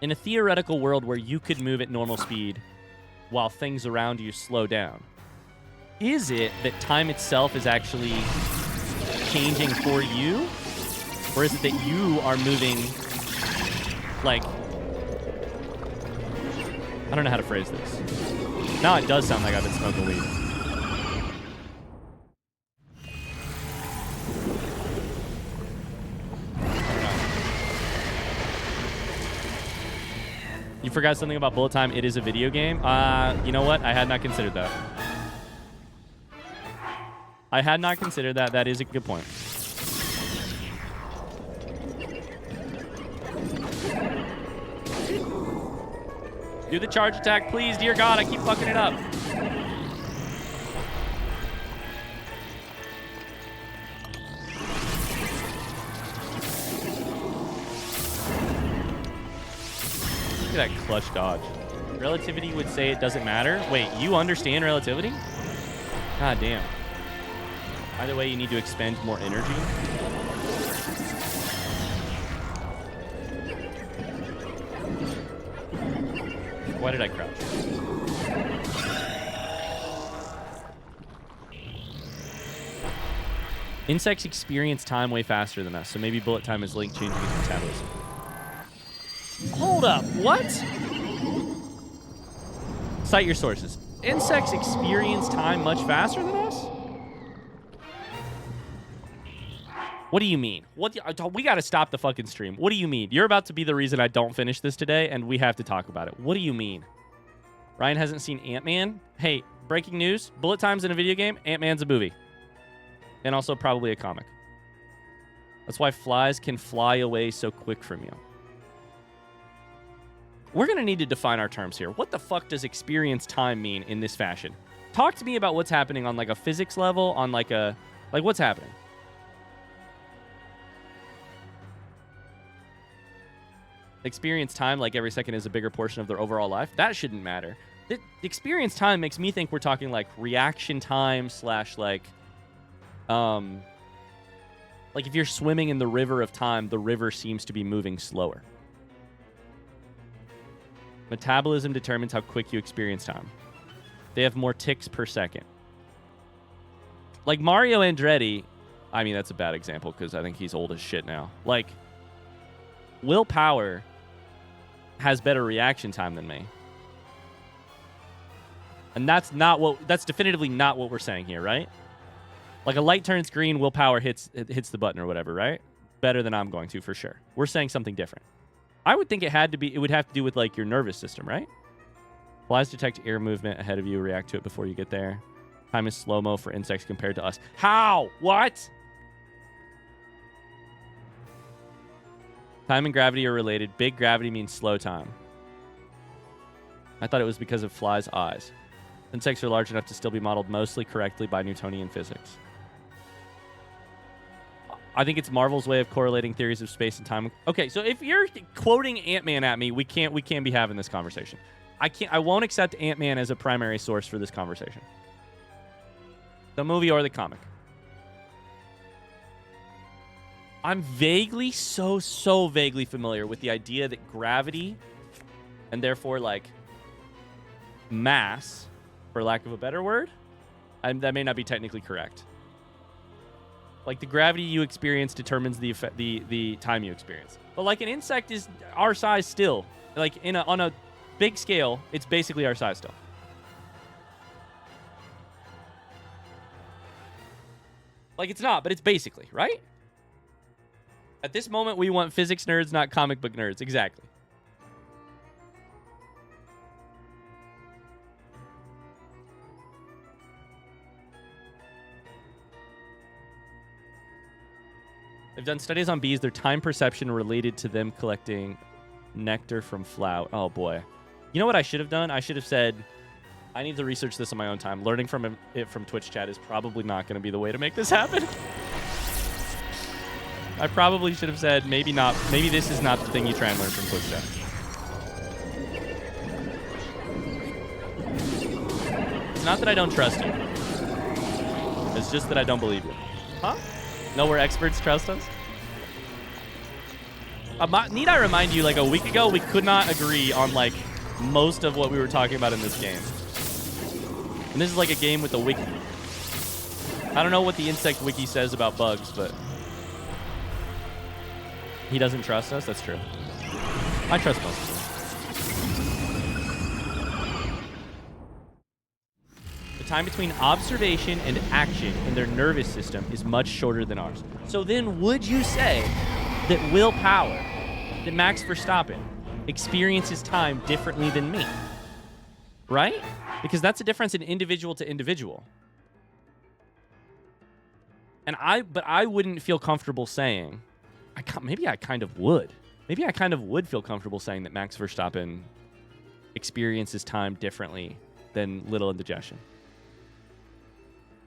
in a theoretical world where you could move at normal speed while things around you slow down, is it that time itself is actually changing for you? Or is it that you are moving, like, I don't know how to phrase this. Now it does sound like I've been smoking weed. You forgot something about bullet time. It is a video game. You know what? I had not considered that. I had not considered that. That is a good point. Do the charge attack, please. Dear God, I keep fucking it up. Look at that clutch dodge. Relativity would say it doesn't matter. Wait, you understand relativity? God damn. Either way, you need to expend more energy. Why did I crouch? Insects experience time way faster than us, so maybe bullet time is linked changing its metabolism. Hold up, what? Cite your sources. Insects experience time much faster than us? What do you mean? We got to stop the fucking stream. What do you mean? You're about to be the reason I don't finish this today, and we have to talk about it. What do you mean? Ryan hasn't seen Ant-Man? Hey, breaking news. Bullet time's in a video game. Ant-Man's a movie. And also probably a comic. That's why flies can fly away so quick from you. We're going to need to define our terms here. What the fuck does experience time mean in this fashion? Talk to me about what's happening on like a physics level, on like a... Like, what's happening? Experience time, like every second is a bigger portion of their overall life. That shouldn't matter. The experience time makes me think we're talking like reaction time slash like if you're swimming in the river of time, the river seems to be moving slower. Metabolism determines how quick you experience time. They have more ticks per second. Like Mario Andretti, I mean, that's a bad example because I think he's old as shit now. Like, willpower has better reaction time than me. And that's definitively not what we're saying here, right? Like a light turns green, willpower hits the button or whatever, right? Better than I'm going to, for sure. We're saying something different. I would think it would have to do with like your nervous system, right? Flies detect air movement ahead of you, react to it before you get there. Time is slow-mo for insects compared to us. How? What? Time and gravity are related. Big gravity means slow time. I thought it was because of flies' eyes. Insects are large enough to still be modeled mostly correctly by Newtonian physics. I think it's Marvel's way of correlating theories of space and time. Okay, so if you're quoting Ant-Man at me, we can't be having this conversation. I won't accept Ant-Man as a primary source for this conversation. The movie or the comic. I'm vaguely, so vaguely familiar with the idea that gravity, and therefore, like, mass, for lack of a better word, that may not be technically correct. Like, the gravity you experience determines the time you experience. But, like, an insect is our size still. Like, on a big scale, it's basically our size still. Like, it's not, but it's basically, right? At this moment, we want physics nerds, not comic book nerds. Exactly. They've done studies on bees. Their time perception related to them collecting nectar from flower. Oh, boy. You know what I should have done? I should have said, I need to research this on my own time. Learning from it from Twitch chat is probably not going to be the way to make this happen. I probably should have said, maybe not. Maybe this is not the thing you try and learn from Twitch chat. It's not that I don't trust you. It's just that I don't believe you. Huh? Know where experts trust us? Need I remind you, like a week ago, we could not agree on like most of what we were talking about in this game. And this is like a game with a wiki. I don't know what the insect wiki says about bugs, but he doesn't trust us. That's true. I trust most of them. The time between observation and action in their nervous system is much shorter than ours. So then would you say that willpower, that Max Verstappen experiences time differently than me? Right? Because that's a difference in individual to individual. But I wouldn't feel comfortable saying, maybe I kind of would. Maybe I kind of would feel comfortable saying that Max Verstappen experiences time differently than Little Indigestion.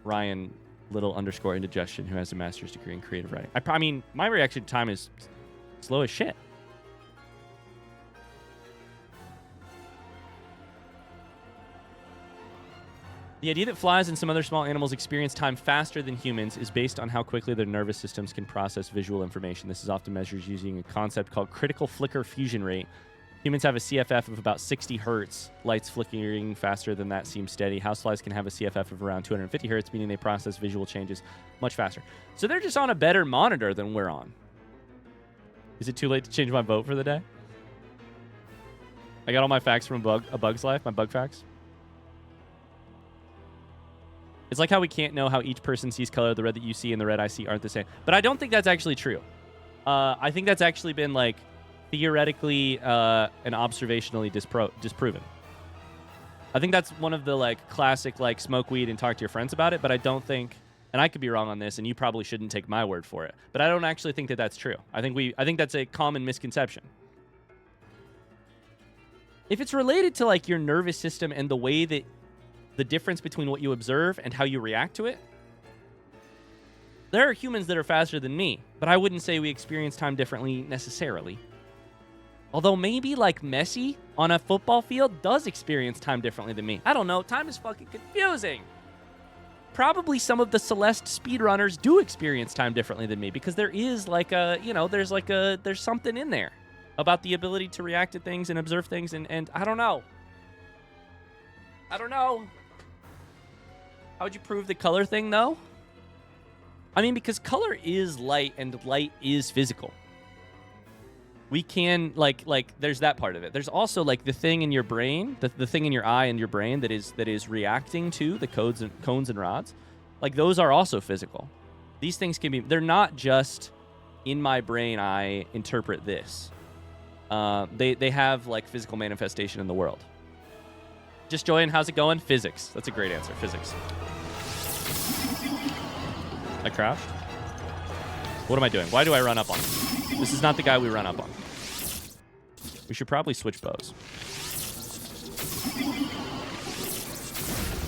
Ryan Little_Indigestion, who has a master's degree in creative writing. I mean, my reaction time is slow as shit. The idea that flies and some other small animals experience time faster than humans is based on how quickly their nervous systems can process visual information. This is often measured using a concept called critical flicker fusion rate, Humans have a CFF of about 60 hertz. Lights flickering faster than that seem steady. Houseflies can have a CFF of around 250 hertz, meaning they process visual changes much faster. So they're just on a better monitor than we're on. Is it too late to change my vote for the day? I got all my facts from A Bug's Life, my bug facts. It's like how we can't know how each person sees color. The red that you see and the red I see aren't the same. But I don't think that's actually true. I think that's actually been like theoretically and observationally disproven. I think that's one of the like classic like smoke weed and talk to your friends about it. But I don't think, and I could be wrong on this, and you probably shouldn't take my word for it. But I don't actually think that that's true. I think that's a common misconception. If it's related to like your nervous system and the way that the difference between what you observe and how you react to it, there are humans that are faster than me, but I wouldn't say we experience time differently necessarily. Although maybe like Messi on a football field does experience time differently than me. I don't know. Time is fucking confusing. Probably some of the Celeste speedrunners do experience time differently than me because there is like a, you know, there's something in there about the ability to react to things and observe things, and I don't know. I don't know. How would you prove the color thing, though? I mean, because color is light, and light is physical. We can, like, there's that part of it. There's also, like, the thing in your brain, the thing in your eye and your brain that is reacting to the cones and rods. Like, those are also physical. These things can be, they're not just in my brain, I interpret this. They have, like, physical manifestation in the world. Just join. How's it going? Physics. That's a great answer. Physics. I crashed. What am I doing? Why do I run up on him? This is not the guy we run up on. We should probably switch bows.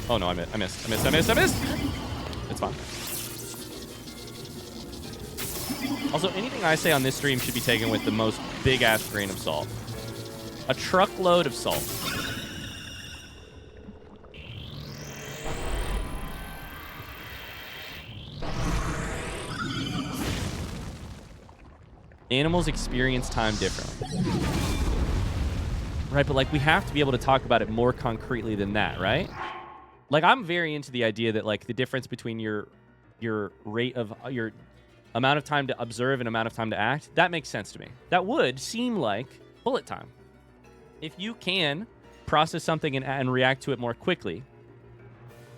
Oh, no, I missed. It's fine. Also, anything I say on this stream should be taken with the most big-ass grain of salt. A truckload of salt. Animals experience time differently. Right, but like we have to be able to talk about it more concretely than that, right? Like I'm very into the idea that like the difference between your rate of your amount of time to observe and amount of time to act, that makes sense to me. That would seem like bullet time. If you can process something and react to it more quickly,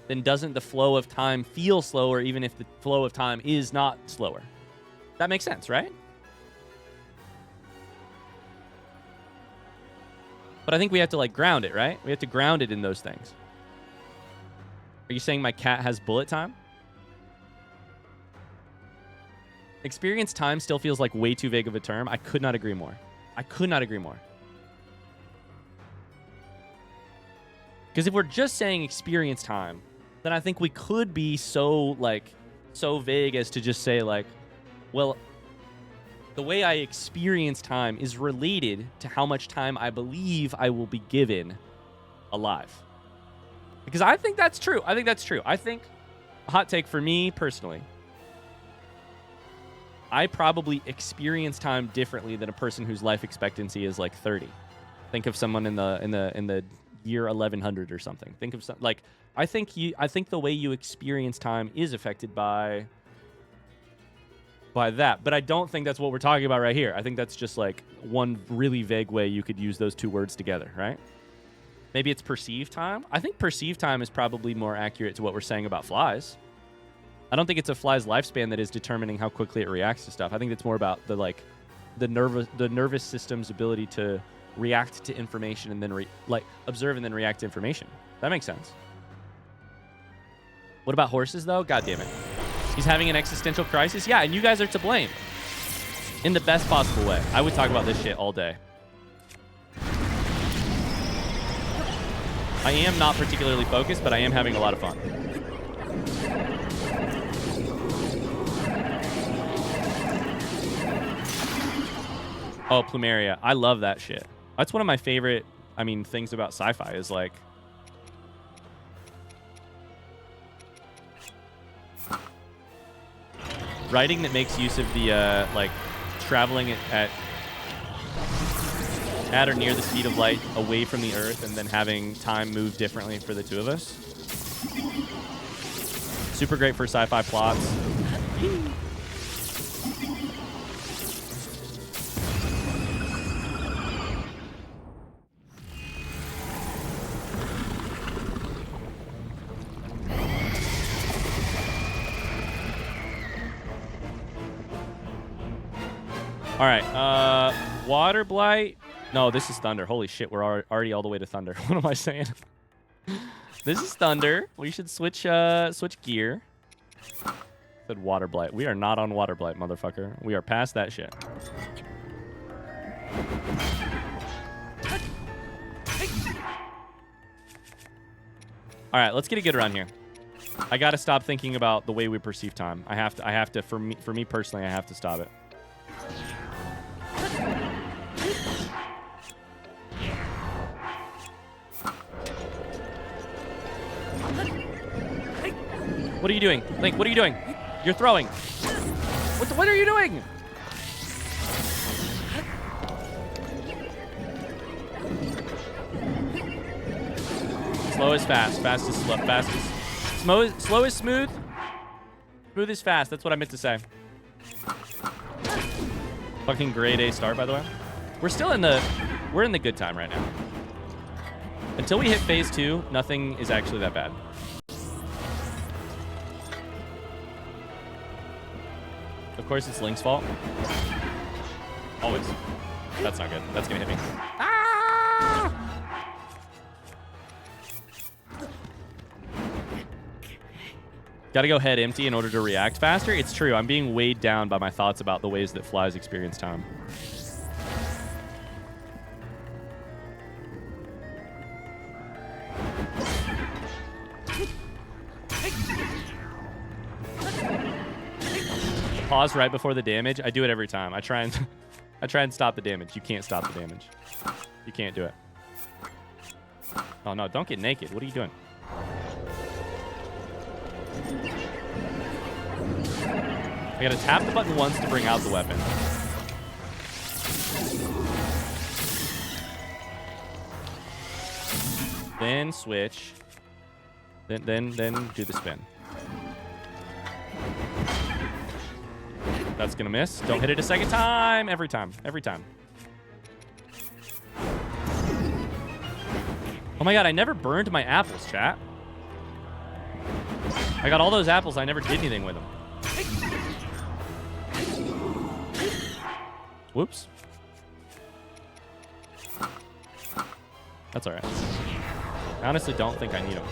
then doesn't the flow of time feel slower even if the flow of time is not slower? That makes sense, right? But I think we have to, like, ground it, right? We have to ground it in those things. Are you saying my cat has bullet time? Experience time still feels like way too vague of a term. I could not agree more. Because if we're just saying experience time, then I think we could be so vague as to just say, like, well, the way I experience time is related to how much time I believe I will be given alive. Because I think that's true. I think, hot take for me personally, I probably experience time differently than a person whose life expectancy is like 30. Think of someone in the year 1100 or something. Think of like I think the way you experience time is affected by that, but I don't think that's what we're talking about right here. I think that's just like one really vague way you could use those two words together, right? Maybe it's perceived time. I think perceived time is probably more accurate to what we're saying about flies. I don't think it's a fly's lifespan that is determining how quickly it reacts to stuff. I think it's more about the nervous system's ability to react to information and then observe and then react to information. That makes sense. What about horses though? God damn it. He's having an existential crisis? Yeah, and you guys are to blame. In the best possible way. I would talk about this shit all day. I am not particularly focused, but I am having a lot of fun. Oh, Plumeria. I love that shit. That's one of my favorite, things about sci-fi is like... writing that makes use of the, traveling at at or near the speed of light away from the Earth, and then having time move differently for the two of us. Super great for sci-fi plots. All right, water blight. No, this is thunder. Holy shit, we're already all the way to thunder. What am I saying? This is thunder. We should switch gear. Said water blight. We are not on water blight, motherfucker. We are past that shit. All right, let's get a good run here. I gotta stop thinking about the way we perceive time. I have to. For me personally, I have to stop it. What are you doing? Link, what are you doing? You're throwing. What are you doing? Slow is fast. Fast is slow. Fast is slow is smooth. Smooth is fast. That's what I meant to say. Fucking grade A start, by the way. We're in the good time right now. Until we hit phase 2, nothing is actually that bad. Of course, it's Link's fault. Always. That's not good. That's gonna hit me. Ah! Gotta go head empty in order to react faster. It's true. I'm being weighed down by my thoughts about the ways that flies experience time. Pause right before the damage. I do it every time. I try and stop the damage. You can't stop the damage. You can't do it. Oh no, don't get naked. What are you doing? I gotta tap the button once to bring out the weapon. Then switch. Then do the spin. That's gonna miss. Don't hit it a second time. Every time. Every time. Oh my god, I never burned my apples, chat. I got all those apples. I never did anything with them. Whoops. That's alright. I honestly don't think I need them.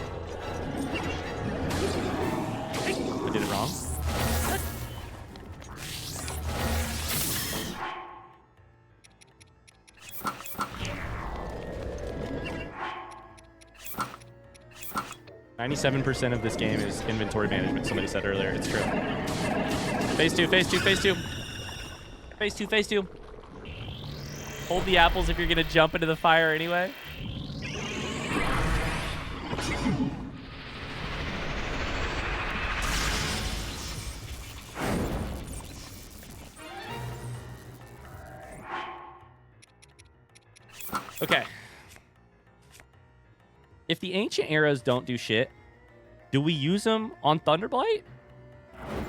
I did it wrong. %97 of this game is inventory management, somebody said earlier. It's true. Phase 2, phase 2, phase 2. Phase 2, phase 2. Hold the apples if you're going to jump into the fire anyway. Okay. If the ancient arrows don't do shit, do we use them on Thunderblight?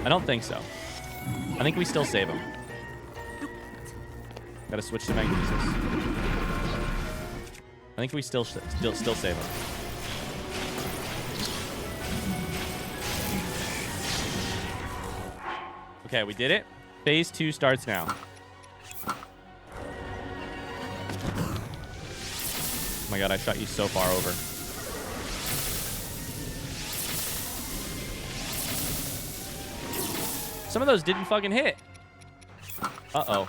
I don't think so. I think we still save them. Gotta switch to magnesis. I think we still save them. Okay, we did it. Phase 2 starts now. Oh my god, I shot you so far over. Some of those didn't fucking hit. Uh-oh.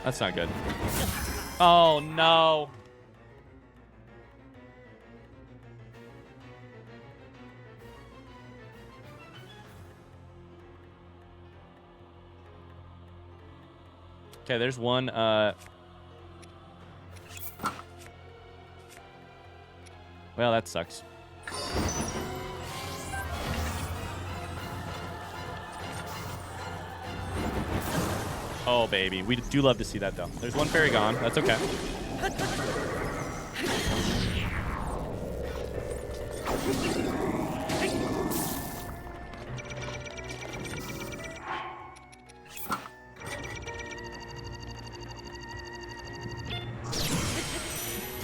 That's not good. Oh, no. Okay, there's one, well, that sucks. Oh, baby. We do love to see that, though. There's one fairy gone. That's okay.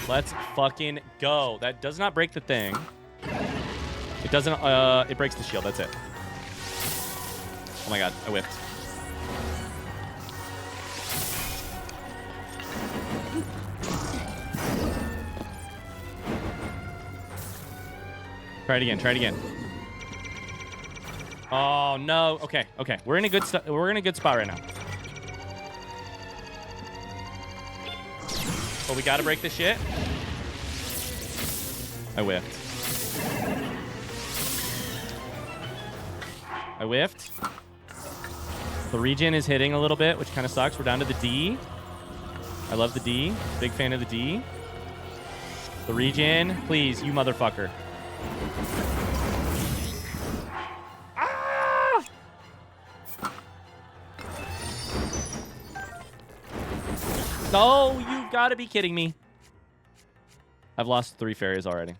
Let's fucking go. That does not break the thing. It doesn't, it breaks the shield. That's it. Oh my god, I whiffed. Try it again, try it again. Oh no. Okay, okay. We're in a good spot right now. But we gotta break this shit. I whiffed. I whiffed. The regen is hitting a little bit, which kind of sucks. We're down to the D. I love the D. Big fan of the D. The regen, please, you motherfucker. Ah! No, you gotta be kidding me. I've lost 3 fairies already.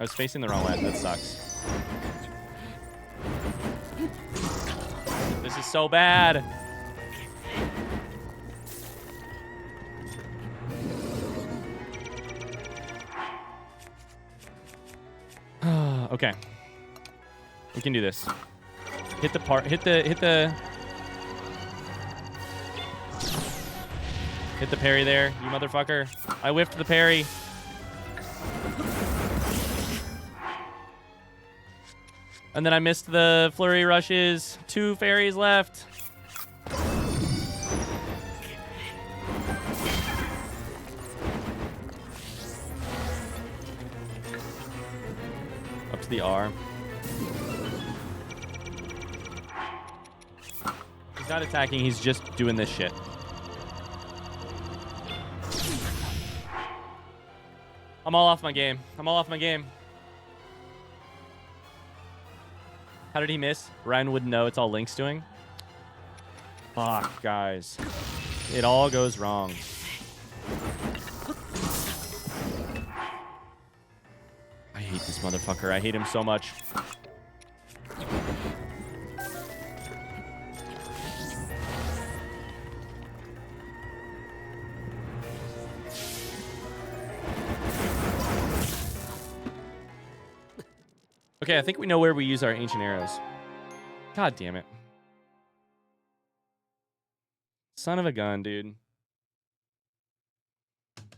I was facing the wrong way. That sucks. This is so bad. Okay. We can do this. Hit the parry there, you motherfucker. I whiffed the parry. And then I missed the flurry rushes. 2 fairies left. Up to the R. He's not attacking, he's just doing this shit. I'm all off my game. I'm all off my game. How did he miss? Ryan wouldn't know. It's all Link's doing. Fuck, guys. It all goes wrong. I hate this motherfucker. I hate him so much. Okay, I think we know where we use our ancient arrows. God damn it. Son of a gun, dude.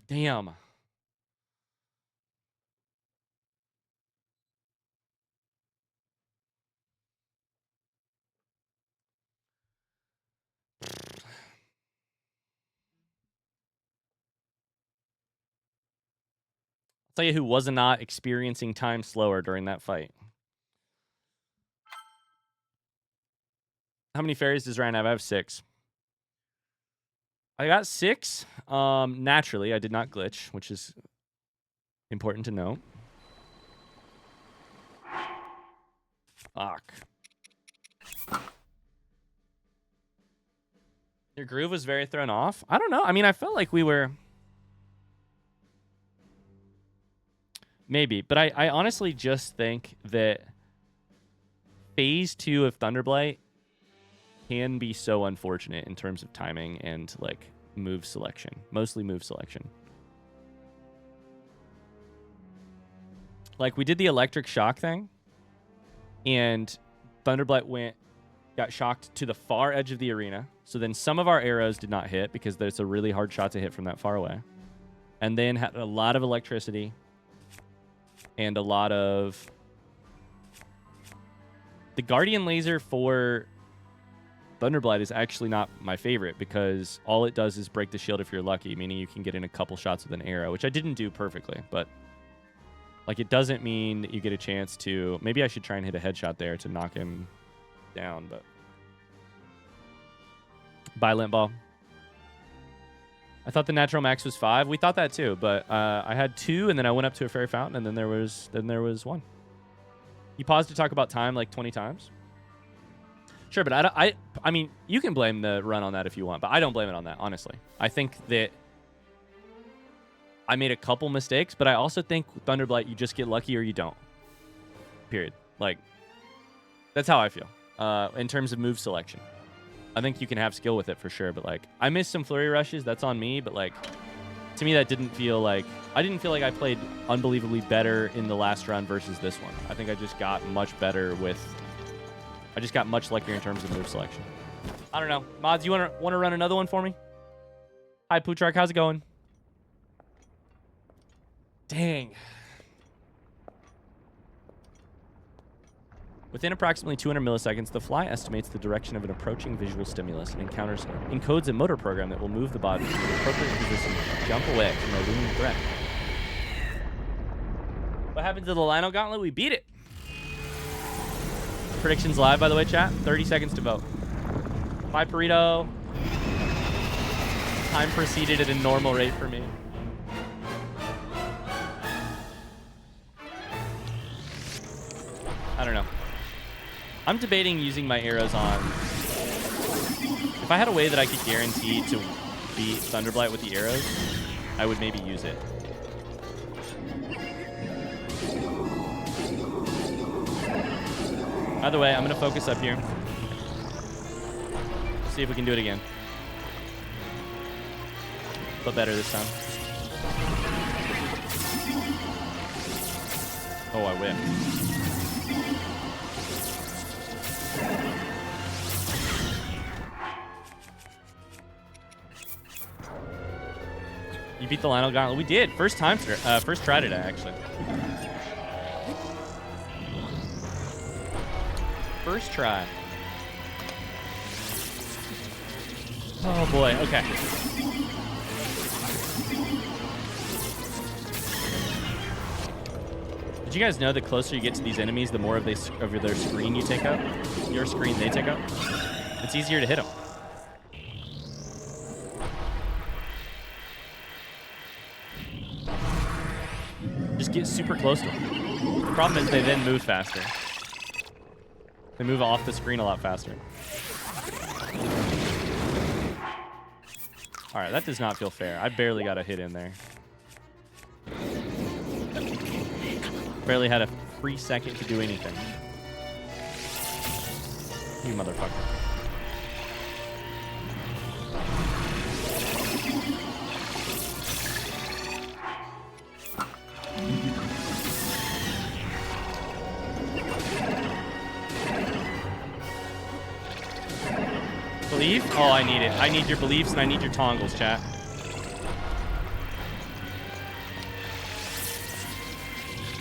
Damn. I'll tell you who was not experiencing time slower during that fight. How many fairies does Ryan have? I have 6. I got 6. Naturally, I did not glitch, which is important to know. Fuck. Your groove was very thrown off? I don't know. I mean, I felt like we were... Maybe. But I honestly just think that Phase 2 of Thunderblight can be so unfortunate in terms of timing and, like, move selection. Mostly move selection. Like, we did the electric shock thing, and Thunderblight got shocked to the far edge of the arena. So then some of our arrows did not hit because there's a really hard shot to hit from that far away. And then had a lot of electricity and a lot of... The Guardian Laser for Thunderblight is actually not my favorite because all it does is break the shield if you're lucky, meaning you can get in a couple shots with an arrow, which I didn't do perfectly, but like it doesn't mean that you get a chance to... Maybe I should try and hit a headshot there to knock him down, but... Bye, Lint Ball. I thought the natural max was 5. We thought that too, but I had 2, and then I went up to a fairy fountain, and then there was 1. You paused to talk about time like 20 times. Sure, but I mean, you can blame the run on that if you want, but I don't blame it on that, honestly. I think that I made a couple mistakes, but I also think with Thunderblight, you just get lucky or you don't. Period. Like, that's how I feel in terms of move selection. I think you can have skill with it for sure, but like, I missed some flurry rushes. That's on me, but like, to me, that didn't feel like, I didn't feel like I played unbelievably better in the last run versus this one. I think I just got much better with, I just got much luckier in terms of move selection. I don't know. Mods, you want to run another one for me? Hi, Pootrark. How's it going? Dang. Within approximately 200 milliseconds, the fly estimates the direction of an approaching visual stimulus and encodes a motor program that will move the body to the appropriate position to jump away from a looming threat. What happened to the Lino Gauntlet? We beat it. Predictions live, by the way, chat. 30 seconds to vote. Bye, Burrito. Time proceeded at a normal rate for me. I don't know. I'm debating using my arrows on... If I had a way that I could guarantee to beat Thunderblight with the arrows, I would maybe use it. Either way, I'm going to focus up here. See if we can do it again. But better this time. Oh, I whiffed. You beat the Lionel Gauntlet. We did. First try today, actually. First try. Oh boy. Okay. Did you guys know the closer you get to these enemies, the more of their screen you take up? Your screen they take up? It's easier to hit them. Just get super close to them. The problem is they then move faster. They move off the screen a lot faster. All right, that does not feel fair. I barely got a hit in there. Barely had a free second to do anything. You motherfucker. Believe? Oh, I need it. I need your beliefs and I need your tongles, chat.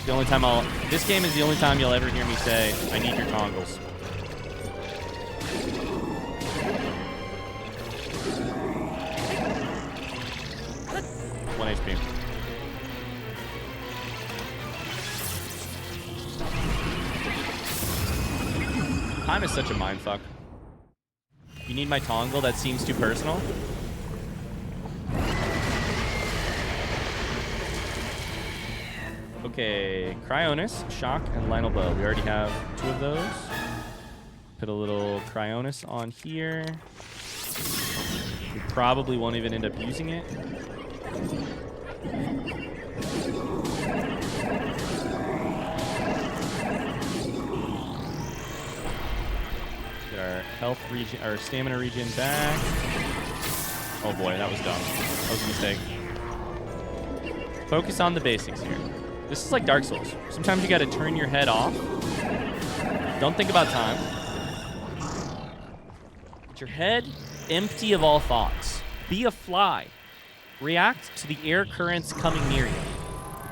The only time this game is the only time you'll ever hear me say, I need your tongles. 1 HP. Time is such a mindfuck. You need my tongle? That seems too personal. Okay, Cryonis, Shock, and Lionel Bow. We already have 2 of those. Put a little Cryonis on here. We probably won't even end up using it. Get our health regen, our stamina regen back. Oh boy, that was dumb. That was a mistake. Focus on the basics here. This is like Dark Souls. Sometimes you gotta turn your head off. Don't think about time. Get your head empty of all thoughts. Be a fly. React to the air currents coming near you.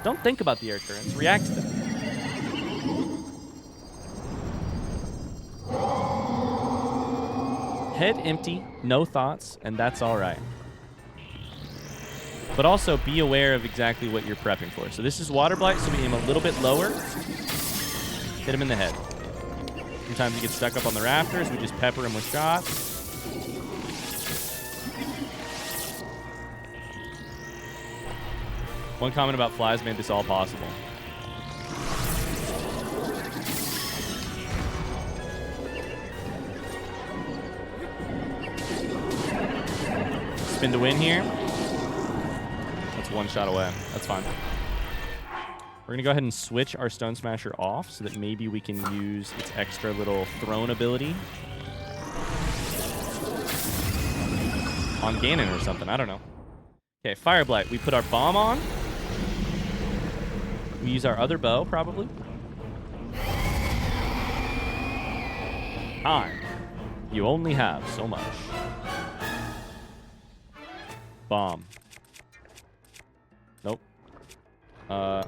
Don't think about the air currents. React to them. Head empty, no thoughts, and that's all right. But also be aware of exactly what you're prepping for. So this is Water Blight, so we aim a little bit lower. Hit him in the head. Sometimes he gets stuck up on the rafters. We just pepper him with shots. One comment about flies made this all possible. Spin to win here. Let's one shot away. That's fine. We're going to go ahead and switch our Stone Smasher off so that maybe we can use its extra little thrown ability on Ganon or something. I don't know. Okay, Fire Blight. We put our bomb on. We use our other bow, probably. Time. You only have so much. Bomb. Nope. Bow.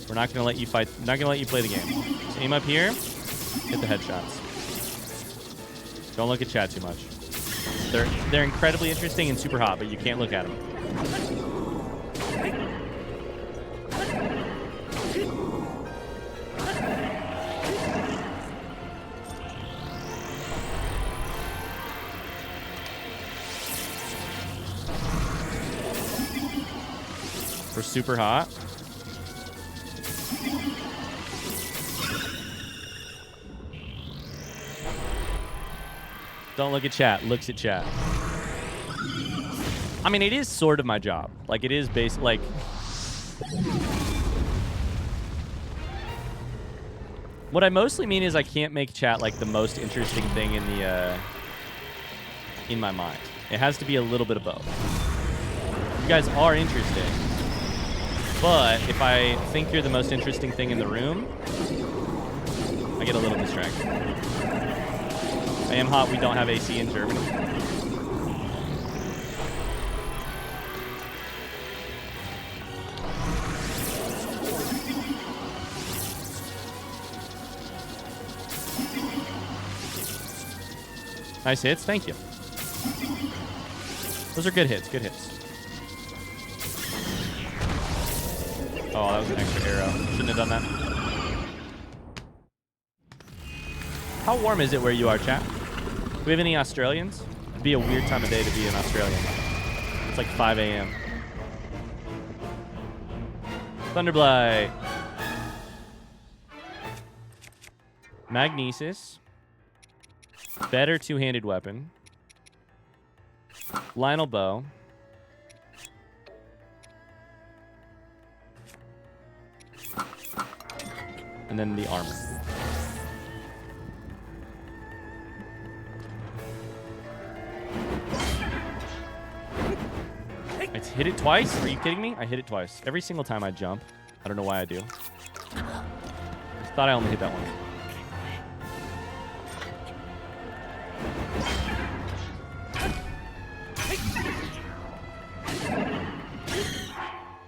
We're not gonna let you fight. Not gonna let you play the game. Just aim up here. Hit the headshots. Don't look at chat too much. They're incredibly interesting and super hot, but you can't look at them. We're super hot. Don't look at chat. Looks at chat. I mean, it is sort of my job. Like, it is based, like... What I mostly mean is I can't make chat, like, the most interesting thing in the, in my mind. It has to be a little bit of both. You guys are interesting. But if I think you're the most interesting thing in the room, I get a little distracted. I am hot. We don't have AC in Germany. Nice hits. Thank you. Those are good hits. Good hits. Oh, that was an extra arrow. Shouldn't have done that. How warm is it where you are, chat? Do we have any Australians? It'd be a weird time of day to be an Australian. It's like 5 a.m. Thunderblight. Magnesis. Better two-handed weapon. Lionel Bow. And then the armor. I hit it twice? Are you kidding me? I hit it twice. Every single time I jump. I don't know why I do. I thought I only hit that one.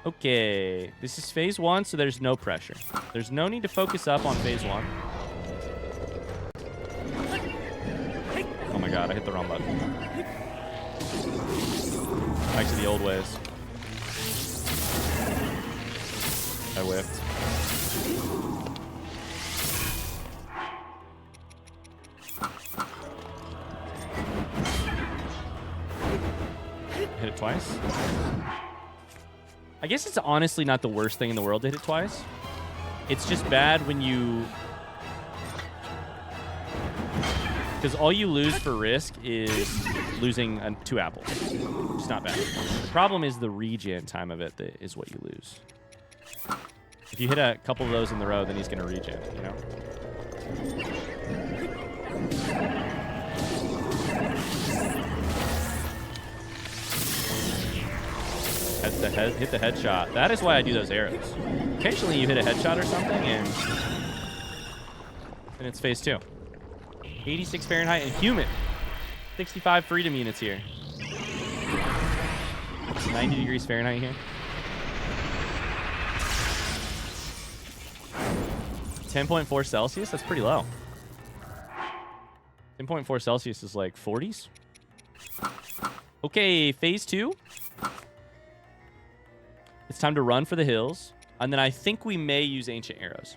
Okay, this is phase 1, so there's no pressure. There's no need to focus up on phase 1. Oh my god, I hit the wrong button. Back to the old ways. I whiffed. Hit it twice. I guess it's honestly not the worst thing in the world to hit it twice. It's just bad when you... Because all you lose for risk is losing 2 apples. It's not bad. The problem is the regen time of it that is what you lose. If you hit a couple of those in the row, then he's going to regen, you know? Hit the headshot. That is why I do those arrows. Occasionally you hit a headshot or something, and it's phase 2. 86 Fahrenheit and humid. 65 freedom units here. It's 90 degrees Fahrenheit here. 10.4 Celsius? That's pretty low. 10.4 Celsius is like 40s. Okay, phase 2. It's time to run for the hills. And then I think we may use ancient arrows.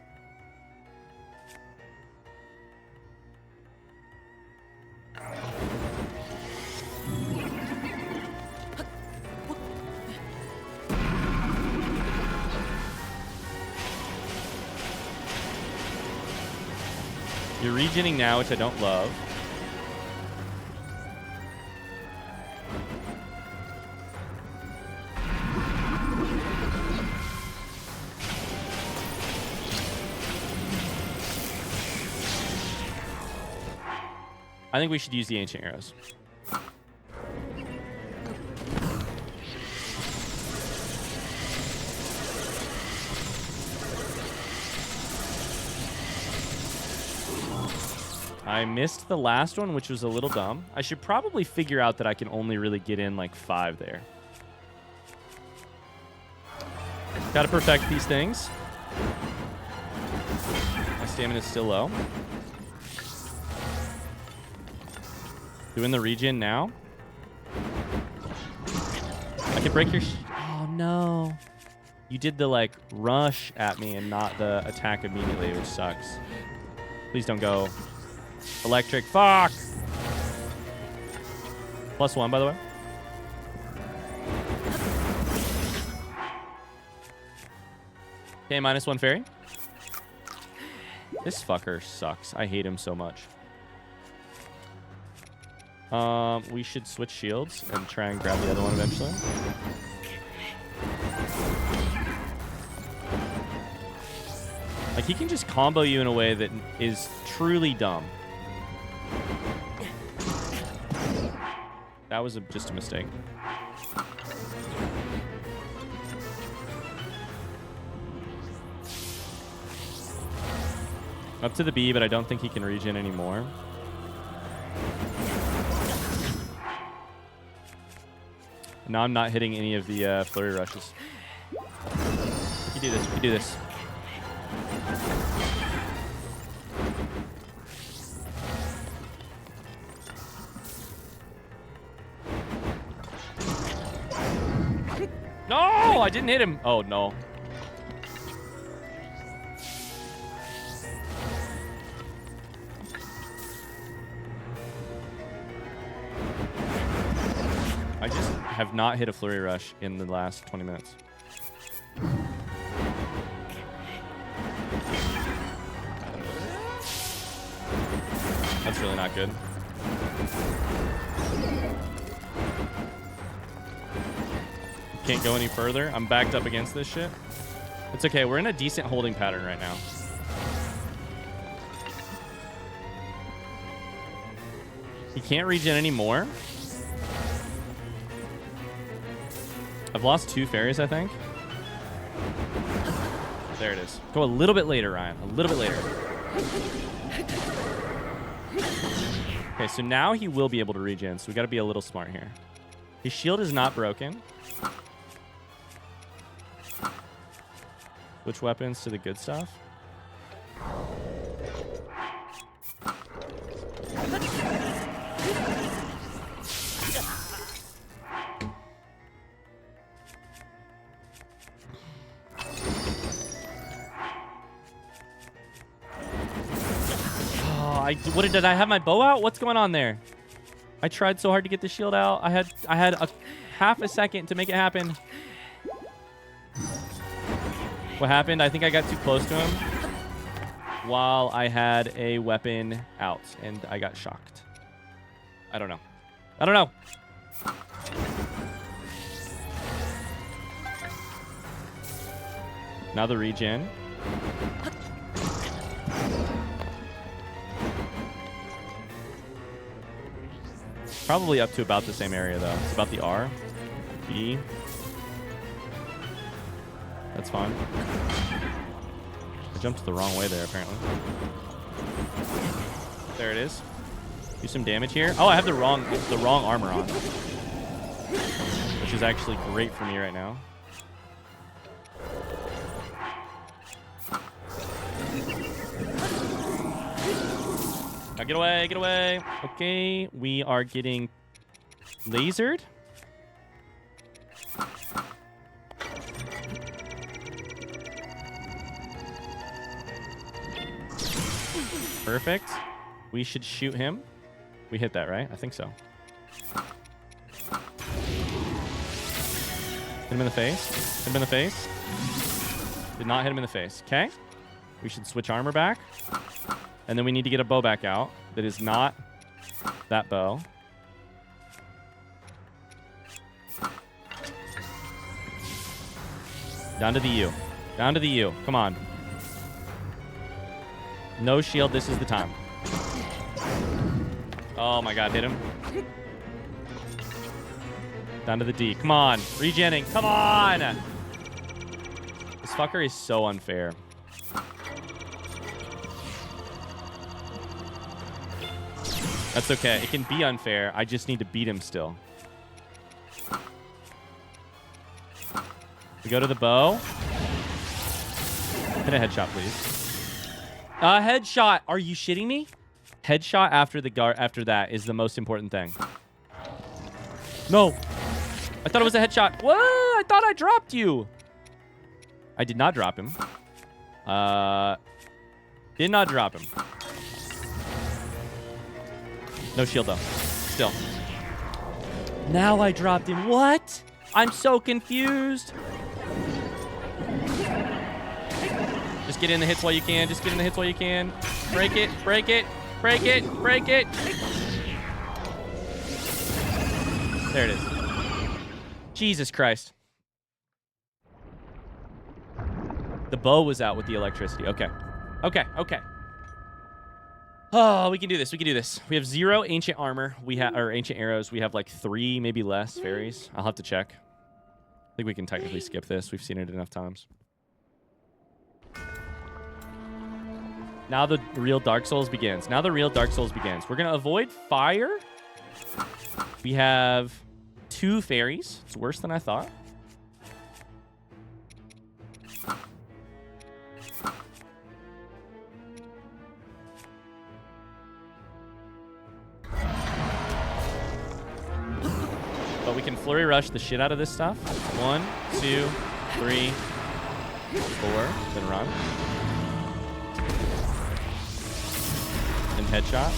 You're regening now, which I don't love. I think we should use the ancient arrows. I missed the last one, which was a little dumb. I should probably figure out that I can only really get in like 5 there. Gotta perfect these things. My stamina is still low. Doing the regen now. I can break your... oh, no. You did the, like, rush at me and not the attack immediately, which sucks. Please don't go... electric. Fuck! +1, by the way. Okay, -1 fairy. This fucker sucks. I hate him so much. We should switch shields and try and grab the other one eventually. Like, he can just combo you in a way that is truly dumb. That was just a mistake. Up to the B, but I don't think he can regen anymore. Now I'm not hitting any of the flurry rushes. We can do this. We can do this. No, I didn't hit him. Oh, no. I just have not hit a flurry rush in the last 20 minutes. That's really not good. Can't go any further. I'm backed up against this shit. It's okay. We're in a decent holding pattern right now. He can't regen anymore. I've lost 2 fairies, I think. There it is. Go a little bit later, Ryan. A little bit later. Okay, so now he will be able to regen, so we got to be a little smart here. His shield is not broken. Switch weapons to the good stuff. Did I have my bow out? What's going on there? I tried so hard to get the shield out. I had a half a second to make it happen. What happened? I think I got too close to him while I had a weapon out and I got shocked. I don't know. I don't know. Now the regen. Probably up to about the same area, though. It's about the R. B. That's fine. I jumped the wrong way there, apparently. There it is. Do some damage here. Oh, I have the wrong armor on. Which is actually great for me right now. Now get away, get away. Okay, we are getting lasered. Perfect. We should shoot him. We hit that, right? I think so. Hit him in the face. Hit him in the face. Did not hit him in the face. Okay. We should switch armor back. And then we need to get a bow back out that is not that bow. Down to the U. Down to the U. Come on. No shield. This is the time. Oh my god, hit him. Down to the D. Come on. Regenning. Come on. This fucker is so unfair. That's okay. It can be unfair. I just need to beat him still. We go to the bow. Hit a headshot, please. Headshot. Are you shitting me? Headshot after the guard. After that is the most important thing. No. I thought it was a headshot. What? I thought I dropped you. I did not drop him. Did not drop him. No shield, though. Still. Now I dropped him. What? I'm so confused. Just get in the hits while you can. Just get in the hits while you can. Break it. Break it. Break it. Break it. There it is. Jesus Christ. The bow was out with the electricity. Okay. Okay. Okay. Oh, we can do this. We can do this. We have 0 ancient armor. We have or ancient arrows. We have like 3, maybe less fairies. I'll have to check. I think we can technically skip this. We've seen it enough times. Now the real Dark Souls begins. Now the real Dark Souls begins. We're going to avoid fire. We have 2 fairies. It's worse than I thought. But we can flurry rush the shit out of this stuff. 1, 2, 3, 4. Then run. And headshot.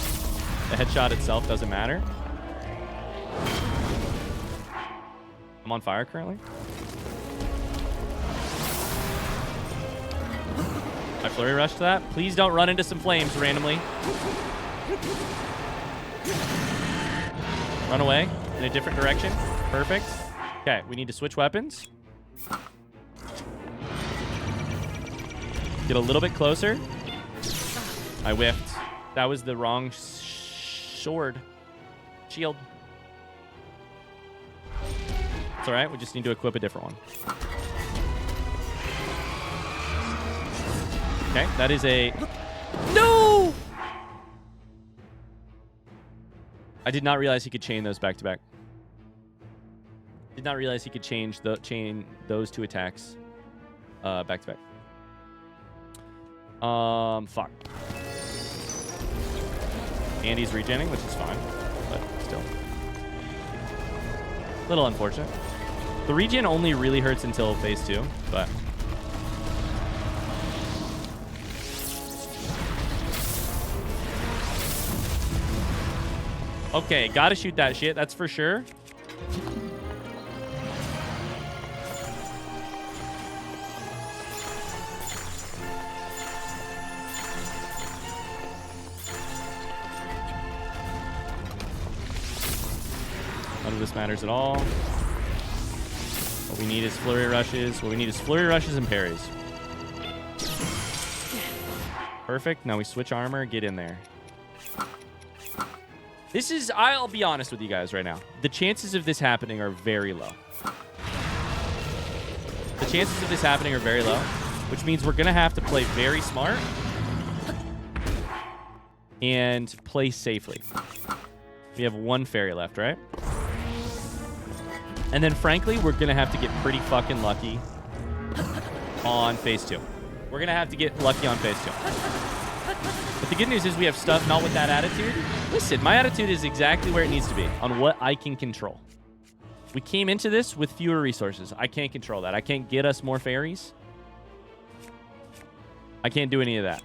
The headshot itself doesn't matter. I'm on fire currently. I flurry rush to that. Please don't run into some flames randomly. Run away in a different direction. Perfect. Okay, we need to switch weapons. Get a little bit closer. I whiffed. That was the wrong sword. Shield. It's all right. We just need to equip a different one. Okay, that is a... No! I did not realize he could chain those back to back. Did not realize he could chain those 2 attacks back to back. Fuck. And he's regenning, which is fine, but still. A little unfortunate. The regen only really hurts until phase 2, but... Okay, gotta shoot that shit, that's for sure. None of this matters at all. What we need is flurry rushes. What we need is flurry rushes and parries. Perfect. Now we switch armor. Get in there. This is... I'll be honest with you guys right now. The chances of this happening are very low. The chances of this happening are very low, which means we're going to have to play very smart and play safely. We have 1 fairy left, right? And then, frankly, we're going to have to get pretty fucking lucky on phase 2. We're going to have to get lucky on phase 2. But the good news is we have stuff not with that attitude. Listen, my attitude is exactly where it needs to be on what I can control. We came into this with fewer resources. I can't control that. I can't get us more fairies. I can't do any of that.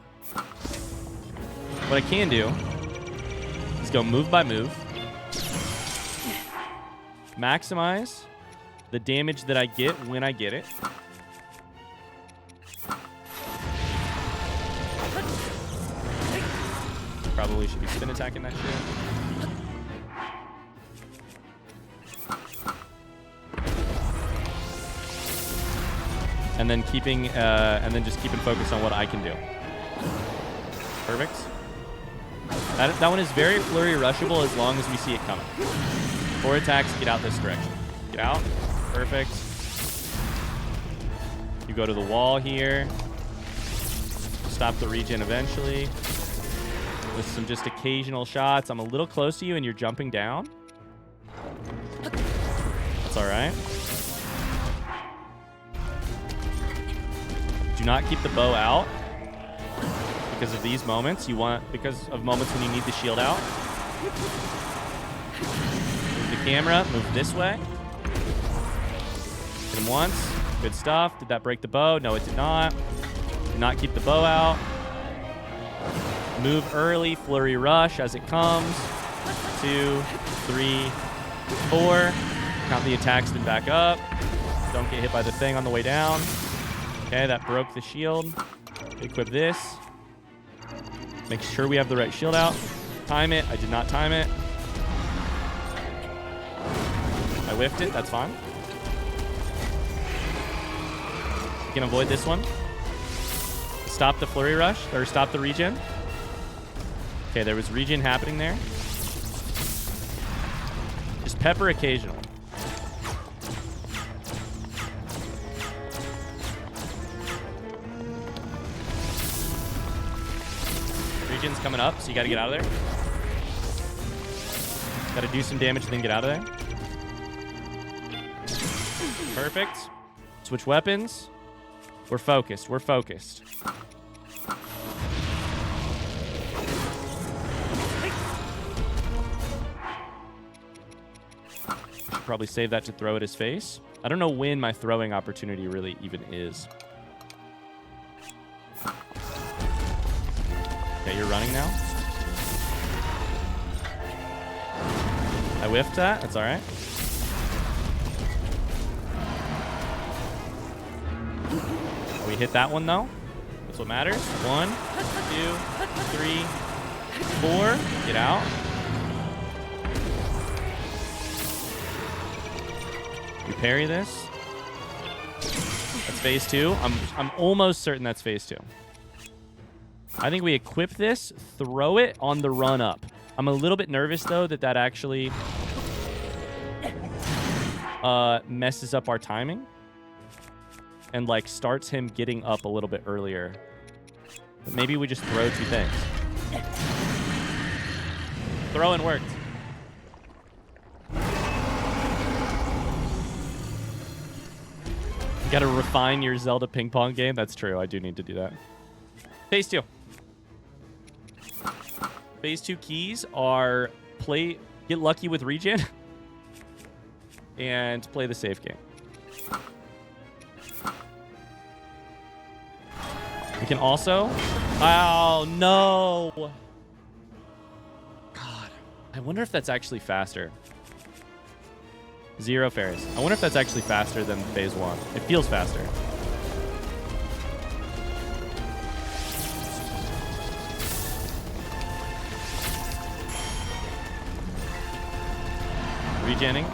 What I can do is go move by move. Maximize the damage that I get when I get it. Probably should be spin attacking that shit. And then just keeping focus on what I can do. Perfect. That one is very flurry rushable as long as we see it coming. 4 attacks, get out this direction. Get out. Perfect. You go to the wall here. Stop the regen eventually. With some just occasional shots. I'm a little close to you and you're jumping down. That's alright. Do not keep the bow out. Because of these moments. Because of moments when you need the shield out. Move the camera. Move this way. Hit him once. Good stuff. Did that break the bow? No, it did not. Do not keep the bow out. Move early. Flurry rush as it comes. 2, 3, 4. Count the attacks, then back up. Don't get hit by the thing on the way down. Okay, that broke the shield. Equip this. Make sure we have the right shield out. Time it. I did not time it. I whiffed it. That's fine. You can avoid this one. Stop the flurry rush, or stop the regen. Okay, there was regen happening there. Just pepper occasionally. Regen's coming up, so you gotta get out of there. Gotta do some damage and then get out of there. Perfect. Switch weapons. We're focused. We're focused. Should probably save that to throw at his face. I don't know when my throwing opportunity really even is. Okay, you're running now. I whiffed that. That's all right. We hit that one, though. That's what matters. 1, 2, 3, 4. Get out. We parry this. That's phase 2. I'm almost certain that's phase 2. I think we equip this, throw it on the run up. I'm a little bit nervous, though, that actually messes up our timing. And, like, starts him getting up a little bit earlier. But maybe we just throw 2 things. Throwing worked. You gotta refine your Zelda ping pong game. That's true. I do need to do that. Phase 2. Phase 2 keys are get lucky with regen and play the safe game. We can also... Oh, no! God. I wonder if that's actually faster. 0 fairies. I wonder if that's actually faster than phase 1. It feels faster. Regenning.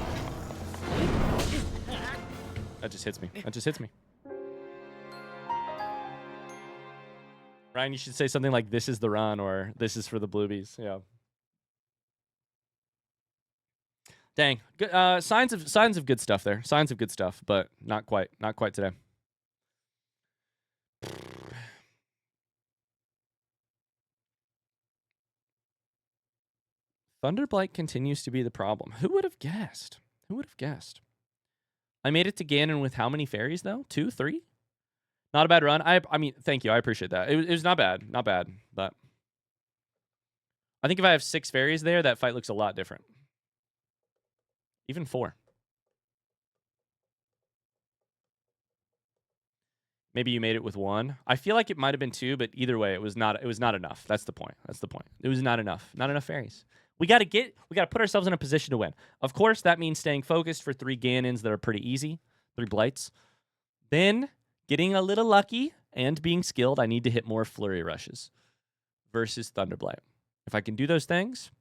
That just hits me. That just hits me. Ryan, you should say something like, "This is the run," or "This is for the Bluebies." Yeah. Dang. Good, signs of good stuff there. Signs of good stuff, but not quite. Not quite today. Thunderblight continues to be the problem. Who would have guessed? Who would have guessed? I made it to Ganon with how many fairies, though? 2, 3? Not a bad run. I mean, thank you. I appreciate that. It was not bad. Not bad. But I think if I have 6 fairies there, that fight looks a lot different. Even 4. Maybe you made it with 1. I feel like it might have been 2, but either way, it was not enough. That's the point. That's the point. It was not enough. Not enough fairies. We got to put ourselves in a position to win. Of course, that means staying focused for 3 Ganons that are pretty easy. 3 Blights. Then getting a little lucky and being skilled, I need to hit more flurry rushes versus Thunderblight. If I can do those things,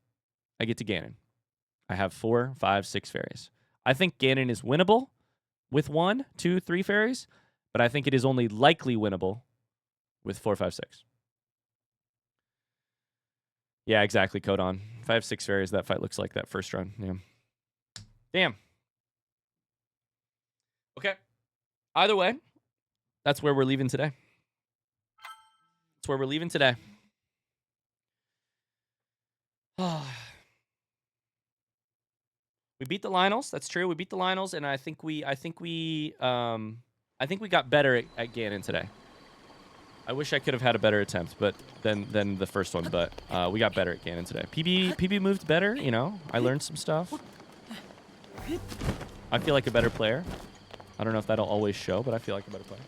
I get to Ganon. I have 4, 5, 6 fairies. I think Ganon is winnable with 1, 2, 3 fairies, but I think it is only likely winnable with 4, 5, 6. Yeah, exactly, Codon. If I have 6 fairies, that fight looks like that first run. Yeah. Damn. Okay. Either way, that's where we're leaving today. That's where we're leaving today. We beat the Lionels. That's true. We beat the Lionels, and I think we got better at Ganon today. I wish I could have had a better attempt, but than the first one. But we got better at Ganon today. PB moved better. You know, I learned some stuff. I feel like a better player. I don't know if that'll always show, but I feel like a better player.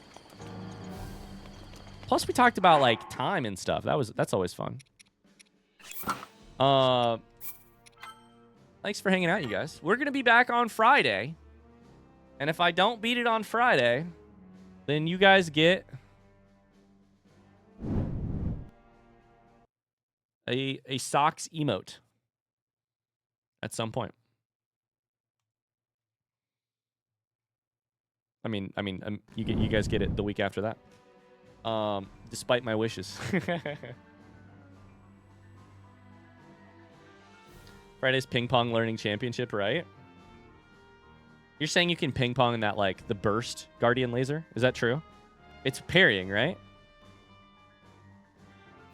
Plus, we talked about like time and stuff. That's always fun. Thanks for hanging out, you guys. We're gonna be back on Friday, and if I don't beat it on Friday, then you guys get a socks emote at some point. I mean, you guys get it the week after that. Despite my wishes. Friday's ping pong learning championship, right? You're saying you can ping pong in that, like, the burst guardian laser? Is that true? It's parrying, right?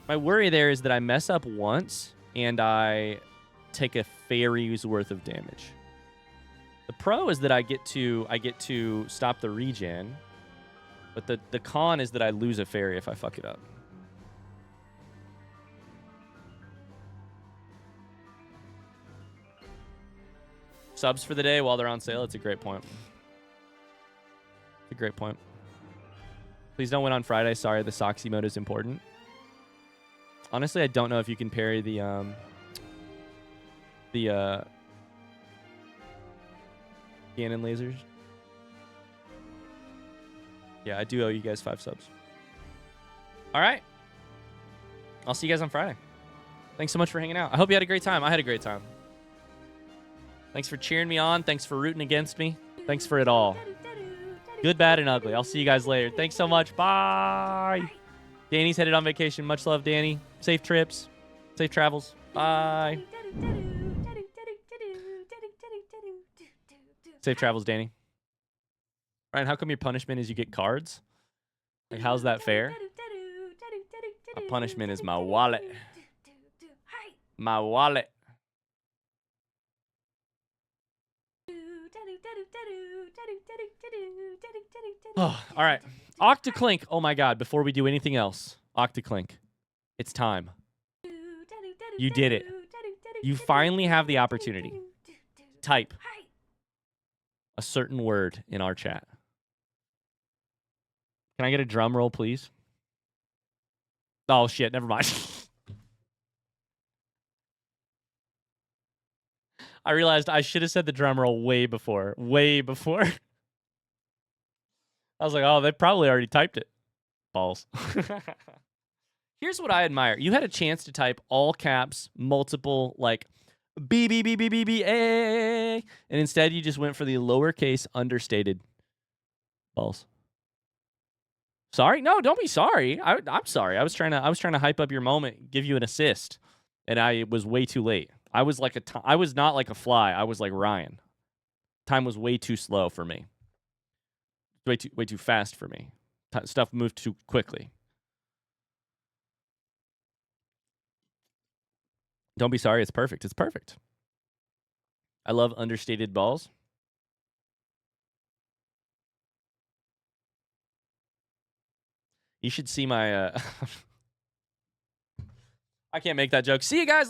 My worry there is that I mess up once and I take a fairy's worth of damage. The pro is that I get to stop the regen, but the con is that I lose a fairy if I fuck it up. Subs for the day while they're on sale. It's a great point. It's a great point. Please don't win on Friday. Sorry, the socks emote is important. Honestly, I don't know if you can parry the Ganon lasers. Yeah, I do owe you guys 5 subs. All right. I'll see you guys on Friday. Thanks so much for hanging out. I hope you had a great time. I had a great time. Thanks for cheering me on. Thanks for rooting against me. Thanks for it all. Good, bad, and ugly. I'll see you guys later. Thanks so much. Bye. Danny's headed on vacation. Much love, Danny. Safe trips. Safe travels. Bye. Safe travels, Danny. Ryan, how come your punishment is you get cards? Like, how's that fair? My punishment is my wallet. My wallet. Oh, all right. Octoclink. Oh my God. Before we do anything else, Octoclink. It's time. You did it. You finally have the opportunity. Type a certain word in our chat. Can I get a drum roll, please? Oh, shit. Never mind. I realized I should have said the drum roll way before. Way before. I was like, oh, they probably already typed it. Balls. Here's what I admire. You had a chance to type all caps, multiple, like, B, B, B, B, B, B, A. And instead, you just went for the lowercase understated. Balls. Sorry? No, don't be sorry. I'm sorry. I was trying to hype up your moment, give you an assist, and I was way too late. I was not like a fly. I was like Ryan. Time was way too slow for me. Way too fast for me. Stuff moved too quickly. Don't be sorry. It's perfect. It's perfect. I love understated balls. You should see my... I can't make that joke. See you guys.